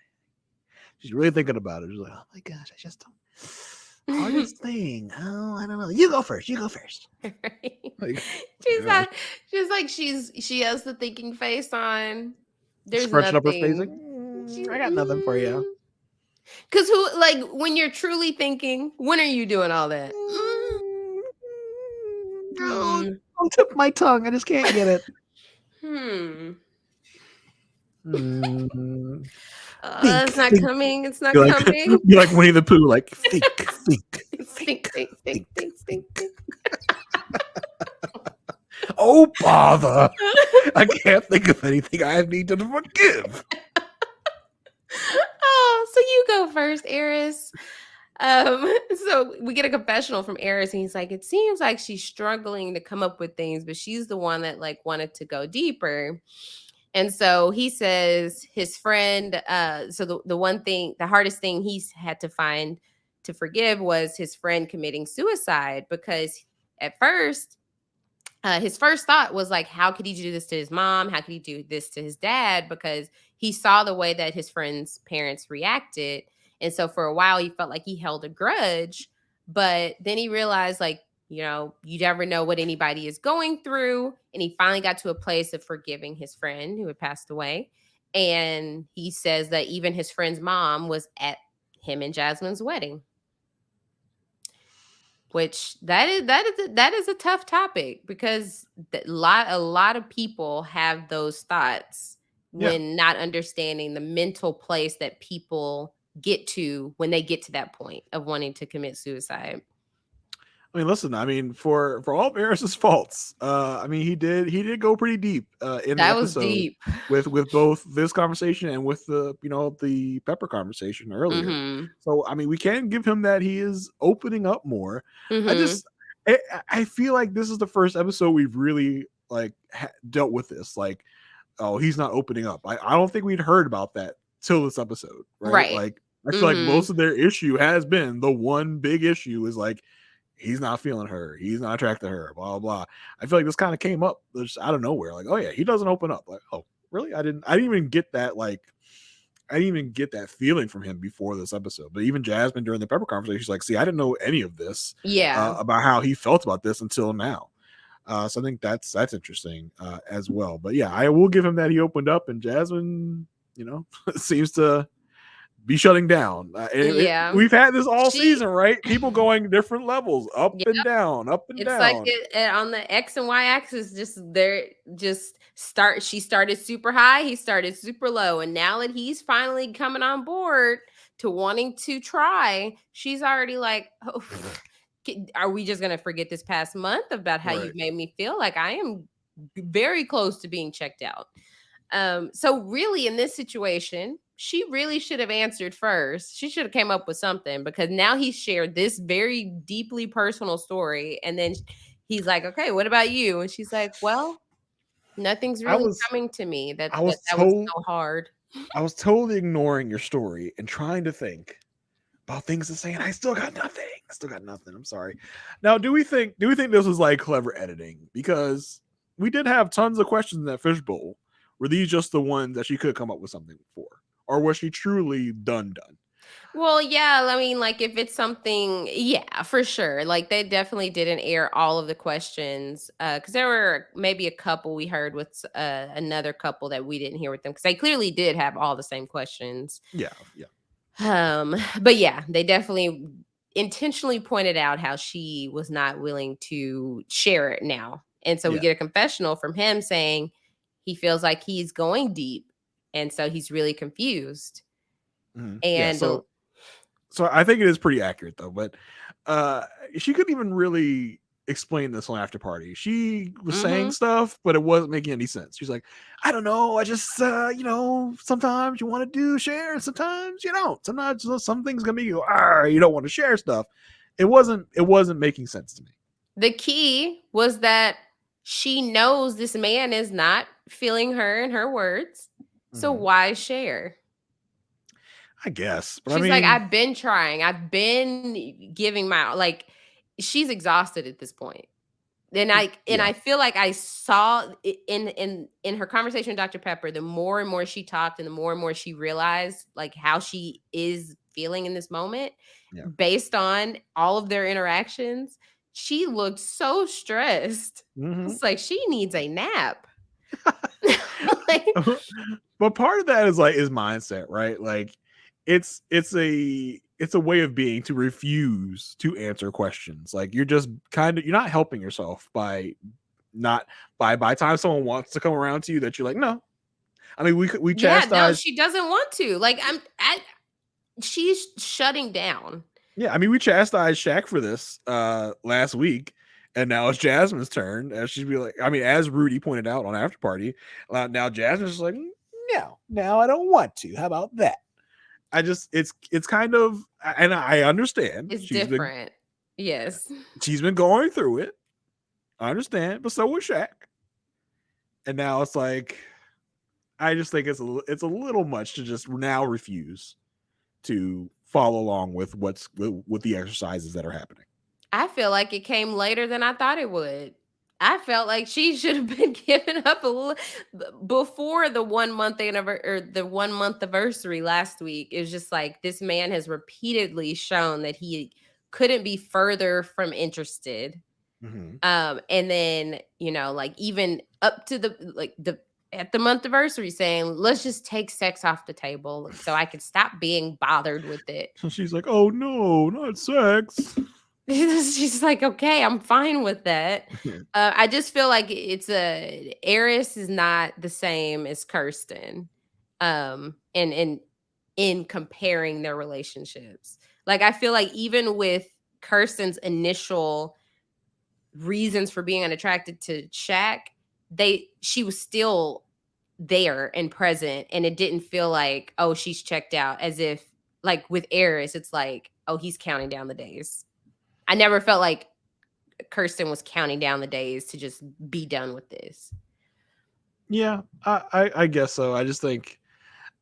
She's really thinking about it. She's like, oh my gosh, I just don't. Hardest thing. Oh, I don't know. You go first. Right. Like, she has the thinking face on. There's scrunching up her nothing. face. I got nothing for you. Because when you're truly thinking, when are you doing all that? Don't tip my tongue. I just can't get it. It's not coming. It's not coming. You're like Winnie the Pooh, like think. Oh, bother. I can't think of anything I need to forgive. Oh, so you go first, Airiss. So we get a confessional from Airiss, and he's like, "It seems like she's struggling to come up with things, but she's the one that like wanted to go deeper." And so he says his friend, so the hardest thing he's had to find to forgive was his friend committing suicide, because at first, his first thought was like, how could he do this to his mom? How could he do this to his dad? Because he saw the way that his friend's parents reacted. And so for a while, he felt like he held a grudge. But then he realized, like, you never know what anybody is going through. And he finally got to a place of forgiving his friend who had passed away. And he says that even his friend's mom was at him and Jasmine's wedding. Which that is a tough topic, because a lot of people have those thoughts when not understanding the mental place that people get to when they get to that point of wanting to commit suicide. I mean, listen, for all of Airiss's faults, he did go pretty deep in the episode. Was deep with both this conversation and with the Pepper conversation earlier. Mm-hmm. So we can give him that he is opening up more. Mm-hmm. I feel like this is the first episode we've really dealt with this. Like, oh, he's not opening up. I don't think we'd heard about that till this episode, right? Like, I feel like most of their issue has been, the one big issue is like, he's not feeling her, he's not attracted to her, blah blah. I feel like this kind of came up just out of nowhere. Like, oh yeah, he doesn't open up. Like, oh really? I didn't even get that. Like, I didn't even get that feeling from him before this episode. But even Jasmine during the Pepper conversation, she's like, see, I didn't know any of this about how he felt about this until now. So I think that's interesting as well. But yeah, I will give him that he opened up, and Jasmine, seems to be shutting down. We've had this all season, right? People going different levels, up and down, up and it's down. It's like on the X and Y axis, she started super high, he started super low, and now that he's finally coming on board to wanting to try, she's already like, oh, are we just gonna forget this past month about how you've made me feel? Like, I am very close to being checked out. So really, in this situation, she really should have answered first. She should have came up with something, because now he shared this very deeply personal story, and then he's like, okay, what about you? And she's like, well, nothing's really coming to me. That was so hard. I was totally ignoring your story and trying to think about things to say, and I still got nothing. I'm sorry. Now, do we think this was like clever editing? Because we did have tons of questions in that fishbowl. Were these just the ones that she could come up with something for? Or was she truly done? Well, yeah, I mean, like, if it's something, yeah, for sure. Like, they definitely didn't air all of the questions, because there were maybe a couple we heard with another couple that we didn't hear with them, because they clearly did have all the same questions. Yeah. But yeah, they definitely intentionally pointed out how she was not willing to share it now. And so we get a confessional from him saying he feels like he's going deep, and so he's really confused. Mm-hmm. And so I think it is pretty accurate though, but she couldn't even really explain this on After Party. She was saying stuff, but it wasn't making any sense. She's like, I don't know, I just sometimes you want to share, sometimes you don't. Sometimes some things gonna be you don't want to share stuff. It wasn't making sense to me. The key was that she knows this man is not feeling her and her words. So why share? I guess. But she's like, I've been trying. I've been giving my, like, she's exhausted at this point. And I feel like I saw in her conversation with Dr. Pepper, the more and more she talked and the more she realized like how she is feeling in this moment based on all of their interactions, she looked so stressed. It's like she needs a nap. But part of that is mindset, right? Like it's a way of being to refuse to answer questions. Like you're not helping yourself by the time someone wants to come around to you that you're like, no. I mean, we chastise. No, she doesn't want to. Like she's shutting down. Yeah, I mean, we chastised Shaq for this last week, and now it's Jasmine's turn. As she'd be like, I mean, as Rudy pointed out on After Party, now Jasmine's just like, no, now I don't want to. How about that? It's kind of, and I understand. It's different. Yes. She's been going through it. I understand, but so was Shaq. And now it's like, I just think it's a little much to just now refuse to follow along with with the exercises that are happening. I feel like it came later than I thought it would. I felt like she should have been given up a little before the 1 month anniversary last week. It was just like, this man has repeatedly shown that he couldn't be further from interested. And then, like even up to at the month anniversary saying, let's just take sex off the table so I can stop being bothered with it. So she's like, oh no, not sex. She's like, okay, I'm fine with that. I just feel like Airiss is not the same as Kirsten. In comparing their relationships. Like, I feel like even with Kirsten's initial reasons for being unattracted to Shaq, she was still there and present, and it didn't feel like, oh, she's checked out, as if like with Airiss, it's like, oh, he's counting down the days. I never felt like Kirsten was counting down the days to just be done with this. Yeah, I guess so. I just think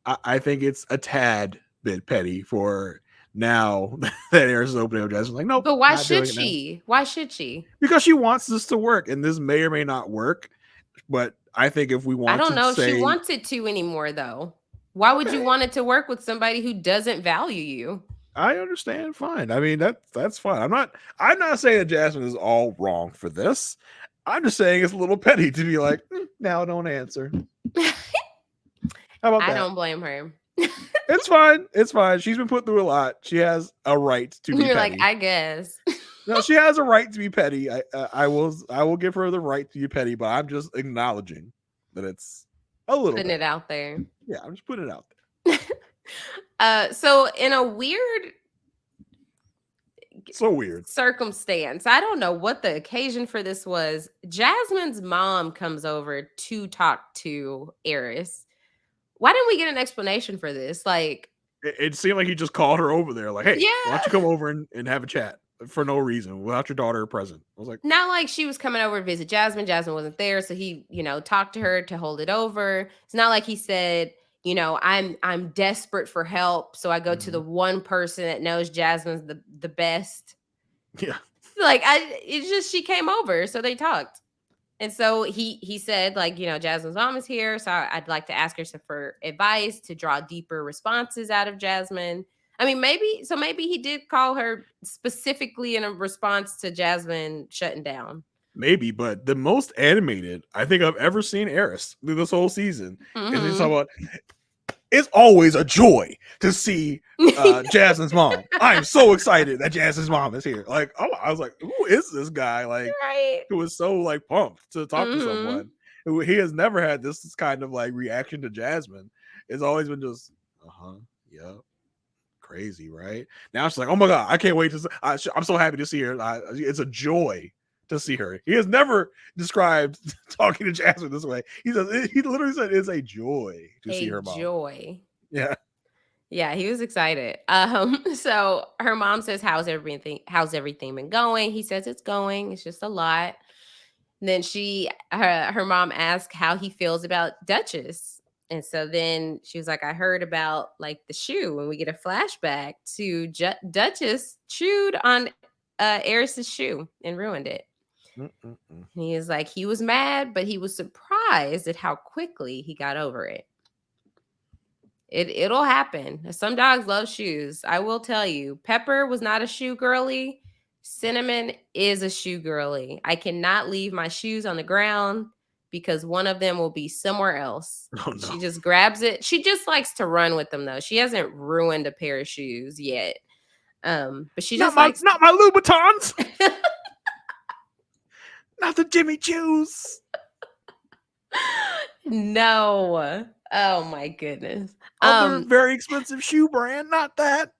I think it's a tad bit petty for now that Airiss is opening up Jasmine, like, nope. But why not should doing it now. she? Why should she? Because she wants this to work, and this may or may not work. But I think if we want I don't to know if she say, wants it to anymore, though. Why would you okay, want it to work with somebody who doesn't value you? I understand. Fine. I mean, that's fine. I'm not saying that Jasmine is all wrong for this. I'm just saying it's a little petty to be like, now don't answer. How about I that? don't blame her. It's fine. It's fine. She's been put through a lot. She has a right to be You're petty. like, I guess. No, she has a right to be petty. I will give her the right to be petty, but I'm just acknowledging that it's a little Putting bit it out there. Yeah, I'm just putting it out there. So in a weird circumstance, I don't know what the occasion for this was. Jasmine's mom comes over to talk to Airiss. Why didn't we get an explanation for this? Like, it seemed like he just called her over there, like, hey, why don't you come over and have a chat for no reason without your daughter present? I was like, not like she was coming over to visit Jasmine. Jasmine wasn't there, so he, talked to her to hold it over. It's not like he said, I'm desperate for help, so I go to the one person that knows Jasmine's the best. Yeah. Like, it's just she came over, so they talked. And so he said, like, Jasmine's mom is here, so I'd like to ask her for advice to draw deeper responses out of Jasmine. I mean, maybe he did call her specifically in a response to Jasmine shutting down. Maybe, but the most animated I think I've ever seen Airiss through this whole season is he's talking about, it's always a joy to see Jasmine's mom. I am so excited that Jasmine's mom is here. Like, I was like, who is this guy? Like, who was so like pumped to talk to someone? He has never had this kind of like reaction to Jasmine. It's always been just, yeah, crazy, right? Now she's like, oh my god, I can't wait to. I'm so happy to see her. It's a joy to see her. He has never described talking to Jasmine this way. He literally said it's a joy to see her mom. Joy. Yeah. Yeah, he was excited. So her mom says, how's everything been going? He says it's going. It's just a lot. And then her mom asked how he feels about Duchess. And so then she was like, I heard about like the shoe, and we get a flashback to Duchess chewed on Airiss's shoe and ruined it. And he is like, he was mad, but he was surprised at how quickly he got over it. It'll happen. Some dogs love shoes. I will tell you, Pepper was not a shoe girly. Cinnamon is a shoe girly. I cannot leave my shoes on the ground because one of them will be somewhere else. Oh, no. She just grabs it. She just likes to run with them, though. She hasn't ruined a pair of shoes yet. But she just likes not my Louboutins. Not the Jimmy Choos. No. Oh my goodness. Other very expensive shoe brand, not that.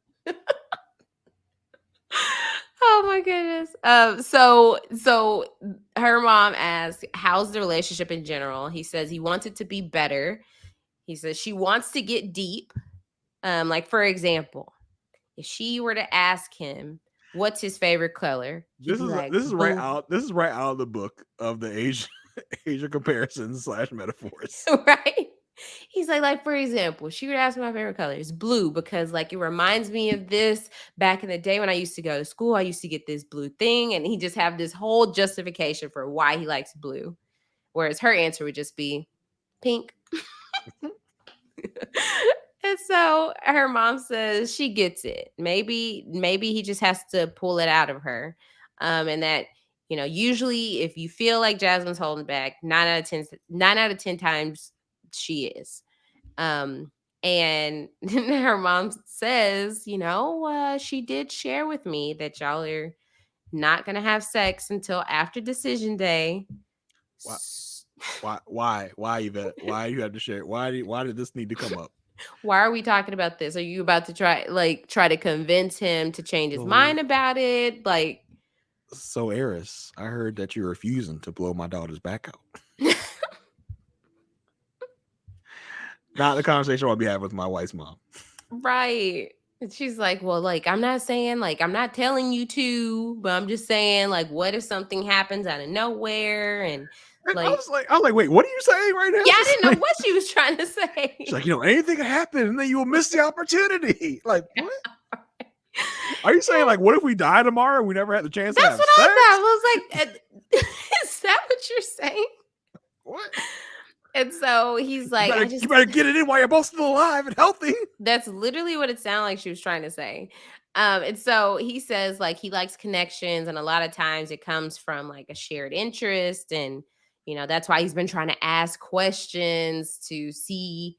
Oh my goodness. So her mom asked, how's the relationship in general? He says he wants it to be better. He says she wants to get deep. Like, for example, if she were to ask him what's his favorite color, this is right out of the book of the Asia comparisons / metaphors. Right? He's like, for example, she would ask me my favorite color is blue because like it reminds me of this back in the day when I used to go to school. I used to get this blue thing, and he just have this whole justification for why he likes blue. Whereas her answer would just be pink. And so her mom says she gets it. Maybe he just has to pull it out of her. And that, usually if you feel like Jasmine's holding back, 9 out of 10 times she is. And her mom says, she did share with me that y'all are not going to have sex until after decision day. Why, Yvette? Why you have to share? Why did this need to come up? Why are we talking about this? Are you about to try to convince him to change his mind about it? Like, so Airiss, I heard that you're refusing to blow my daughter's back out. Not the conversation I'll be having with my wife's mom. Right. And she's like, well, like, I'm not saying, like, I'm not telling you to, but I'm just saying, like, what if something happens out of nowhere? And like, I was like, wait, what are you saying right now? Yeah, I didn't know what she was trying to say. She's like, anything can happen, and then you will miss the opportunity. Like, what? Are you saying like, what if we die tomorrow and we never had the chance to That's have what sex? I was like, is that what you're saying? What? And so he's like, you better get it in while you're both still alive and healthy. That's literally what it sounded like she was trying to say. And so he says like he likes connections, and a lot of times it comes from like a shared interest, and that's why he's been trying to ask questions to see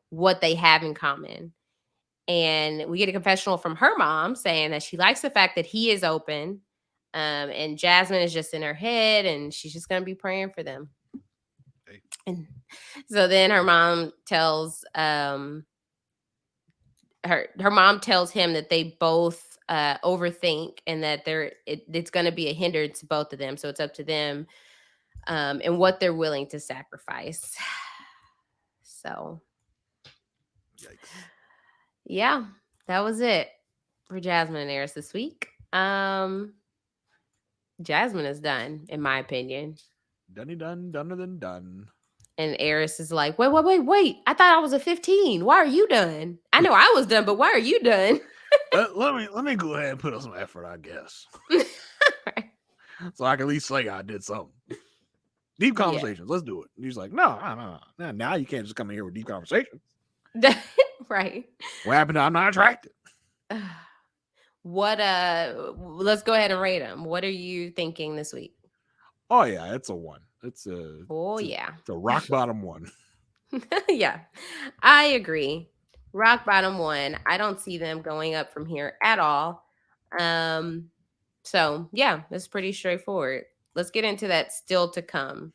what they have in common. And we get a confessional from her mom saying that she likes the fact that he is open, and Jasmine is just in her head, and she's just gonna be praying for them. And so then her mom tells her mom tells him that they both overthink, and that it's going to be a hindrance to both of them. So it's up to them and what they're willing to sacrifice. So, yikes. Yeah, that was it for Jasmine and Airiss this week. Jasmine is done, in my opinion. Dunner than done. And Airiss is like, wait. I thought I was a 15. Why are you done? I know I was done, but why are you done? let me go ahead and put up some effort, I guess. So I can at least say I did something. Deep conversations. Yeah. Let's do it. And he's like, no. Now you can't just come in here with deep conversations. Right. What happened to I'm not attracted? Let's go ahead and rate them. What are you thinking this week? Oh yeah, it's a 1. It's a rock bottom 1. Yeah, I agree. Rock bottom 1. I don't see them going up from here at all. So yeah, it's pretty straightforward. Let's get into that still to come.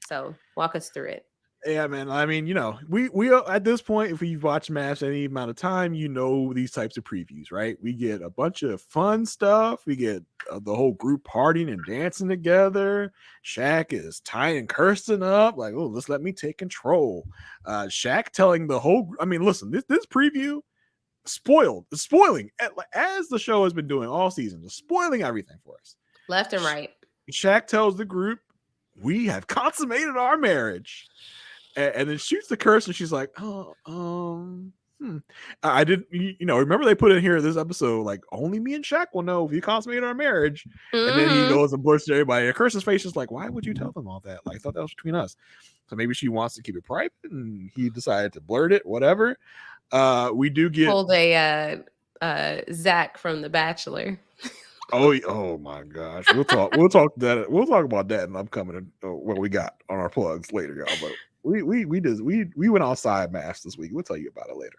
So walk us through it. Yeah, man. I mean, we at this point, if we've watched MAFS any amount of time, these types of previews, right? We get a bunch of fun stuff. We get the whole group partying and dancing together. Shaq is tying Kirsten up, like, oh, let me take control. Shaq telling the whole. I mean, listen, this preview spoiling as the show has been doing all season, just spoiling everything for us, left and right. Shaq tells the group, "We have consummated our marriage." And then shoots the Kirsten. She's like, I didn't, remember they put in here this episode, like, only me and Shaq will know if you consummate our marriage. Mm-hmm. And then he goes and blurts to everybody. And Kirsten's face is like, why would you tell them all that? Like, I thought that was between us. So maybe she wants to keep it private, and he decided to blurt it, whatever. We do get pulled a Zach from The Bachelor. Oh my gosh. We'll talk about that in upcoming what we got on our plugs later, y'all. But we went outside MAFS this week. We'll tell you about it later.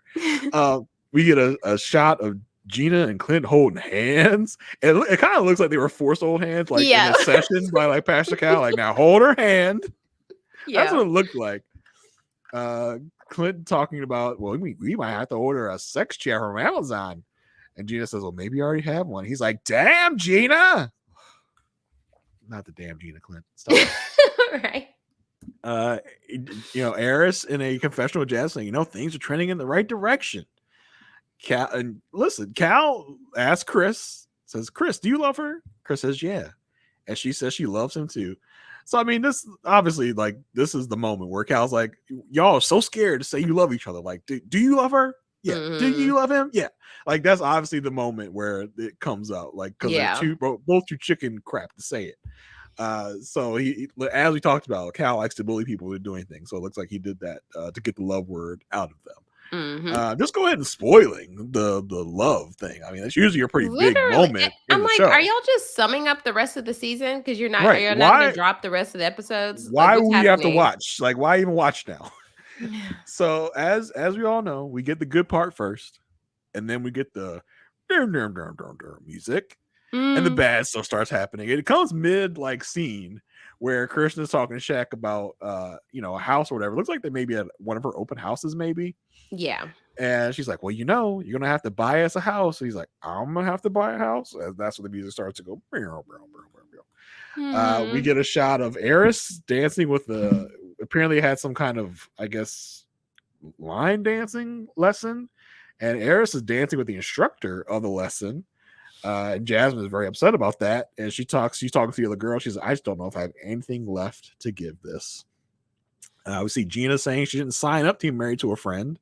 We get a shot of Gina and Clint holding hands. And it kind of looks like they were forced to hold hands, like in a session by like Pastor Cal. Like, now hold her hand. Yeah. That's what it looked like. Clint talking about, well, we might have to order a sex chair from Amazon. And Gina says, well, maybe you already have one. He's like, damn, Gina. Not the damn Gina, Clint. Stop. Right. Airiss in a confessional with Jazz saying, things are trending in the right direction. Cal asks Chris, says, Chris, do you love her? Chris says, yeah. And she says she loves him too. So, I mean, this obviously, like, this is the moment where Cal's like, y'all are so scared to say you love each other. Like, do you love her? Yeah. Mm-hmm. Do you love him? Yeah. Like, that's obviously the moment where it comes out. Like, because they're both too chicken crap to say it. So he, as we talked about, Cal likes to bully people into doing things. So it looks like he did that to get the love word out of them. Mm-hmm. Just go ahead and spoiling the love thing. I mean, that's usually a pretty big moment. I'm like, are y'all just summing up the rest of the season because you're not going to drop the rest of the episodes? Why would we have to watch? Like, why even watch now? So as we all know, we get the good part first, and then we get the music, and the bad stuff starts happening. It comes mid like scene where Kirsten is talking to Shaq about a house or whatever. It looks like they may be at one of her open houses, maybe. Yeah. And she's like, well, you're gonna have to buy us a house. So he's like, I'm gonna have to buy a house. And that's when the music starts to go. We get a shot of Airiss dancing with apparently had some kind of, I guess, line dancing lesson, and Airiss is dancing with the instructor of the lesson. And Jasmine is very upset about that, and she's talking to the other girl. She's like, I just don't know if I have anything left to give this. We see Gina saying she didn't sign up to be married to a friend,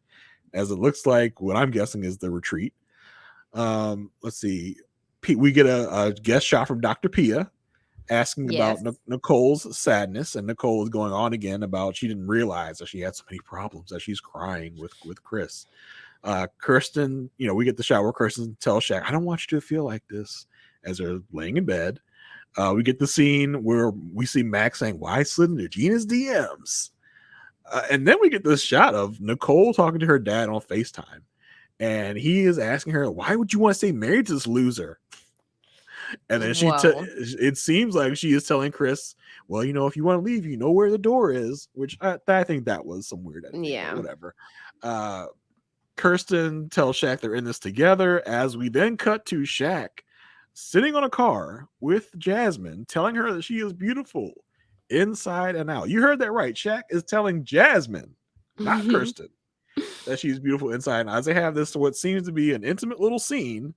as it looks like what I'm guessing is the retreat. Let's see. We get a guest shot from Dr. Pia asking about Yes. Nicole's sadness, and Nicole is going on again about she didn't realize that she had so many problems that she's crying with Chris. Kirsten, we get the shot where Kirsten tells Shaq, "I don't want you to feel like this," as they're laying in bed. We get the scene where we see Max saying, "Why slid into Gina's DMs?" And then we get this shot of Nicole talking to her dad on FaceTime. And he is asking her, "Why would you want to stay married to this loser?" And then Whoa. it seems like she is telling Chris, "Well, if you want to leave, you know where the door is," which I think that was some weird editing, Yeah. but whatever. Kirsten tells Shaq they're in this together, as we then cut to Shaq sitting on a car with Jasmine, telling her that she is beautiful inside and out. You heard that right. Shaq is telling Jasmine, not Kirsten, that she's beautiful inside and out. As they have this, what seems to be an intimate little scene.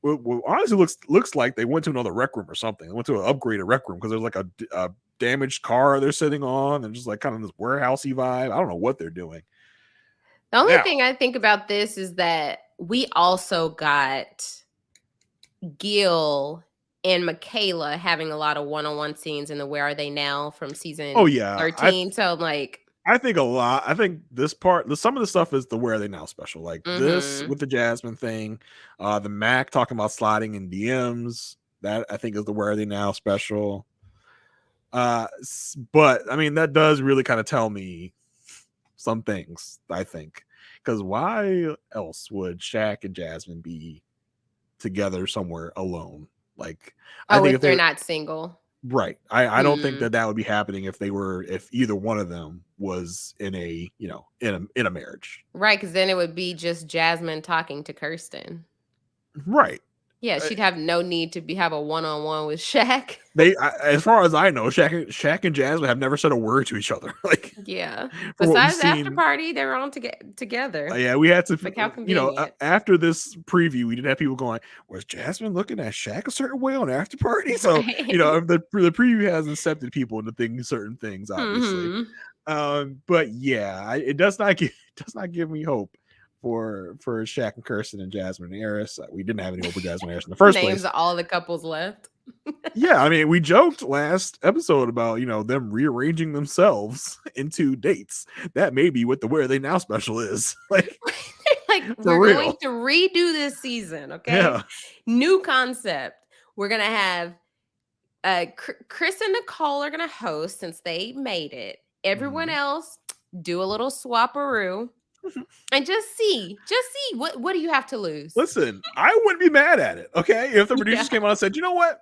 Well, honestly, looks like they went to another rec room or something. They went to an upgraded rec room because there's like a damaged car they're sitting on, and just like kind of this warehousey vibe. I don't know what they're doing. The only thing I think about this is that we also got Gil and Michaela having a lot of one-on-one scenes in the Where Are They Now from season 13. So like, I think this part, some of the stuff is the Where Are They Now special, like this with the Jasmine thing, the Mac talking about sliding in DMs. That I think is the Where Are They Now special. But I mean, that does really kind of tell me some things, I think, because why else would Shaq and Jasmine be together somewhere alone? Like, I think if they're not single, right? I don't think that would be happening if either one of them was in a in a marriage, right? Because then it would be just Jasmine talking to Kirsten, right? Yeah, she'd have no need to have a one-on-one with Shaq. As far as I know, Shaq and Jasmine have never said a word to each other. Like, yeah. Besides the after party, they were on together. Yeah, we had to. Like, how convenient. After this preview, we did have people going, "Was Jasmine looking at Shaq a certain way on after party?" So the preview has incepted people into thinking certain things, obviously. But yeah, it does not give me hope for Shaq and Kirsten and Jasmine and Airiss. We didn't have any hope for Jasmine and Airiss in the first place. Names all the couples left. Yeah, I mean, we joked last episode about them rearranging themselves into dates. That may be what the Where Are They Now special is. Like we're going to redo this season. Okay, yeah. New concept. We're gonna have Chris and Nicole are gonna host since they made it. Everyone else do a little swapperoo. And just see what do you have to lose? Listen, I wouldn't be mad at it. Okay, if the producers came on and said, "You know what,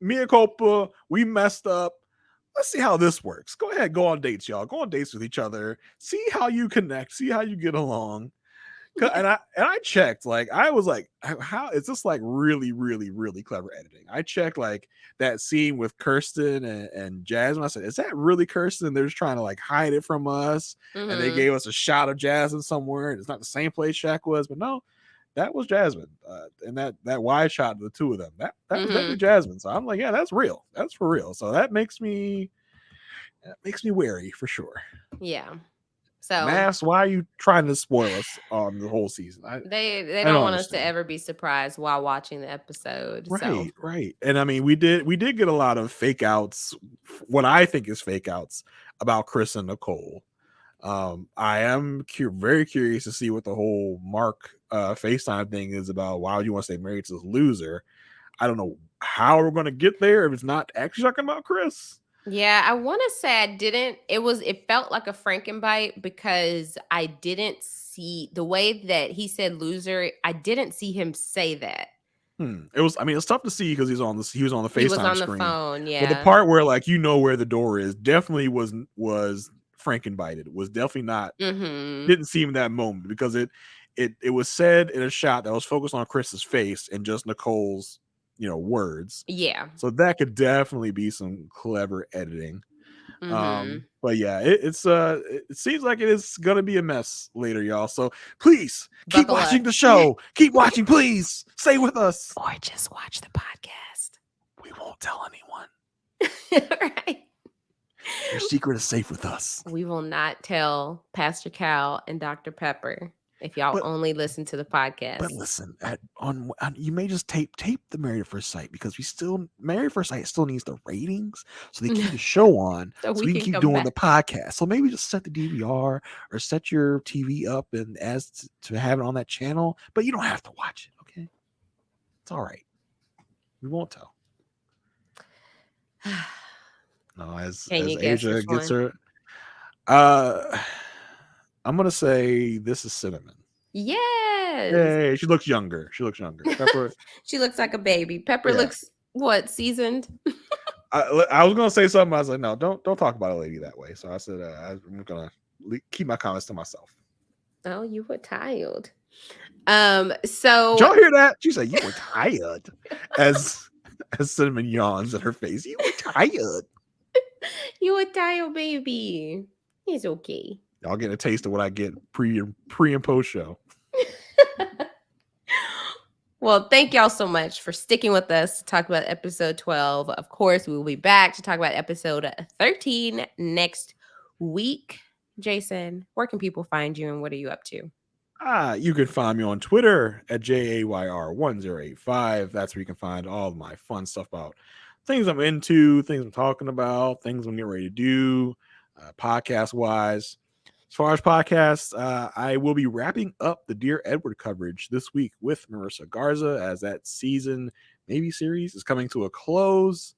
mea culpa, we messed up. Let's see how this works. Go ahead, go on dates, y'all. Go on dates with each other. See how you connect. See how you get along." And I checked, like, I was like, how is this like really, really, really clever editing? I checked like that scene with Kirsten and Jasmine. I said, is that really Kirsten? They're just trying to like hide it from us. And they gave us a shot of Jasmine somewhere. And it's not the same place Shaq was, but no, that was Jasmine. And that wide shot of the two of them, that was definitely Jasmine. So I'm like, yeah, that's real. That's for real. So that makes me wary for sure. Yeah. So MAFS, why are you trying to spoil us on the whole season? They don't want us to ever be surprised while watching the episode. Right. And I mean, we did get a lot of fake outs, what I think is fake outs about Chris and Nicole. I am very curious to see what the whole Mark FaceTime thing is about. Why would you want to stay married to this loser? I don't know how we're going to get there if it's not actually talking about Chris. Yeah, I want to say it felt like a Frankenbite because I didn't see the way that he said loser. I didn't see him say that. It's tough to see because he was on the FaceTime screen. The phone, yeah. But the part where like where the door is definitely was Frankenbited. Was definitely not didn't seem that moment because it was said in a shot that was focused on Chris's face and just Nicole's words. Yeah. So that could definitely be some clever editing. But yeah, it seems like it is gonna be a mess later, y'all. So please keep watching the show. Keep watching, please. Stay with us. Or just watch the podcast. We won't tell anyone. Right. Your secret is safe with us. We will not tell Pastor Cal and Dr. Pepper if y'all But only listen to the podcast. But listen, you may just tape the Married at First Sight, because Married at First Sight still needs the ratings, so they keep the show on, So so we we can can keep come doing back. the podcast. So maybe just set the DVR or set your TV up and to have it on that channel, but you don't have to watch it. Okay, it's all right. We won't tell. No, as Can you guess Asia which gets one? her, I'm gonna say this is Cinnamon. Yes. Hey, she looks younger. Pepper. She looks like a baby. Pepper Yeah. looks what, seasoned? I was gonna say something. I was like, no, don't talk about a lady that way. So I said, I'm gonna keep my comments to myself. Oh, you were tired. Did So y'all hear that? She said, you were tired. As Cinnamon yawns at her face. You were tired. you were tired, baby. It's okay. Y'all get a taste of what I get pre and post show. Well, thank y'all so much for sticking with us to talk about episode 12. Of course, we will be back to talk about episode 13 next week. Jason, where can people find you and what are you up to? You can find me on Twitter at JAYR1085. That's where you can find all of my fun stuff about things I'm into, things I'm talking about, things I'm getting ready to do, podcast wise. As far as podcasts, I will be wrapping up the Dear Edward coverage this week with Marissa Garza, as that season, maybe series, is coming to a close.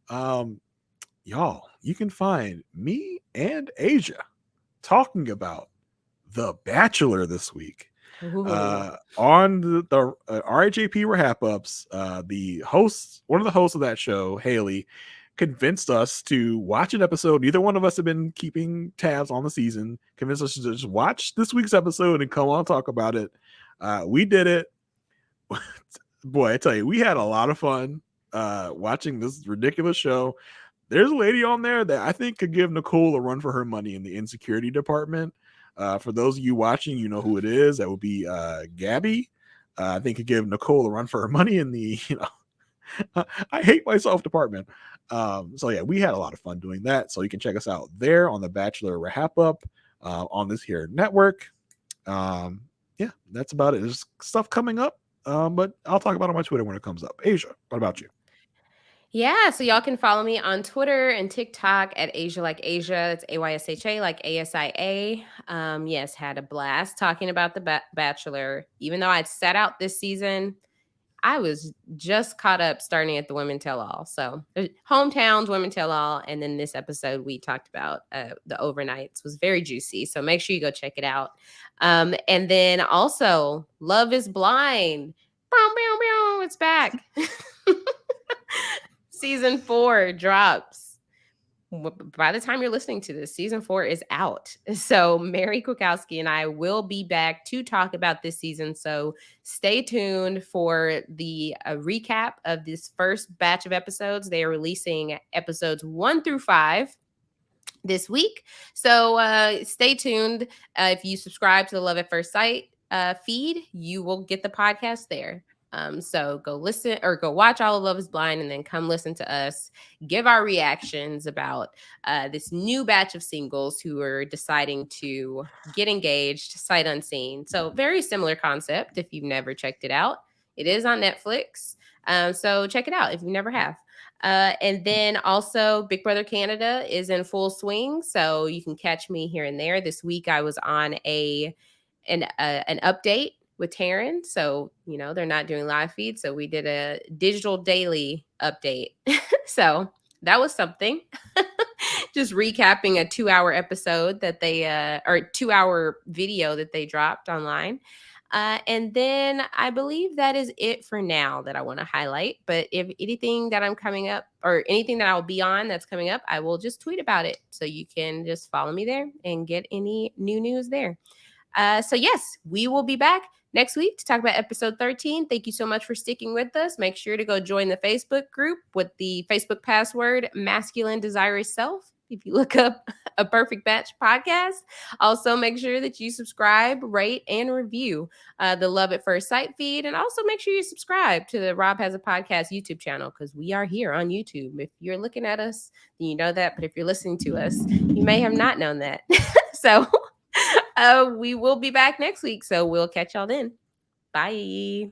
Y'all, you can find me and Asia talking about The Bachelor this week. On the RHAP RHAPups, one of the hosts of that show, Haley, convinced us to watch an episode. Neither one of us have been keeping tabs on the season. Convinced us to just watch this week's episode and come on and talk about it. We did it. Boy, I tell you, we had a lot of fun watching this ridiculous show. There's a lady on there that I think could give Nicole a run for her money in the insecurity department. For those of you watching, you know who it is. That would be Gabby. I think could give Nicole a run for her money in the, I hate myself department. So yeah, we had a lot of fun doing that. So you can check us out there on the Bachelor RHAPup on this here network. Yeah, that's about it. There's stuff coming up, but I'll talk about it on my Twitter when it comes up. Asia, what about you? Yeah, so y'all can follow me on Twitter and TikTok at Aysha like Asia. That's AYSHA like ASIA. Yes, had a blast talking about the Bachelor. Even though I'd set out this season, I was just caught up starting at the Women Tell All. So hometowns, Women Tell All, and then this episode we talked about the overnights was very juicy. So make sure you go check it out. And then also Love is Blind. It's back. Season 4 drops. By the time you're listening to this, season 4 is out. So Mary Kwiatkowski and I will be back to talk about this season. So stay tuned for the recap of this first batch of episodes. They are releasing episodes 1 through 5 this week. So stay tuned. If you subscribe to the Love at First Sight feed, you will get the podcast there. So go listen or go watch all of Love is Blind and then come listen to us give our reactions about this new batch of singles who are deciding to get engaged sight unseen. So very similar concept if you've never checked it out. It is on Netflix. So check it out if you never have. And then also Big Brother Canada is in full swing. So you can catch me here and there. This week I was on an update with Taryn. So, they're not doing live feed. So we did a digital daily update. So that was something. Just recapping a 2-hour episode that they, or 2-hour video that they dropped online. And then I believe that is it for now that I want to highlight. But if anything that I'm coming up or anything that I'll be on that's coming up, I will just tweet about it. So you can just follow me there and get any new news there. So yes, we will be back next week to talk about episode 13. Thank you so much for sticking with us. Make sure to go join the Facebook group with the Facebook password Masculine Desirous Self. If you look up a Perfect Batch podcast, also make sure that you subscribe, rate, and review the Love at First Sight feed. And also make sure you subscribe to the Rob Has a Podcast YouTube channel because we are here on YouTube. If you're looking at us, then you know that. But if you're listening to us, you may have not known that. So We will be back next week, so we'll catch y'all then. Bye.